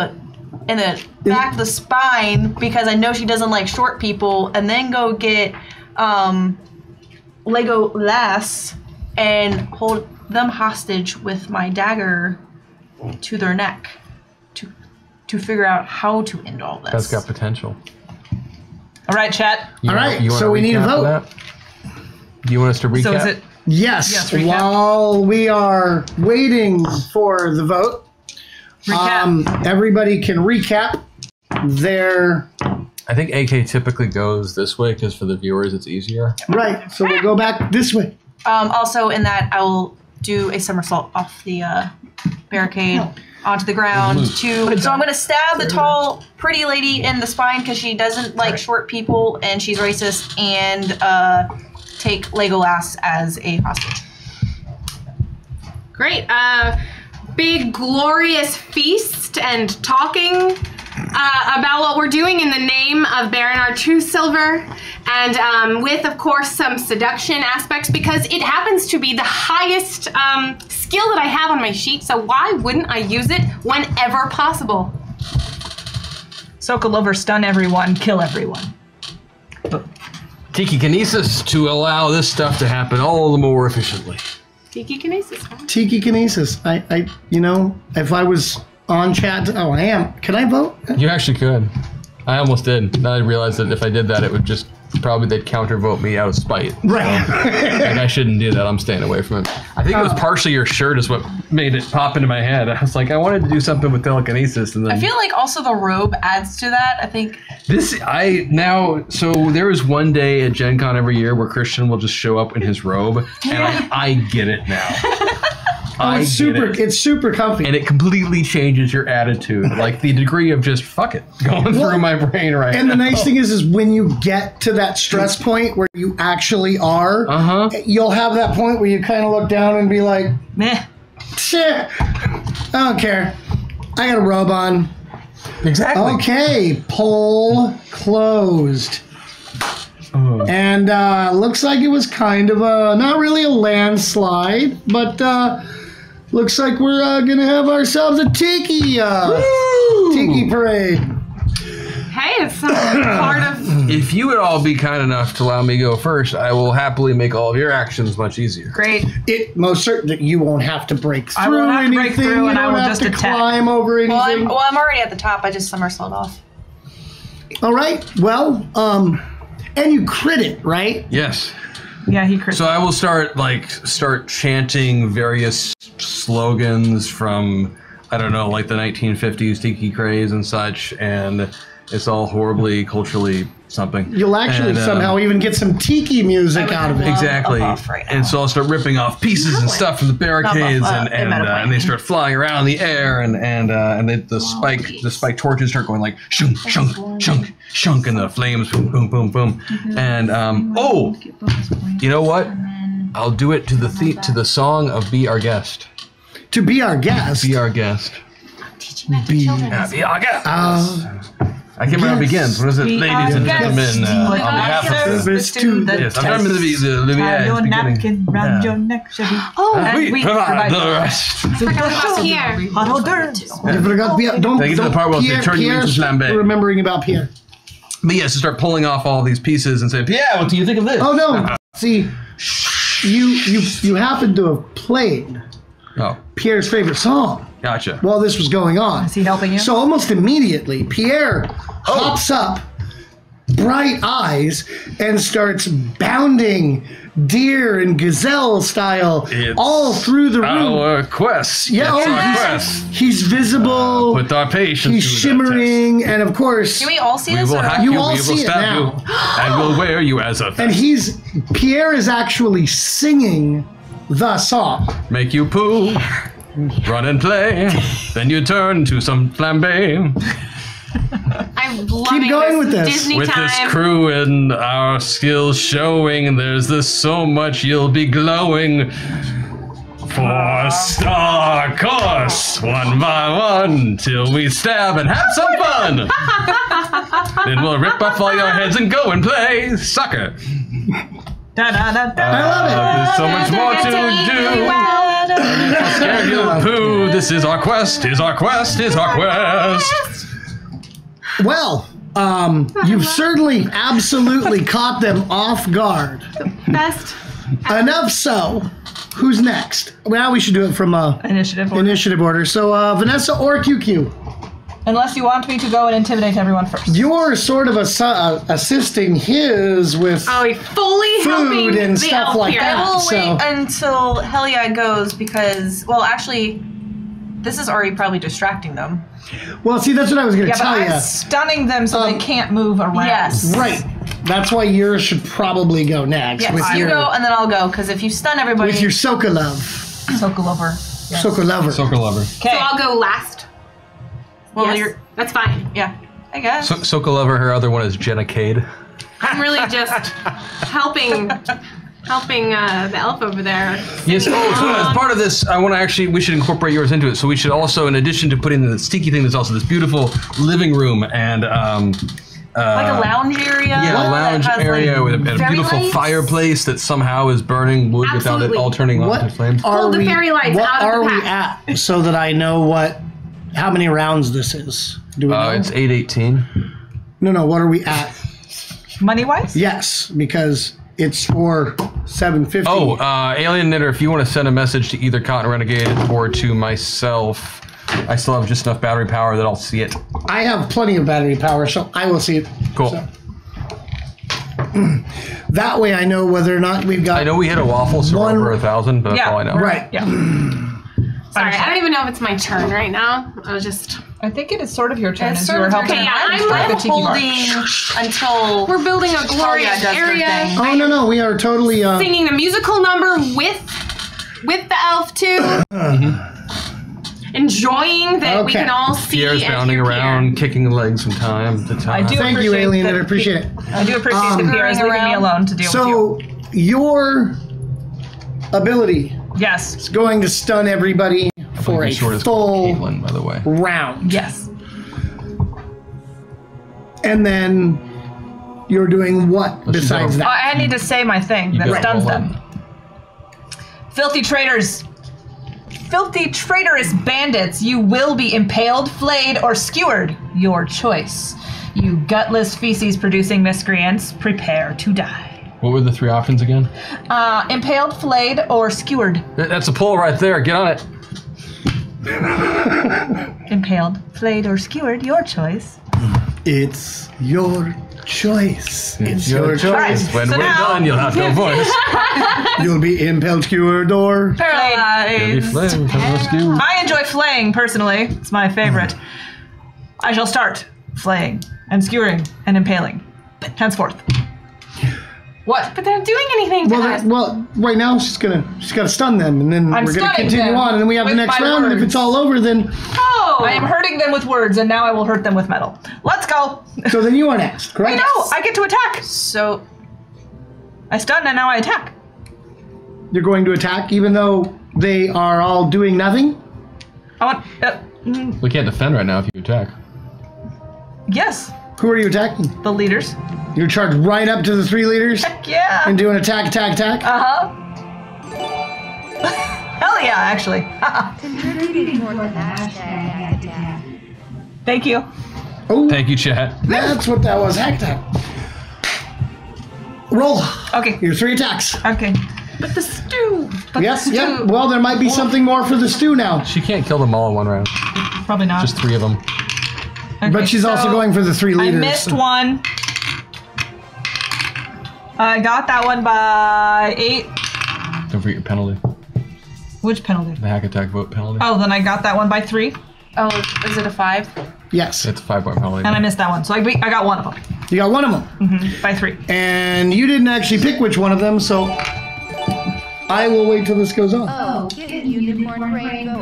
the back of the spine because I know she doesn't like short people, and then go get Legolas and hold them hostage with my dagger to their neck to figure out how to end all this. That's got potential. All right, chat. All right, so we need a vote. Do you want us to recap? So is it? Yes, recap. while we are waiting for the vote, everybody can recap their... I think AK typically goes this way because for the viewers it's easier. Right, so we'll go back this way. Also, in that, I will do a somersault off the barricade onto the ground. So I'm going to stab the tall, pretty lady in the spine because she doesn't like short people and she's racist, and take Legolas as a hostage. Great. Big, glorious feast and talking about what we're doing in the name of Baron our True Silver, and with, of course, some seduction aspects, because it happens to be the highest skill that I have on my sheet, so why wouldn't I use it whenever possible? Soko Lover, stun everyone, kill everyone. Tiki Kinesis to allow this stuff to happen all the more efficiently. Tiki Kinesis. Huh? Tiki Kinesis. I if I was on chat, I am. Can I vote? You actually could. I almost did. Now I realized that if I did that, it would just probably they'd counter-vote me out of spite. Right. Like I shouldn't do that. I'm staying away from it. I think it was partially your shirt is what made it pop into my head. I was like, I wanted to do something with telekinesis, and then I feel like also the robe adds to that. I think so there is one day at Gen Con every year where Christian will just show up in his robe, and I get it now. It's super comfy. And it completely changes your attitude. Like the degree of just fuck it going through my brain right And now. the nice thing is when you get to that stress point where you actually are, you'll have that point where you kind of look down and be like, Meh. shit, I don't care. I got a robe on. Exactly. Okay, poll closed. And looks like it was kind of not really a landslide, but looks like we're gonna have ourselves a tiki parade. Hey, it's part of. If you would all be kind enough to allow me to go first, I will happily make all of your actions much easier. Great. It most certainly you won't have to break through I won't have to anything. break through, you and don't I will have just to attack. climb over anything. Well, I'm already at the top. I just somersault off. All right. Well, and you crit it, right? Yes. Yeah, he crit. So I will start chanting various slogans from I don't know, like the 1950s tiki craze and such, and it's all horribly culturally something. You'll actually somehow even get some tiki music out of it. Exactly. Right and so I'll start ripping off pieces and stuff from the barricades, and they start flying around in the air, and the spike torches start going like shunk, shunk, shunk, shunk, and the flames boom, boom, boom, boom. And you know what? I'll do it to the song of "Be Our Guest." To be our guest. Be our guest. Be our guest. I can't remember how it begins. What is it, ladies and gentlemen? On behalf of Service to the yes, I'm trying to be the Tie Lumiere your beginning. napkin round your neck, Chevy. We provide the rest. Here. Hot hors d'oeuvres. You forgot Pierre. Don't They get to the part where they turn you into flambe. Remembering about Pierre. But yes, to start pulling off all these pieces and say, "Yeah, what do you think of this?" Oh no! See, you happen to have played Oh, Pierre's favorite song gotcha. while this was going on. Is he helping you? So almost immediately, Pierre hops up, bright eyes, and starts bounding deer and gazelle style It's all through the room. Our quest. Yeah, It's oh, our quest. he's visible. With our patience. He's shimmering, and of course, Can we all see We this? will or hack not? you, You all we will see it stab now. you, and we'll wear you as a and vest. Pierre is actually singing the song. Make you poo, run and play, then you turn to some flambe. I'm loving going with this. Disney With time. this crew and our skills showing, there's this so much you'll be glowing. 4-star course, one by one, till we stab and have some fun. Then we'll rip off all your heads and go and play soccer. Da, da, da, da. I love it. There's so much more to do. Scared you'll poo. This is our quest. Is our quest. Is our quest. Well, you've certainly absolutely caught them off guard. Best. Enough so. Who's next? Well, we should do it from Initiative. order. initiative order. So, Vanessa or QQ? Unless you want me to go and intimidate everyone first. You're sort of assisting his with Oh, he's fully food helping and the stuff elf like here. that. I will So- wait until Helia goes because, well, actually, this is already probably distracting them. Well, see, that's what I was going to Yeah, but tell I'm you. stunning them so they can't move around. Yes. Right. That's why yours should probably go next Yes, with you your go and then I'll go because if you stun everybody, with your Soka love, Sokolover. Yes. Soka lover. Soccer lover. Okay. So I'll go last. well, Yes, you're that's fine. yeah, I guess. Soccer lover. Her other one is Jenna Cade. I'm really just helping the elf over there. Yes. Oh, so as part of this, I want to actually, we should incorporate yours into it. So we should also, in addition to putting in the sticky thing, there's also this beautiful living room and like a lounge area. yeah, a that lounge has, like, area with a fairy beautiful lights. fireplace that somehow is burning wood without it Absolutely. all turning on to What flames. are Pull the we? fairy lights What out of are the we pack. at? So that I know how many rounds this is. Do we know? It's 8:18. No. What are we at? Money wise? Yes, because it's for 750. Oh, Alien Knitter, if you want to send a message to either Cotton Renegade or to myself, I still have just enough battery power that I'll see it. I have plenty of battery power, so I will see it. Cool. So. That way I know whether or not we've got... I know we hit a waffle, so we're over 1,000, but that's all I know. Right. Yeah. Sorry, I don't even know if it's my turn right now. I think it is sort of your turn It's as sort you were of helping. okay, out. I'm Like the tiki bar. holding until We're building a glorious does her area. thing. Oh, no, we are totally... Singing a musical number with the elf too. Enjoying that we Okay. can all see Pierre's and bounding hear around, kicking legs from time to time. I do Thank you, appreciate Alien. that- I appreciate it. I do appreciate that Pierre is leaving me around. alone to deal with So, your ability you. Yes. is going to stun everybody for a Short is full Caitlin, by the way. round. Yes. And then you're doing what Let's besides go. that? I need to say my thing You that gotta stuns roll them. Filthy traitors. Filthy traitorous bandits, you will be impaled, flayed, or skewered. Your choice. You gutless feces-producing miscreants, prepare to die. What were the 3 options again? Impaled, flayed, or skewered. That's a pull right there. Get on it. Impaled, flayed, or skewered. Your choice. It's your choice. It's your choice. choice. When So we're now- done, you'll have no voice. You'll be impaled, skewered, or... You'll be Paralyzed. flamed from the skew. I enjoy flaying personally. It's my favorite. I shall start flaying and skewering and impaling. Henceforth. What? But they're not doing anything to us. Well, right now she's got to stun them, and then I'm we're going to stunning continue them on, and then we have the with next my round. And if words. it's all over, then I am hurting them with words, and now I will hurt them with metal. Let's go. so then you are next, correct? No, I get to attack. so I stun and now I attack. You're going to attack, even though they are all doing nothing. I want. We can't defend right now if you attack. Yes, Who are you attacking? the leaders. You charge right up to the 3 leaders Heck yeah. and do an attack. Hell yeah, actually. Contributing toward the hashtag attack. Thank you. Oh, Thank you, chat. that's what that was. Hack attack. Roll. Okay. Your 3 attacks. Okay. But the stew. Yes. Yep. Well, there might be something more for the stew now, She can't kill them all in one round. Probably not. Just 3 of them. Okay, but she's also so going for the 3 I leaders. missed one. I got that one by 8. Don't forget your penalty. Which penalty? The hack attack vote penalty. Oh, then I got that one by 3, oh, is it a 5? Yes. It's a 5-point penalty. and I missed that one. So I got one of them You got one of them. by 3. And you didn't actually pick which one of them, so I will wait till this goes on. Oh, get unicorn rainbow.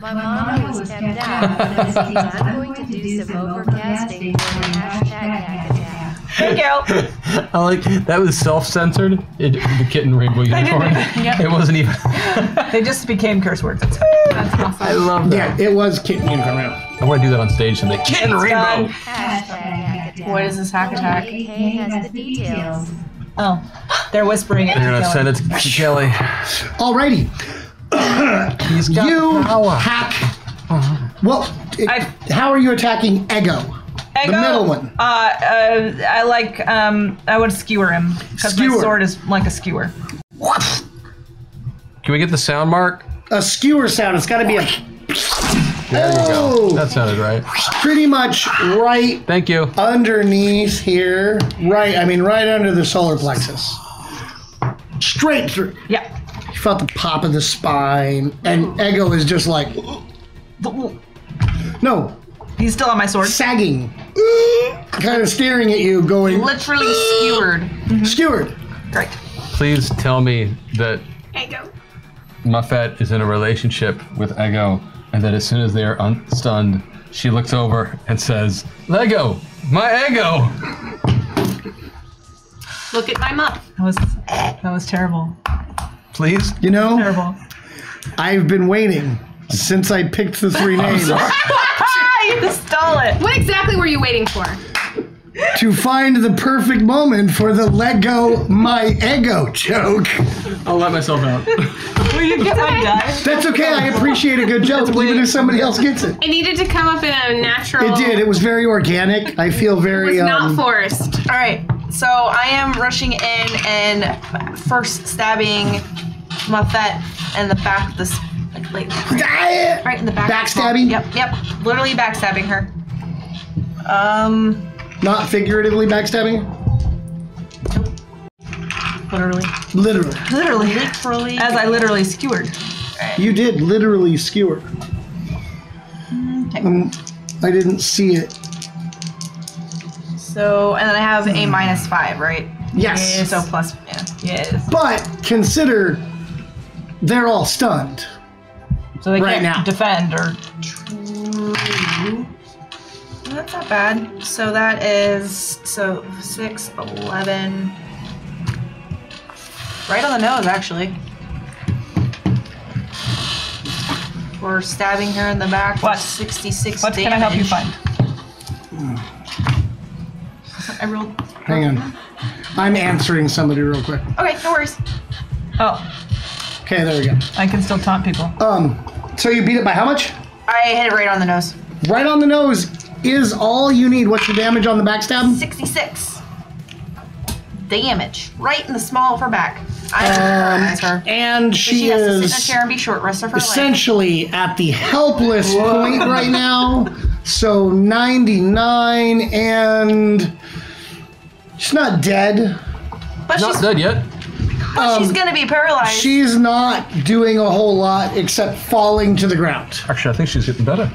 My mama was kept out, and it means I'm going to do some overcasting for the hashtag attack. Thank you. I like that was self-censored. The kitten rainbow unicorn. Yep. It wasn't even. They just became curse words. That's That's awesome. I love that. Yeah, it was Kitten Unicorn Rainbow. I want to do that on stage someday. Kitten rainbow. done. Hashtag attack. What is this hack attack? AK has the details. Oh, they're whispering it. You're gonna send it to Kelly. Alrighty. He's got You power. hack. Well, how are you attacking Ego? Ego, The middle one. I like. I would skewer him because my Skewer. sword is like a skewer. Can we get the sound mark? A skewer sound. It's got to be a There you Oh. go. That sounded right. pretty much right Thank you. underneath here. Right under the solar plexus. Straight through. Yeah. You felt the pop of the spine, and Ego is just like, no, He's still on my sword. sagging, kind of staring at you, going, Literally skewered. skewered. Great. Please tell me that Ego. Muffet is in a relationship with Ego, and that as soon as they are unstunned, she looks over and says, "Lego, my Ego." Look at my muff. That was terrible. Please. You know, Terrible. I've been waiting since I picked the 3 names You stole it. What exactly were you waiting for? to find the perfect moment for the Lego my Ego joke. I'll let myself out. Will you get my die? That's okay. I appreciate a good joke, even if somebody else gets it. It needed to come up in a natural. It did. It was very organic. I feel It very. was not forced. All right, so I am rushing in and first stabbing Muffet in the back of the Like right in the back. Backstabbing? Yep. Literally backstabbing her. Not figuratively backstabbing? Literally. As I literally skewered. You did literally skewer. Okay. I didn't see it. So, and then I have a -5, right? Yes. Yeah, so plus, Yes. But consider they're all stunned. So they Right can't now. defend or. That's not bad. So that is 6, 11. Right on the nose, actually. We're stabbing her in the back. What? 66 What damage. can I help you find? I rolled. Hang on. I'm answering somebody real quick. Okay, no worries. Oh, Okay, there we go. I can still taunt people. So you beat it by how much? I hit it right on the nose. Right on the nose is all you need. What's the damage on the backstab? 66 damage. Right in the small of her back. I her. And She has to sit in a is chair and be short rest of her life. essentially at the helpless point right now. So 99 and she's not dead. But Not she's, dead yet. she's gonna be paralyzed. She's not doing a whole lot except falling to the ground. Actually, I think she's getting better.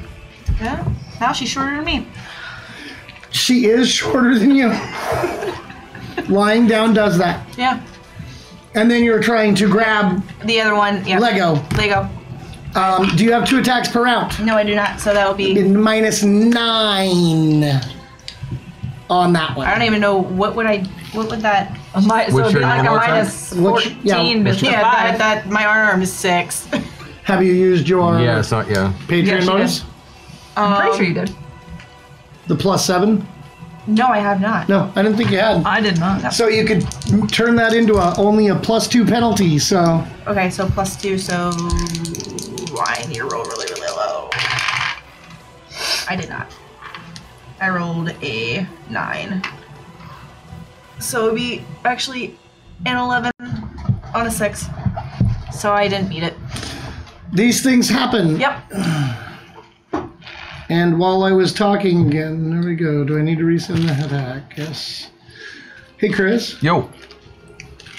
Yeah. Now she's shorter than me. She is shorter than you. Lying down does that. Yeah. And then you're trying to grab The other one, yeah. Lego. Lego. Do you have 2 attacks per round? No, I do not. So that will be. -9 on that one. I don't even know what would that. So Which it'd be are like you a more time? -14 yeah, because Yeah, 5. that my arm is 6. Have you used your Yeah, it's not. Yeah. Patreon Yeah, she bonus? I'm pretty sure you did. The +7? No, I have not. No, I didn't think you had. I did not. So you could turn that into only a +2 penalty. So Okay, so +2. So I need to roll really, really low. I did not. I rolled a 9. So it'd be actually an 11 on a 6. So I didn't beat it. these things happen. Yep. And while I was talking again, there we go. Do I need to resend the attack? Yes. Hey, Chris. Yo,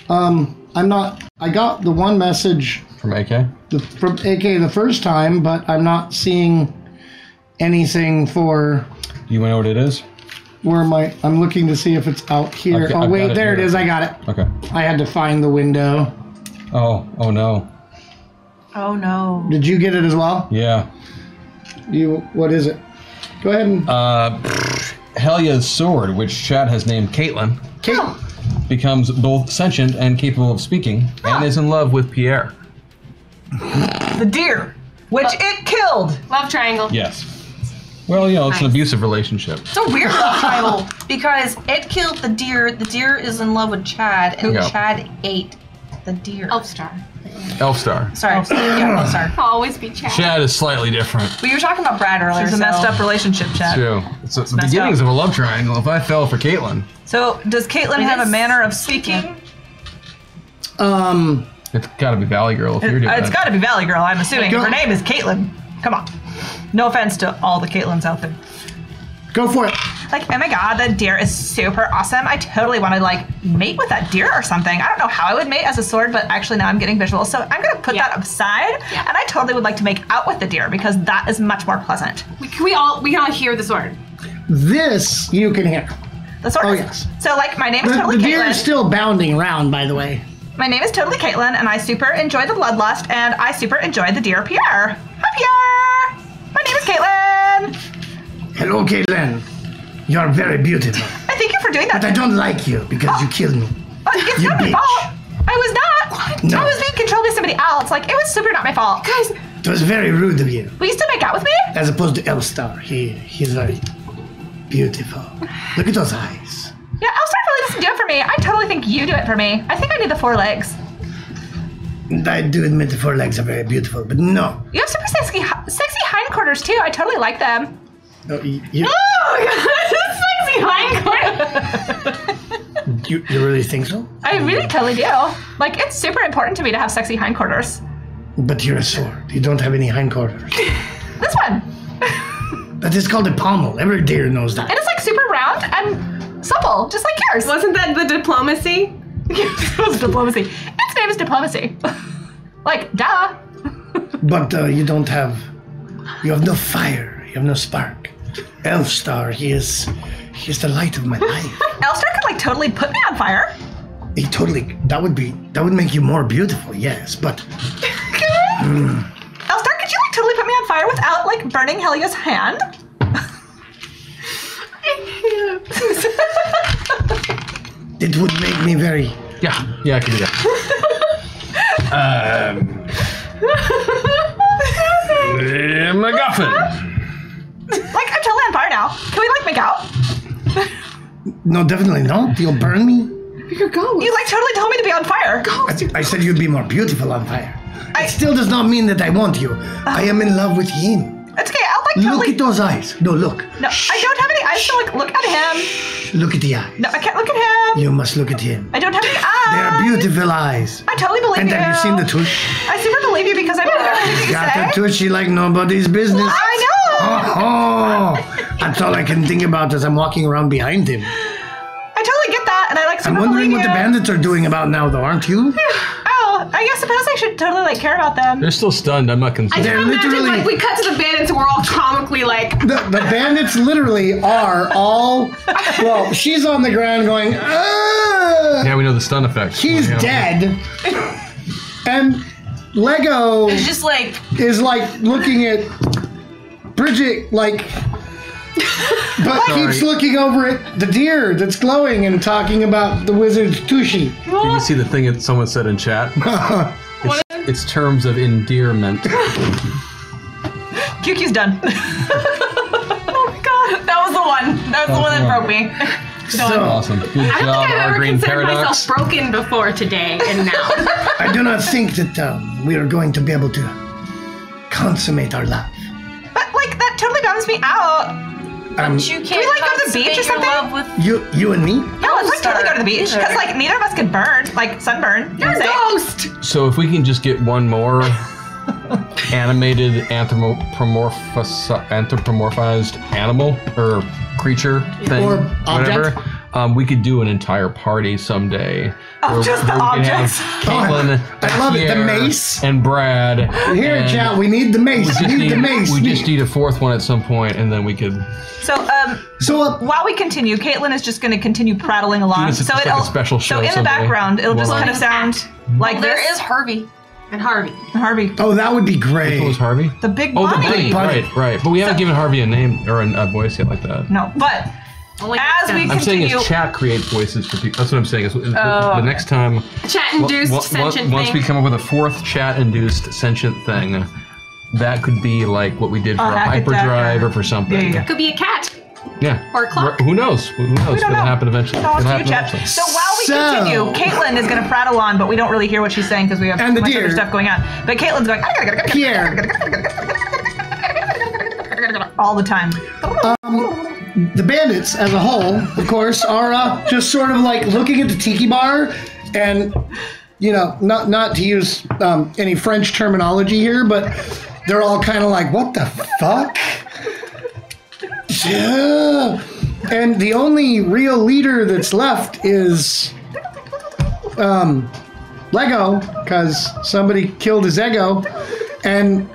I'm not. I got the one message from AK. from AK the first time, but I'm not seeing anything for You know what it is? where my. I'm looking to see if it's out here. I've Oh got wait, it there it here. is. I got it. Okay. I had to find the window. Oh no. Oh no. Did you get it as well? Yeah. What is it? Go ahead and. Helia's sword, which Chad has named Caitlin, Kate, becomes both sentient and capable of speaking, and is in love with Pierre. The deer, which it killed. Love triangle. Yes. Well, it's an Nice. abusive relationship. It's a weird love triangle because it killed the deer. The deer is in love with Chad, and Yeah. Chad ate the deer. Elfstar. Elfstar. Sorry. Yeah, oh, sorry. Always be Chad. Chad is slightly different. We were talking about Brad earlier. It's a messed up relationship, Chad. Too. It's the messed beginnings up. of a love triangle. If I fell for Caitlin, So does Caitlin have a this- manner of speaking? it's got to be Valley Girl if you're doing It's that. got to be Valley Girl, I'm assuming. Go- Her name is Caitlin. Come on. No offense to all the Caitlins out there. go for it. Like, oh my god, that deer is super awesome. I totally want to, mate with that deer or something. I don't know how I would mate as a sword, but actually now I'm getting visual. So I'm going to put that aside, and I totally would like to make out with the deer because that is much more pleasant. We can all hear the sword. This you can hear. The sword Oh, is- yes. So, my name is The totally deer Caitlin. is still bounding around, by the way. My name is totally Caitlin, and I super enjoy the bloodlust, and I super enjoy the deer Pierre. Hi, Pierre! My name is Caitlin! Hello, Caitlin. You're very beautiful. I thank you for doing that. But I don't like you because you killed me. It's You not my bitch. fault. I was not. No. I was being controlled by somebody else. It was super not my fault. Guys, It was very rude of you. Will you still make out with me? As opposed to Elstar. He's very beautiful. Look at those eyes. Yeah, Elster really doesn't do it for me. I totally think you do it for me. I think I need the 4 legs. I do admit the 4 legs are very beautiful, but no. You have super sexy hindquarters too. I totally like them. No, you sexy hindquarters. really think so? I really totally do. It's super important to me to have sexy hindquarters. But you're a sword. You don't have any hindquarters. This one. That is called a pommel. Every deer knows that. And it's like super round and supple, just like yours. Wasn't that the diplomacy? It was diplomacy. Its name is diplomacy. Like, duh. But you don't have... You have no fire. You have no spark. Elfstar, he is the light of my life. Elstar could like totally put me on fire. He totally... That would make you more beautiful, yes, but... Elstar, could you like totally put me on fire without like burning Helia's hand? It would make me very... Yeah, I can do that. MacGuffin. Like, I'm totally on fire now. Can we like make out? No, definitely not. You'll burn me. You're ghost. You like totally told me to be on fire. I said you'd be more beautiful on fire. It still does not mean that I want you. I am in love with him. It's okay. I'll like totally. Look at those eyes. No, look. No, I don't have any eyes to like look at him. Look at the eyes. No, I can't look at him. You must look at him. I don't have any eyes. They are beautiful eyes. I totally believe And you. have you seen the tush? I super believe you because I believe everything you Got say. the tushy like nobody's business. I know. Oh, that's all I can think about as I'm walking around behind him. I totally get that, and I like super I'm wondering believe what the you. bandits are doing about now, though, aren't you? Oh, I guess suppose I should totally like care about them. They're still stunned. I'm not I concerned. can They're imagine literally- like we cut to the bandits and we're all comically like, The bandits literally are all... Well, she's on the ground going, ah! Yeah, we know the stun effect. He's Yeah. dead. And Lego It's just like is like looking at Bridget like... But keeps looking over at the deer that's glowing and talking about the wizard's tushy. Did you see the thing that someone said in chat? It's terms of endearment. QQ's done. Oh my god. That was the one. That was the one that broke me. So, Awesome. Good I don't job, think I've our ever green considered paradox. myself broken before today and now. I do not think that we are going to be able to consummate our love. But like that totally bums me out. you can't we, like, go to the beach or consummate your something? love with You and me? Yeah, let's like totally go to the beach because like neither of us could burn, like sunburn. You're a ghost. So if we can just get one more animated anthropomorphized animal or creature thing, Or whatever, object. we could do an entire party someday. Oh, just the we could have objects. Caitlin, I love it, the Pierre, mace. and Brad. Here, and chat, we need the mace. We need the mace. We just need a fourth one at some point, and then we could. So So, while we continue, Caitlin is just going to continue prattling along. This is So just like a special show So in the someday. background, it'll just Well, kind of sound like Well, there this. is Harvey. And Harvey. Harvey, oh, that would be great. What was Harvey? the big Oh, the bunny. bunny. Right. But we haven't given Harvey a name or a voice yet like that. No, but Only as we I'm saying continue, is chat create voices for people. That's what I'm saying. Is the next time, chat-induced sentient once we thing. come up with a fourth chat-induced sentient thing, that could be like what we did for a hack hyperdrive attack. or for something. Yeah. Could be a cat. Yeah. Or a clock. Who knows? Who knows? don't It'll know. happen eventually. I'll It'll ask you, happen chat. eventually. So while we continue, Caitlin is going to prattle on, but we don't really hear what she's saying because we have And too the much deer. other stuff going on. But Caitlin's going Pierre, all the time. the bandits as a whole, of course, are just sort of like looking at the tiki bar and, you know, not to use any French terminology here, but they're all kind of like, what the fuck? Yeah. And the only real leader that's left is Lego, because somebody killed his ego, and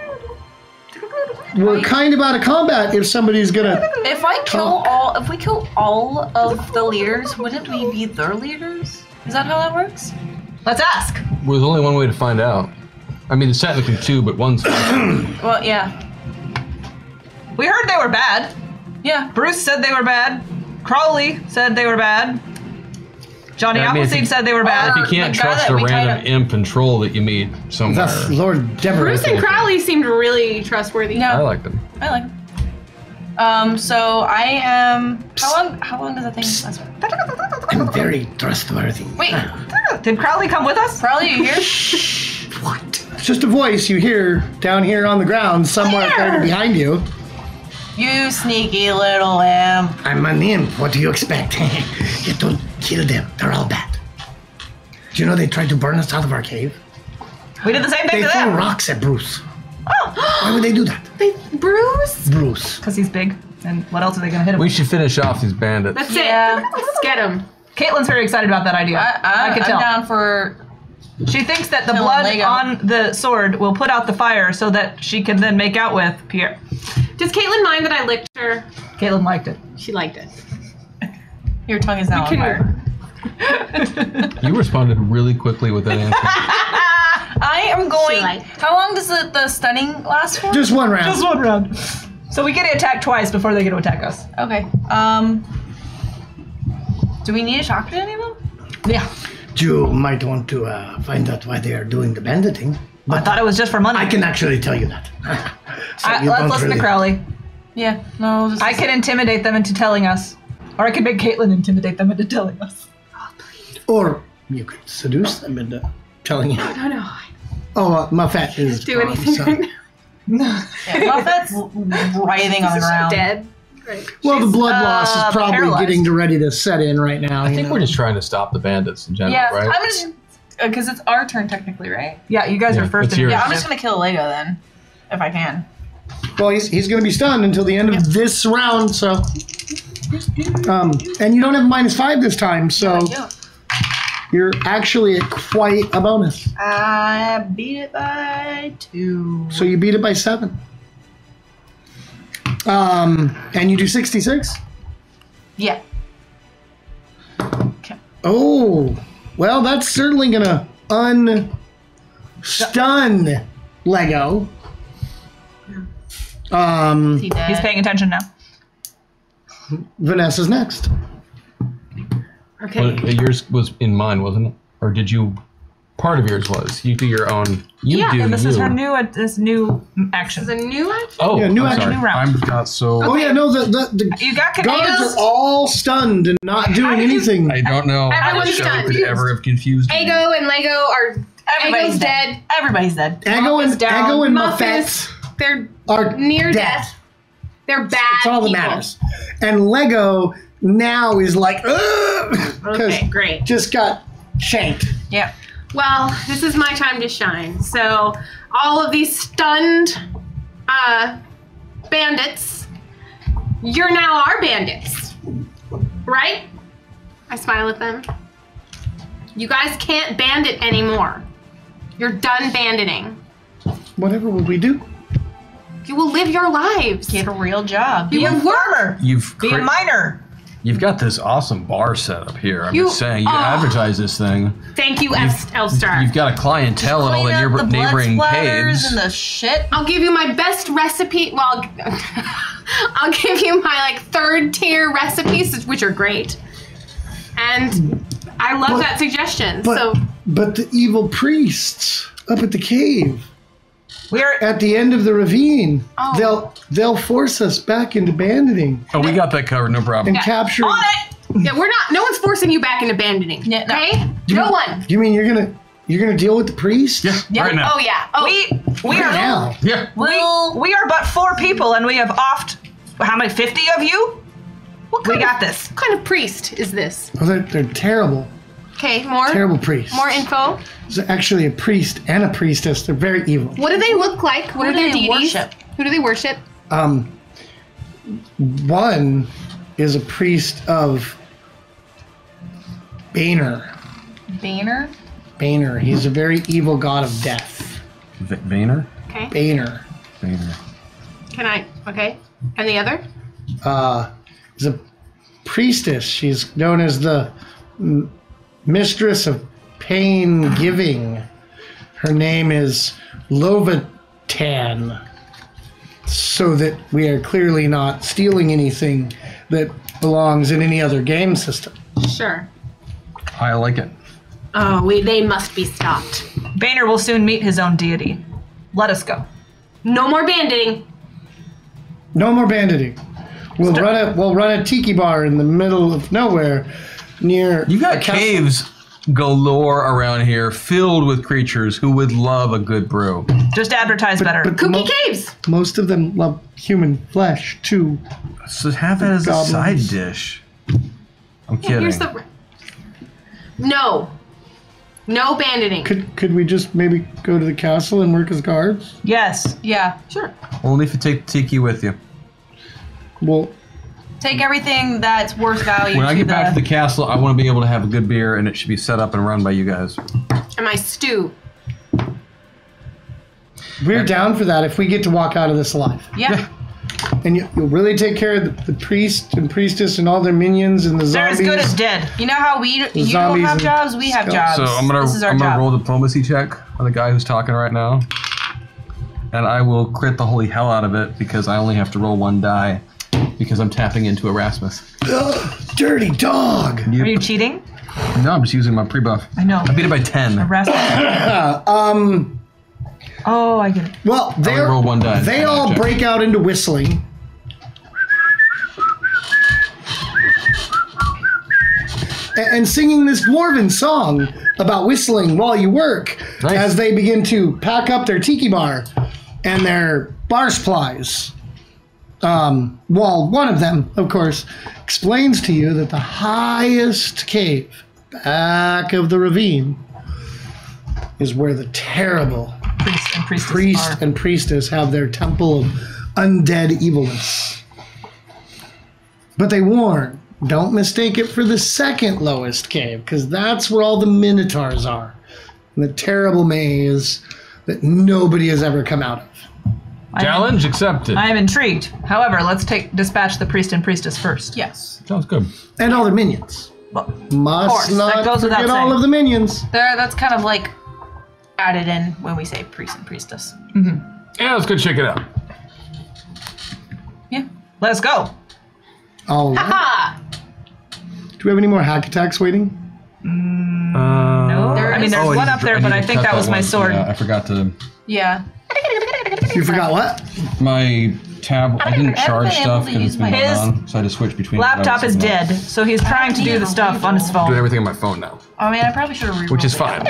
we're kind of out of combat if somebody's gonna. If we kill all of the leaders, wouldn't we be their leaders? Is that how that works? Let's ask. Well, there's only one way to find out. I mean, there's technically two, but one's. Well, yeah. We heard they were bad. Yeah. Bruce said they were bad. Crowley said they were bad. Johnny Yeah, I mean, if Appleseed you- said they were bad. If you can't the guy trust that a we tied random up- imp and troll that you meet somewhere. That's Lord Deborah. Bruce and Crowley seemed really trustworthy. No. I like them. I like. So I am. How long does that thing last for? I'm very trustworthy. Wait, Did Crowley come with us? Crowley, you here? What? It's just a voice you hear down here on the ground, somewhere kind of behind you. You sneaky little imp. I'm an imp. What do you expect? You don't kill them. They're all bad. Do you know they tried to burn us out of our cave? We did the same thing They to threw them. rocks at Bruce. Why would they do that? Bruce? Bruce. Because he's big. And what else are they going to hit him We with? should finish off these bandits. That's Yeah. it. Let's get him. Caitlin's very excited about that idea. I can tell. I'm down for. She thinks that the Killing blood Lego. on the sword will put out the fire so that she can then make out with Pierre. Does Caitlin mind that I licked her? Caitlin liked it. She liked it. Your tongue is now on fire. You responded really quickly with that answer. I am going. liked How long does the stunning last for? Just one round. Just one round. So we get attacked twice before they get to attack us. Okay. Do we need to talk to any of them? Yeah. You might want to find out why they are doing the banditing. I But thought it was just for money. I can actually tell you that. So you Let's don't listen really- to Crowley. Yeah. No. Just I can intimidate them into telling us. Or I can make Caitlin intimidate them into telling us. Or you could seduce them into telling you. No, no. Oh, Muffet is Do gone, anything so- right now. Muffet's writhing on the ground. Dead. Great. Well, the blood loss is probably paralyzed. getting ready to set in right now. I think we're just trying to stop the bandits in general, Yeah. right? I'm just because it's our turn technically, right? Yeah, you guys Yeah, are first it's in yours. Yeah. I'm initiative. just gonna kill Lego then, if I can. Well, he's going to be stunned until the end of this round, so. And you don't have -5 this time, so you're actually at quite a bonus. I beat it by 2. So you beat it by 7. And you do 66? Yeah. Oh, well, that's certainly going to unstun Lego. He dead. He's paying attention now. Vanessa's next. Okay. Well, yours was in mine, wasn't it? Or did you? Part of yours was. You do your own. You Yeah, do And this you. is her new action. Is a new one? Oh, Yeah, new I'm action, sorry. new round. I'm not so. Oh, yeah, no, the You got guards Canego's. are all stunned and not doing anything. I don't know how Everyone's the show done. could ever have confused me. Ego and Lego are. Everybody's Ego's dead. Everybody's dead. Ego and Muffets, Muffet they're are near dead. death. They're bad. That's all that people. matters. And Lego now is like, Okay, great. just got shanked. Yeah. Well, this is my time to shine. So, all of these stunned bandits, you're now our bandits. Right? I smile at them. You guys can't bandit anymore. You're done banditing. Whatever would we do? You will live your lives. Get a real job. You Be a will work. farmer. You've Be a miner. You've got this awesome bar set up here. I'm You- just saying. You oh. advertise this thing. Thank you, Elstar. You've got a clientele in all the Clean up the blood neighboring splatters caves. and the shit. I'll give you my best recipe. Well, I'll give you my third tier recipes, which are great. And I love that suggestion. But the evil priests up at the cave, We are. at the end of the ravine, Oh. they'll force us back into banditing Oh, we got that covered. No problem. and capturing. On it. yeah, we're not. No one's forcing you back into abandoning. Yeah, no. Okay? No one. You mean you're gonna deal with the priest? Yeah, right now. Oh yeah. Oh, We Right are. now. Yeah. We are but 4 people, and we have offed. How many? 50 of you? what We kind got of, this. What kind of priest is this? Oh, they're terrible, Okay, more. terrible priests. More info. There's actually a priest and a priestess. They're very evil. What do they look like? What are do their they deities? worship? Who do they worship? One is a priest of Boehner. Boehner? Boehner. He's a very evil god of death. Vayner? Okay. Boehner. Vayner. Can I? Okay. And the other? Is a priestess. She's known as the mistress of pain giving. Her name is Lovatan. So that we are clearly not stealing anything that belongs in any other game system. Sure. I like it. Oh, they must be stopped. Boehner will soon meet his own deity. Let us go. No more banditing. No more banditing. We'll run a tiki bar in the middle of nowhere near. You a got castle. caves galore around here filled with creatures who would love a good brew. Just advertise better. But Kooky caves. most of them love human flesh too. So have that as a side Goblins. dish. I'm Yeah, kidding. here's the. No. No abandoning. Could we just maybe go to the castle and work as guards? Yes. Yeah, sure. Only if you take the tiki with you. Well, Take everything that's worth value. When I get back to the castle, I want to be able to have a good beer, and it should be set up and run by you guys. And my stew. we're down for that if we get to walk out of this alive. Yeah. And you'll really take care of the priest and priestess and all their minions and the They're zombies. as good as dead. You know how you don't zombies have and jobs, we have jobs. So I'm This is our gonna job. roll a diplomacy check on the guy who's talking right now, and I will crit the holy hell out of it because I only have to roll 1 die because I'm tapping into Erasmus. Ugh, dirty dog. Are you cheating? No, I'm just using my pre-buff. I know. I beat it by 10. Oh, I get it. Well, roll 1 die. they all Check. break out into whistling. And singing this dwarven song about whistling while you work Nice. as they begin to pack up their tiki bar and their bar supplies. Well, one of them, of course, explains to you that the highest cave back of the ravine is where the terrible priest and priestess have their temple of undead evilness. But they warn, don't mistake it for the second lowest cave, because that's where all the minotaurs are. And the terrible maze that nobody has ever come out of. Challenge accepted. I am intrigued. However, let's dispatch the priest and priestess first. Yes. Sounds good. And all their minions. Well, Must course, that not goes without forget all saying. of the minions. That's kind of like added in when we say priest and priestess. Yeah, let's go check it out. Yeah. let's go. All right. Ha! Do we have any more hack attacks waiting? No, There I mean is- there's Oh, one up there, but I think that was my sword. Yeah, I forgot to. Yeah. You forgot what? My tab. I didn't charge been able stuff to because it's use been my- going His on, so I had to switch between. Laptop is devices. dead, so he's trying to do the stuff on his I'm doing phone. everything on my phone now, I mean, I probably should have which is fine.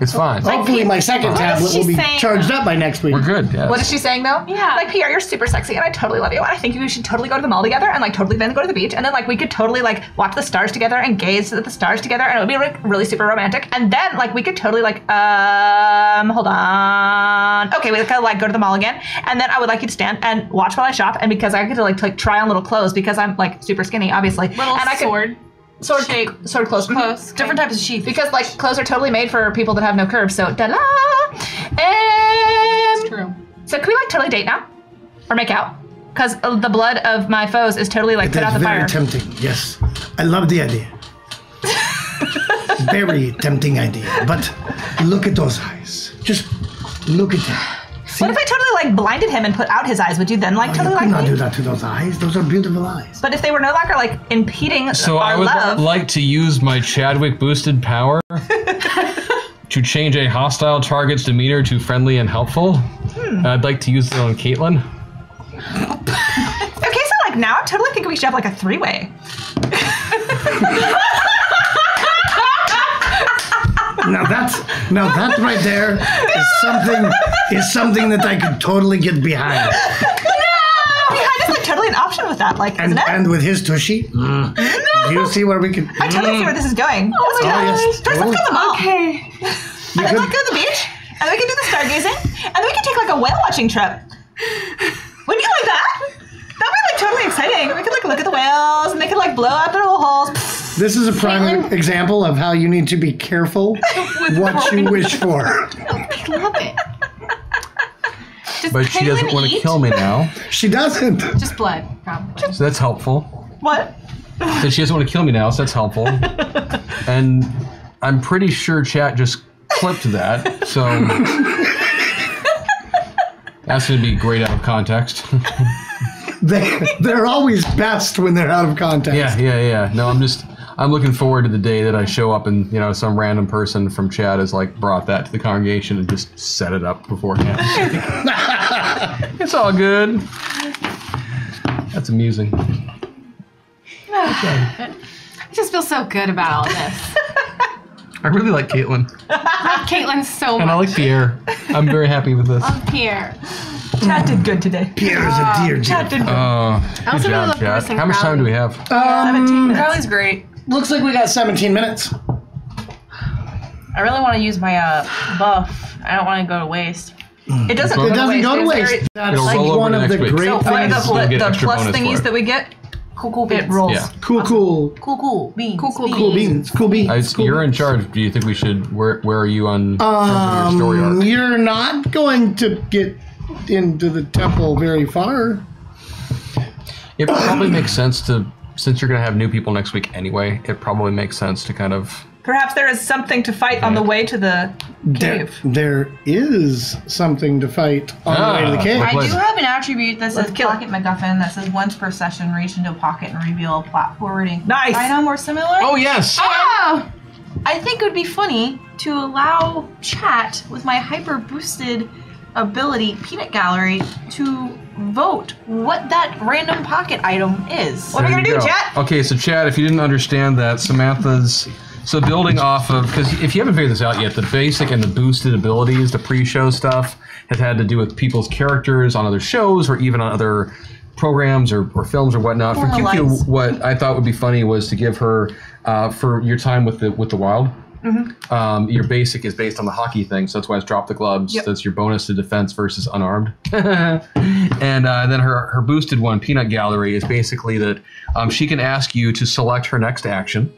It's fine. Hopefully my second tablet will be saying, charged up by next week. We're good. Yes. What is she saying though? Yeah. Like, Pierre, you're super sexy and I totally love you. And I think we should totally go to the mall together and like totally then go to the beach. And then like we could totally like watch the stars together and gaze at the stars together. And it would be like really super romantic. And then like we could totally like, hold on. Okay, we could like go to the mall again. And then I would like you to stand and watch while I shop. And because I get to like try on little clothes because I'm like super skinny, obviously. Little and I could, sword. Sword shape. Sword clothes. Close. Different types of sheath. Because like clothes are totally made for people that have no curves. So da-la. True. So can we like totally date now? Or make out? Because the blood of my foes is totally like put out That's the very fire. tempting, yes. I love the idea. Very tempting idea. But look at those eyes. Just look at them. See? What if I totally like blinded him and put out his eyes? Would you then like You totally could like not me? do that to those eyes. Those are beautiful eyes. But if they were no longer like impeding So our I would love, like to use my Chadwick boosted power to change a hostile target's demeanor to friendly and helpful. I'd like to use it on Caitlin. okay, so like now I totally think we should have like a 3-way. Now that right there is something that I could totally get behind. Behind is like totally an option with that, like, isn't it? And with his tushy. Do you see where we can? I totally see where this is going. Let's do that. yes, First, let's go to the mall. Okay. And then let's go to the beach. And then we can do the stargazing. And then we can take like a whale watching trip. Wouldn't you like that? That'd be like totally exciting. We could like look at the whales and they could like blow out their little holes. This is a prime example of how you need to be careful what you wish for. I love it. Does But she doesn't Caitlin want to eat? kill me now, She doesn't. Just blood, probably. so that's helpful. What? That she doesn't want to kill me now, so that's helpful. And I'm pretty sure chat just clipped that, so that's going to be great out of context. They're always best when they're out of context. Yeah. No, I'm looking forward to the day that I show up and, you know, some random person from chat has like brought that to the congregation and just set it up beforehand. It's all good. That's amusing. I just feel so good about all this. I really like Caitlin. I love Caitlin so much. And I like Pierre. I'm very happy with this. Love Pierre. Chat did good today. Pierre is a dear, Chat dear. did good. I Good also really job, love chat. Chris and How much time do we have? 17 minutes. Carly's great. Looks like we got 17 minutes. I really want to use my buff. I don't want to go to waste. It doesn't. It doesn't go to It's waste. very- That's It'll like roll over one to of the next week. great So things. Still get the extra plus bonus for thingies it. that we get, Cool it beans. rolls. Yeah. Cool Beans. Cool beans. Cool beans. You're in charge. Do you think we should? Where are you on terms of your story arc? You're not going to get into the temple very far. It probably makes sense to, since you're going to have new people next week anyway. It probably makes sense to kind of. Perhaps there is something to fight on the way to the cave. There is something to fight on the way to the cave. I What do is it? have an attribute that says Let's kill it. Pocket MacGuffin that says once per session reach into a pocket and reveal a plot forwarding Nice. item or similar. Oh yes. Oh! I think it would be funny to allow chat with my hyper boosted ability Peanut Gallery to vote what that random pocket item is. What are we There gonna you do, go. chat? Okay, so Chad, if you didn't understand that, Samantha's. So building off of, because if you haven't figured this out yet, the basic and the boosted abilities, the pre-show stuff, has had to do with people's characters on other shows or even on other programs or films or whatnot. For Former QQ, lives. what I thought would be funny was to give her, for your time with the Wild, your basic is based on the hockey thing, so that's why it's drop the gloves. Yep. That's your bonus to defense versus unarmed. And then her boosted one, Peanut Gallery, is basically that she can ask you to select her next action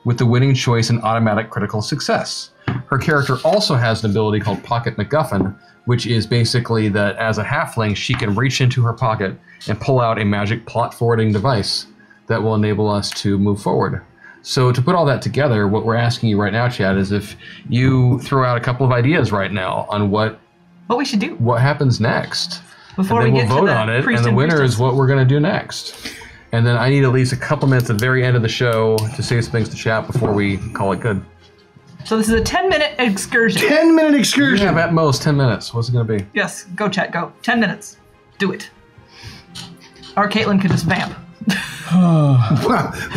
with the winning choice and automatic critical success. Her character also has an ability called Pocket MacGuffin, which is basically that as a halfling, she can reach into her pocket and pull out a magic plot forwarding device that will enable us to move forward. So to put all that together, what we're asking you right now, Chad, is if you throw out a couple of ideas right now on what What we should do happens next. before And we then get we'll to vote the on it, priest and the winner priestess. is what we're going to do next. And then I need at least a couple minutes at the very end of the show to say some things to chat before we call it good. So this is a 10-minute excursion. 10-minute You excursion. have at most 10 minutes. What's it going to be? Yes, go chat, go. 10 minutes. Do it. Or Caitlin could just vamp.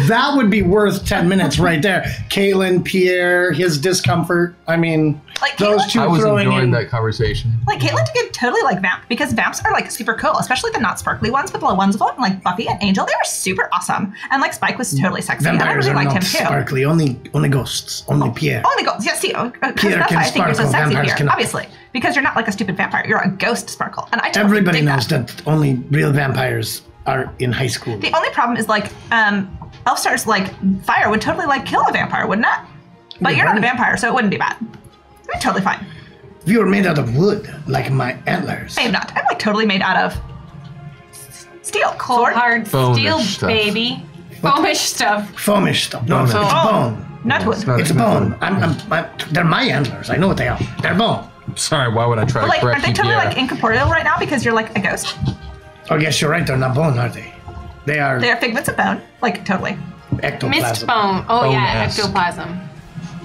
That would be worth 10 minutes right there. Kalen, Pierre, his discomfort. I mean, Like, those Caitlin- two I was throwing enjoying in. that conversation. Like, Caitlin could totally, like, vamp, because vamps are, like, super cool, especially the not sparkly ones, but the ones with, like, Buffy and Angel, they were super awesome. And, like, Spike was totally sexy, Vampires and are I really not liked him, too. sparkly. Only ghosts. Only Pierre. Only ghosts, yeah, see, because Pierre that's can why I think you're so sparkle, sexy vampires here, cannot. obviously. Because you're not, like, a stupid vampire, you're a ghost sparkle. And I totally Everybody dig knows that only real vampires are in high school. The only problem is, like, Elfstar's, like, fire would totally, like, kill a vampire, wouldn't it? But you're not a vampire, so it wouldn't be bad. It'd be totally fine. If you were made out of wood, like my antlers. I am not. I'm, like, totally made out of steel. Sword. Hard Bone steel, stuff. baby. Foamish stuff. Foamish stuff. No, it's bone. Not wood. It's a bone. They're my antlers. I know what they are. They're bone. Sorry, why would I try But, to like, correct aren't they you, totally, Pierre? like, incorporeal right now because you're, like, a ghost? Oh, yes, you're right. They're not bone, are they? They are They are figments of bone. Like, totally. ectoplasm. Mist bone. Oh yeah, Bone-esque. ectoplasm.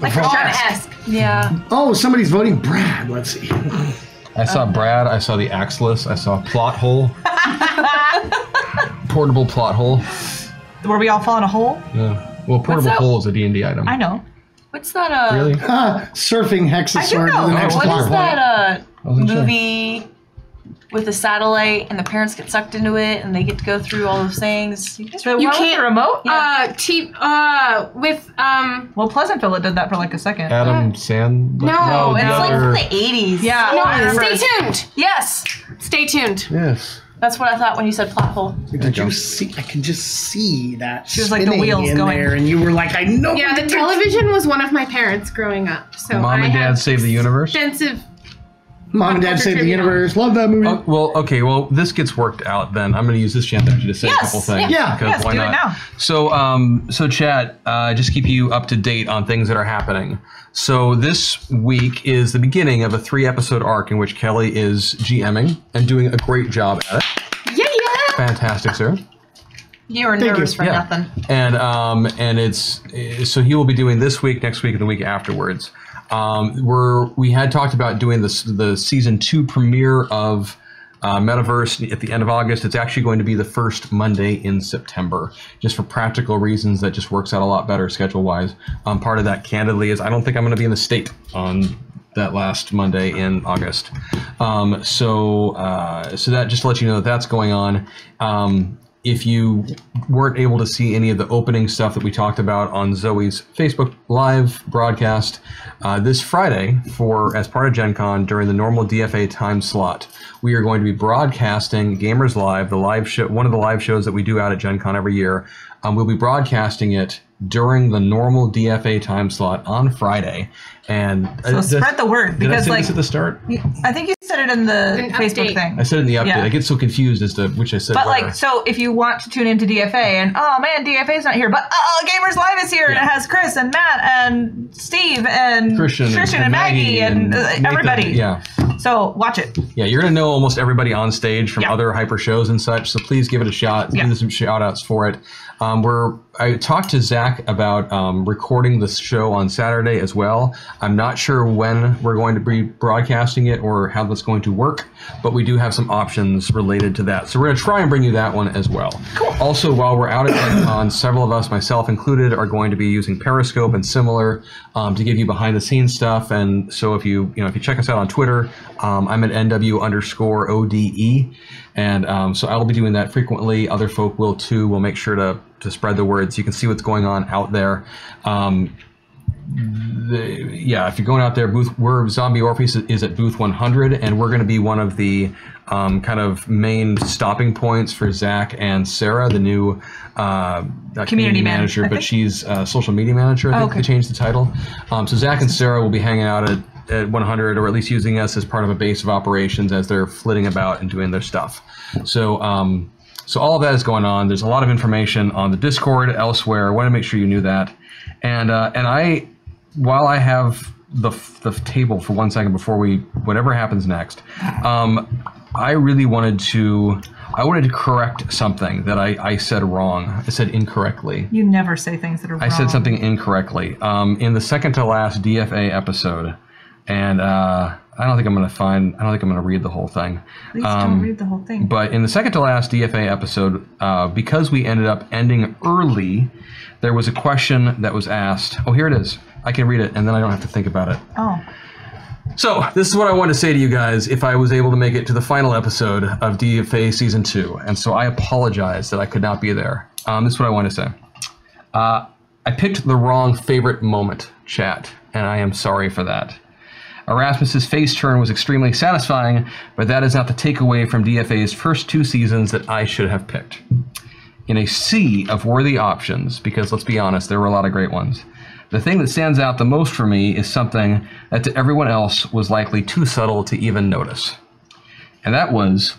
Like, for sure. Bone-esque. Yeah. Oh, somebody's voting Brad. Let's see. I saw Brad, I saw the Axeless, I saw Plot Hole. Portable Plot Hole. Where we all fall in a hole? Yeah. Well, Portable that? Hole is a D&D item. I know. What's that? Really? Surfing hexasword know. to the next What plot is point. that Wasn't sure. movie with the satellite and the parents get sucked into it and they get to go through all those things? The You one with the can't- remote? With Well, Pleasantville did that for like a second. Adam Sand? No, the it's like other- From the 80s. Yeah. no, I remember. stay tuned. Yes. Stay tuned. Yes. That's what I thought when you said plot hole. Did you see? I can just see that. She was like the spinning wheels in going. there, and you were like, I know. Yeah, the television was one of my parents growing up. So Mom I and Dad have Save the Universe? extensive. Mom and Dad Culture Save the trivia. Universe. Love that movie. Oh, well, okay. Well, this gets worked out then. I'm going to use this chance actually to say a Yes, couple things. yeah. Because Yes, why do it not? now. So, chat, just keep you up to date on things that are happening. So this week is the beginning of a 3-episode arc in which Kelly is GMing and doing a great job at it. Yeah. Fantastic, sir. You were Thank nervous you. for Yeah. nothing. And it's so he will be doing this week, next week, and the week afterwards. We had talked about doing the season 2 premiere of Metaverse at the end of August. It's actually going to be the first Monday in September, just for practical reasons. That just works out a lot better schedule wise. Part of that, candidly, is I don't think I'm going to be in the state on that last Monday in August. So that just to let you know that's going on. if you weren't able to see any of the opening stuff that we talked about on Zoe's Facebook Live broadcast, this Friday, as part of Gen Con, during the normal DFA time slot, we are going to be broadcasting Gamers Live, the live show, one of the live shows that we do out at Gen Con every year. We'll be broadcasting it during the normal DFA time slot on Friday. And so spread the word, because did I say this at the start? I think you said it in the Facebook thing. I said it in the update. Yeah. I get so confused as to which I said. But where. so if you want to tune into DFA and oh man, DFA's not here, but Gamers Live is here and it has Chris and Matt and Steve and Christian and Maggie and everybody. Yeah. So watch it. Yeah, you're gonna know almost everybody on stage from other hyper shows and such. So please give it a shot. Do some shout outs for it. I talked to Zach about recording the show on Saturday as well. I'm not sure when we're going to be broadcasting it or how that's going to work, but we do have some options related to that. So we're going to try and bring you that one as well. Cool. Also, while we're out at Gen Con, several of us, myself included, are going to be using Periscope and similar to give you behind the scenes stuff. And so if you check us out on Twitter, I'm at NW_ODE. And so I'll be doing that frequently. Other folk will too. We'll make sure to spread the word so you can see what's going on out there. If you're going out there, Zombie Orpheus is at booth 100, and we're going to be one of the kind of main stopping points for Zach and Sarah, the new community manager, but she's social media manager. I think they changed the title. So Zach and Sarah will be hanging out at 100, or at least using us as part of a base of operations as they're flitting about and doing their stuff. So all of that is going on. There's a lot of information on the Discord, elsewhere. I want to make sure you knew that. And while I have the table for 1 second before whatever happens next, I really wanted to correct something that I said wrong. I said incorrectly. You never say things that are wrong. I said something incorrectly in the second to last DFA episode, and I don't think I'm going to read the whole thing. Please don't read the whole thing. But in the second to last DFA episode, because we ended up ending early, there was a question that was asked. Oh, here it is. I can read it, and then I don't have to think about it. Oh. So this is what I wanted to say to you guys if I was able to make it to the final episode of DFA Season 2. And so I apologize that I could not be there. This is what I want to say. I picked the wrong favorite moment, chat, and I am sorry for that. Erasmus's face turn was extremely satisfying, but that is not the takeaway from DFA's first 2 seasons that I should have picked. In a sea of worthy options, because let's be honest, there were a lot of great ones, the thing that stands out the most for me is something that to everyone else was likely too subtle to even notice. And that was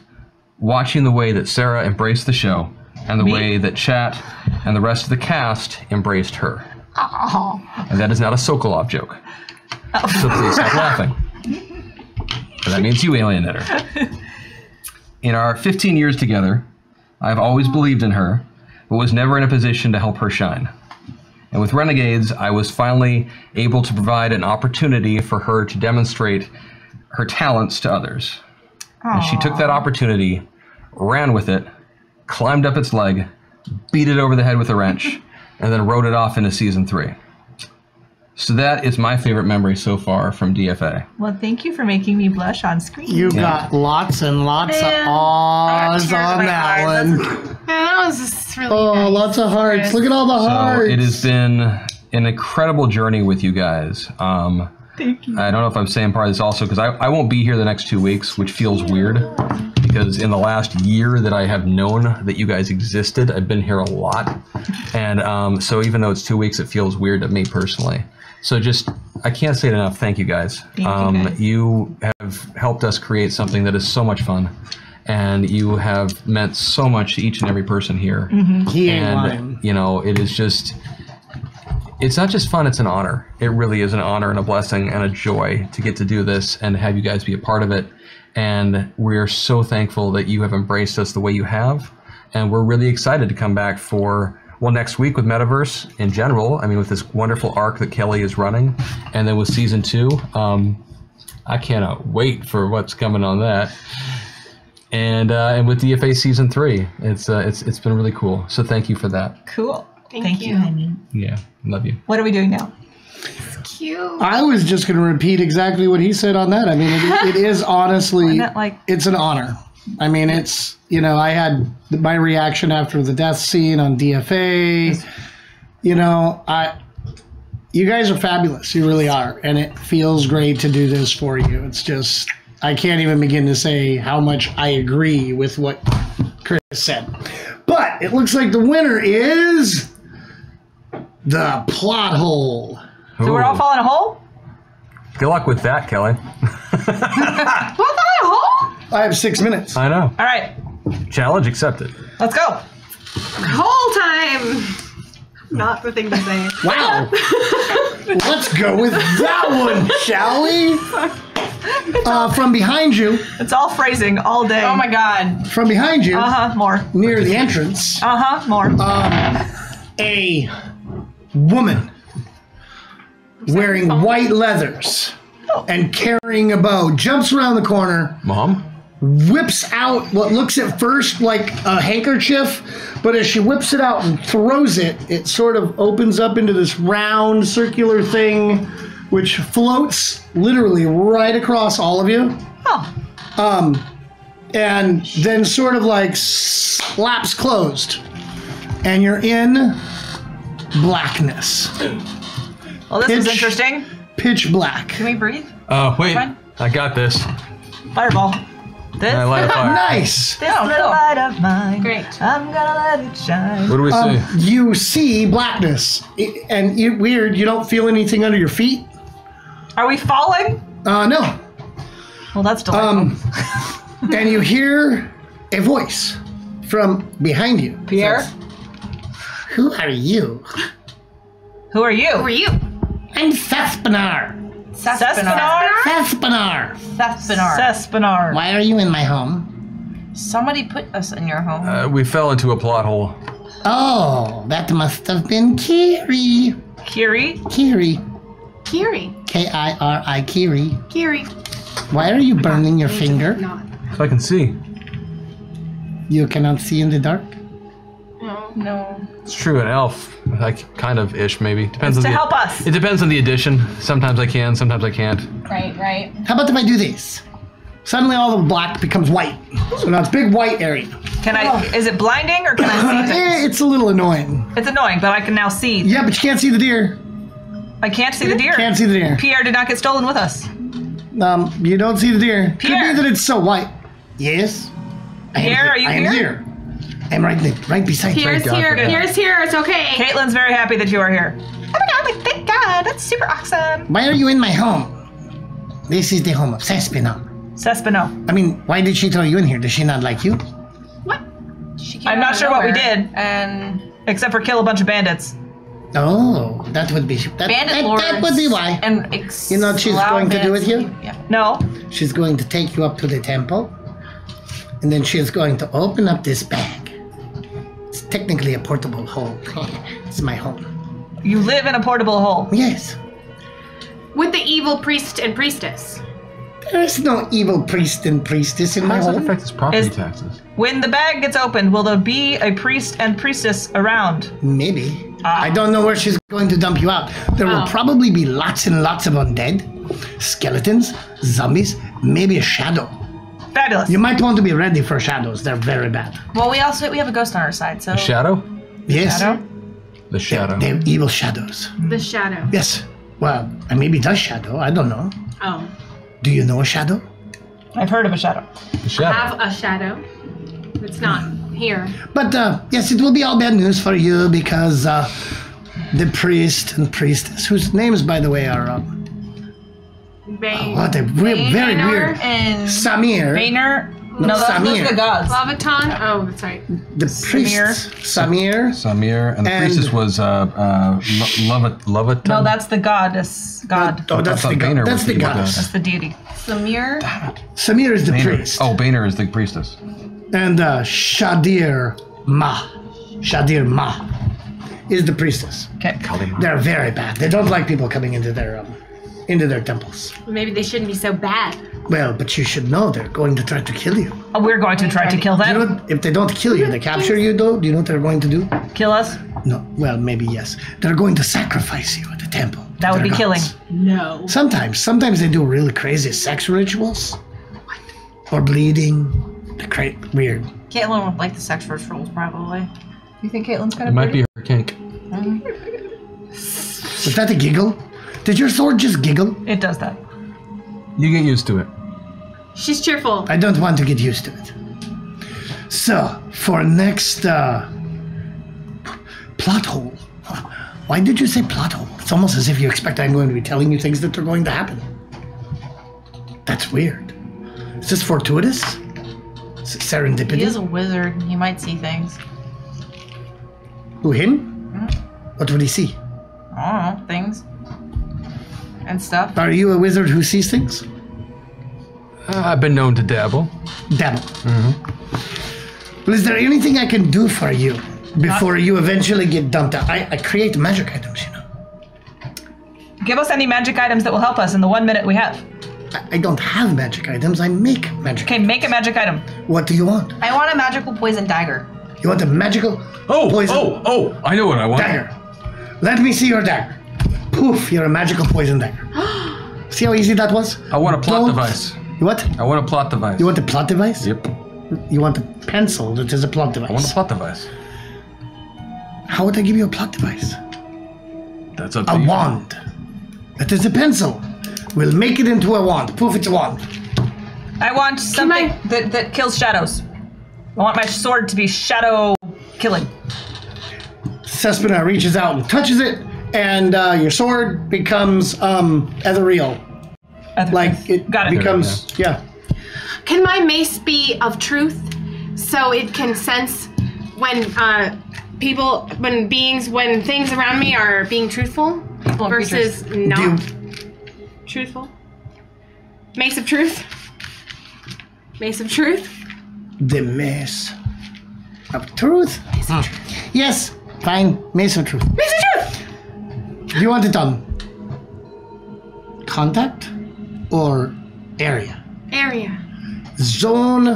watching the way that Sarah embraced the show and the way that chat and the rest of the cast embraced her. Oh. And that is not a Sokolov joke. So please stop laughing. And that means you alienate her. In our 15 years together, I've always believed in her, but was never in a position to help her shine. And with Renegades, I was finally able to provide an opportunity for her to demonstrate her talents to others. Aww. And she took that opportunity, ran with it, climbed up its leg, beat it over the head with a wrench, and then rode it off into Season 3. So that is my favorite memory so far from DFA. Well, thank you for making me blush on screen. You got lots and lots of awes on that one. That was just really nice. Lots of hearts. Look at all the hearts. So it has been an incredible journey with you guys. Thank you. I don't know if I'm saying part of this also because I won't be here the next 2 weeks, which feels weird. Because in the last year that I have known that you guys existed, I've been here a lot. And so even though it's 2 weeks, it feels weird to me personally. So I can't say it enough. Thank you guys. Thank you guys. You have helped us create something that is so much fun. And you have meant so much to each and every person here. Mm-hmm. He ain't and, lying. it is just, it's not just fun, it's an honor. It really is an honor and a blessing and a joy to get to do this and have you guys be a part of it. And we're so thankful that you have embraced us the way you have. And we're really excited to come back for, next week with Metaverse in general. I mean, with this wonderful arc that Kelly is running. And then with Season 2, I cannot wait for what's coming on that. And with DFA Season 3, it's been really cool. So thank you for that. Cool. Thank you. honey. Yeah, love you. What are we doing now? It's cute. I was just going to repeat exactly what he said on that. I mean, it is honestly, Like, it's an honor. I mean, it's, I had my reaction after the death scene on DFA. You guys are fabulous. You really are. And it feels great to do this for you. It's just, I can't even begin to say how much I agree with what Chris said. But it looks like the winner is the plot hole. So we're all falling a hole? Good luck with that, Kelly. We're falling a hole? I have 6 minutes. I know. All right. Challenge accepted. Let's go. Whole time. Not the thing to say. Wow. Let's go with that one, shall we? From behind you. It's all phrasing all day. Oh my god. From behind you. More. Near the entrance. More. A woman wearing white leathers and carrying a bow jumps around the corner. Mom? Whips out what looks at first like a handkerchief, but as she whips it out and throws it, it sort of opens up into this round circular thing which floats literally right across all of you. And then sort of like slaps closed. And you're in blackness. Well, this is interesting. Pitch black. Can we breathe? Oh, wait. Fine. I got this. Fireball. This I light a fire. Nice. little light of mine. Great. I'm gonna let it shine. What do we see? You see blackness. And weird, you don't feel anything under your feet? Are we falling? No. Well, that's delightful. And you hear a voice from behind you. Pierre? Says, who are you? Who are you? Who are you? I'm Thespinar. Sespinar? Thespinar. Sespinar. Why are you in my home? Somebody put us in your home. We fell into a plot hole. Oh, that must have been Kiri. Kiri? Kiri. Kiri. K-I-R-I, Kiri. Kiri. Why are you burning your finger? Not. So I can see. You cannot see in the dark? No. It's true, an elf. Like, kind of ish, maybe. Depends It's on to help us. It depends on the edition. Sometimes I can, sometimes I can't. Right. How about if I do this? Suddenly all the black becomes white. So now it's big white area. Can I? Is it blinding or can I see things? It's a little annoying. It's annoying, but I can now see. Yeah, but you can't see the deer. I can't see the deer. Can't see the deer. Pierre did not get stolen with us. You don't see the deer. Pierre. Could be that it's so white. Yes. Pierre, are you I am here? I'm right beside you. Pierre's God here. for that. Pierre's here. It's okay. Caitlin's very happy that you are here. Oh my god, thank God. That's super awesome. Why are you in my home? This is the home of Sespinal. Sespino. I mean, why did she throw you in here? Does she not like you? What? She came I'm out not of sure what we nowhere, did. And Except for kill a bunch of bandits. Oh, that would be bandit lords. that would be why. And You know what she's going to do with you? Yeah. No. She's going to take you up to the temple, and then she is going to open up this bag. It's technically a portable hole. It's my home. You live in a portable hole. Yes. With the evil priest and priestess. There is no evil priest and priestess in How my does that home. affect his property Is- taxes? When the bag gets opened, will there be a priest and priestess around? Maybe. I don't know where she's going to dump you out. There will probably be lots and lots of undead, skeletons, zombies, maybe a shadow. Fabulous. You might want to be ready for shadows. They're very bad. Well, we have a ghost on our side, so. The shadow? Yes. Shadow? The shadow. They're evil shadows. The shadow. Yes. Well, maybe the shadow. I don't know. Oh. Do you know a shadow? I've heard of a shadow. The shadow. Have a shadow. It's not here. But yes, it will be all bad news for you because the priest and priestess, whose names, by the way, are what a very weird. And Samir. Vayner. No, No, those are Samir. the gods. Lavaton? Oh, that's right. The priest, Samir. Samir, and the And- priestess was Lovaton. No, that's the goddess. God. Oh, that's I the thought Boehner god. was That's the the god. goddess. That's the deity. Samir. Samir is the Boehner. priest. Oh, Boehner is the priestess. And Shadir Ma is the priestess. Okay. They're very bad. They don't like people coming into their temples. Maybe they shouldn't be so bad. Well, but you should know they're going to try to kill you. We're going to try to kill You know, them. if they don't kill you, they capture you, though. Do you know what they're going to do? Kill us? No. Well, maybe yes. They're going to sacrifice you at the temple. to That would their be killing. gods. No. Sometimes they do really crazy sex rituals. Or bleeding. Weird. Caitlin would like the sex rituals, probably. Do you think Caitlin's kind It of might be her kink. Was that a giggle? Did your sword just giggle? It does that. You get used to it. She's cheerful. I don't want to get used to it. So, for next plot hole. Why did you say plot hole? It's almost as if you expect I'm going to be telling you things that are going to happen. That's weird. Is this fortuitous? Is it serendipity? He is a wizard. He might see things. Who, him? What would he see? I don't know, things. And stuff. Are you a wizard who sees things? I've been known to dabble. Dabble. Well, is there anything I can do for you before you eventually get dumped out? I create magic items, you know. Give us any magic items that will help us in the 1 minute we have. I don't have magic items. I make magic. Okay, make a magic item. What do you want? I want a magical poison dagger. You want a magical poison I know what I want. dagger? Let me see your dagger. Poof, you're a magical poison dagger. See how easy that was? I want a plot Don't- device. You what? I want a plot device. You want a plot device? Yep. You want a pencil that is a plot device? I want a plot device. How would I give you a plot device? That's up to A you. wand. That is a pencil. We'll make it into a wand. Poof, it's a wand. I want something that kills shadows. I want my sword to be shadow killing. Cespina reaches out and touches it, and your sword becomes ethereal. Like it Got it. becomes, yeah. Can my mace be of truth, so it can sense when when things around me are being truthful versus not truthful? Mace of truth. Mace of truth. The mace of truth. Yes, fine. Mace of truth. Mace of truth. Do you want it on contact or area? Area. Zone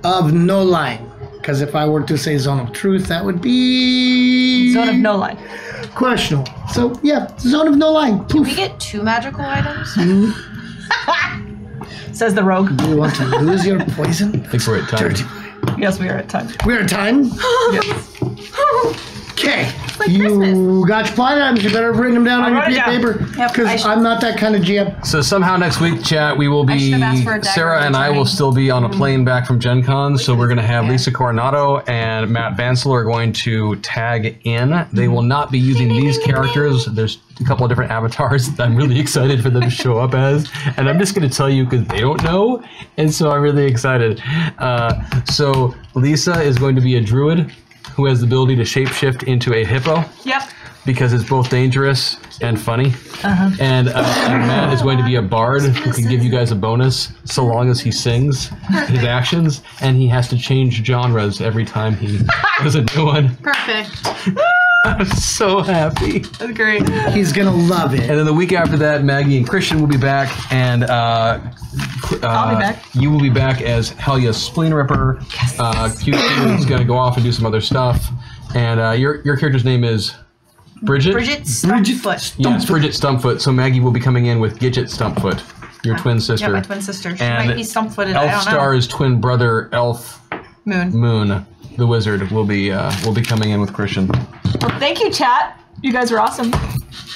of no line. Because if I were to say zone of truth, that would be Zone of no line. questionable. So yeah, zone of no line. Can Poof. we get 2 magical items? Says the rogue. Do you want to lose your poison? I think we're at time. Dirty boy. Yes, we are at time. We're at time. Yes. Okay. You got your plot items. You better bring them down on your wrote it piece of down. paper. Yep, Because I'm not that kind of GM. So somehow next week, chat, we will I should be, have asked for a dagger Sarah and I will returning. still be on a plane back from Gen Con, so we're going to have Lisa Coronado and Matt Vansel are going to tag in. They will not be using these characters. There's a couple of different avatars that I'm really excited for them to show up as, and I'm just going to tell you because they don't know, and so I'm really excited. So Lisa is going to be a druid who has the ability to shapeshift into a hippo. Yep. Because it's both dangerous and funny. And Matt is going to be a bard who can give you guys a bonus so long as he sings his actions, and he has to change genres every time he does a new one. Perfect. I'm so happy. That's great. He's going to love it. And then the week after that, Maggie and Christian will be back, and I'll be back. you will be back as Helya's Spleen Ripper. QQ is going to go off and do some other stuff. And your character's name is... Bridget? Bridget Stumpfoot. Yes, Bridget Stumpfoot. So Maggie will be coming in with Gidget Stumpfoot, your twin sister. Yeah, my twin sister. She And might be stump-footed. I don't know. Elfstar's twin brother, Elf Moon. the wizard, will be coming in with Christian. Well, thank you, chat. You guys are awesome.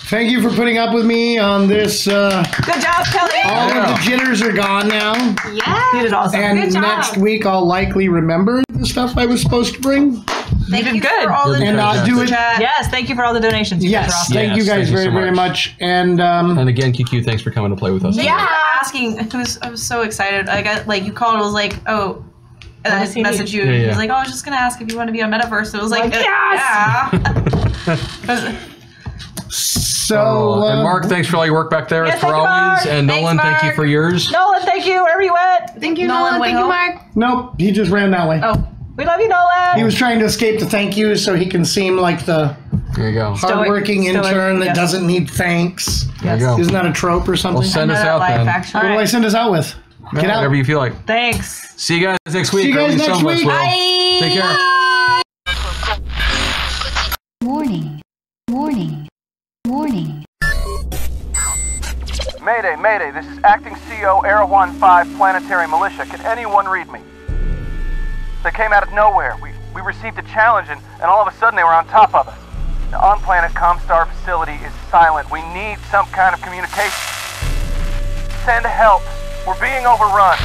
Thank you for putting up with me on this. Good job, Kelly. All of the jitters are gone now. Yeah. You did awesome. And Good job. next week, I'll likely remember the stuff I was supposed to bring. Thank did you good. for all the And do it. chat. Yes, thank you for all the donations. You guys are Yes, awesome. thank you Yes, guys thank you very, so very much. And And again, QQ, thanks for coming to play with us. Thank you for asking. I was so excited. I got you called. I was like, oh. And I does he messaged you. Yeah, And he yeah. was like, oh, I was just gonna ask if you want to be on Metaverse. It was like, yes! yeah. so. And Mark, thanks for all your work back there, Yes, as for thank you, always. Mark. And Thanks, Nolan, thank you Mark. for yours. Nolan, thank you. Wherever you went. Thank you, Nolan Nolan. went Thank you, home. Mark. Nope, he just ran that way. Oh, We love you, Nolan. He was trying to escape the thank yous so he can seem like the There you go. hardworking Stoic, intern that yes. doesn't need thanks. There you go. Isn't that a trope or something? Well, send us another out life then. action. What do I send us out with? Yeah, Get out. whatever you feel like. Thanks. See you guys next week. See you or at guys least next some of us week. will. Bye. Take care. Warning. Warning. Warning. Mayday, Mayday, this is Acting CO E01.5 Planetary Militia. Can anyone read me? They came out of nowhere. We received a challenge, and all of a sudden they were on top of us. The on-planet Comstar facility is silent. We need some kind of communication. Send help. We're being overrun.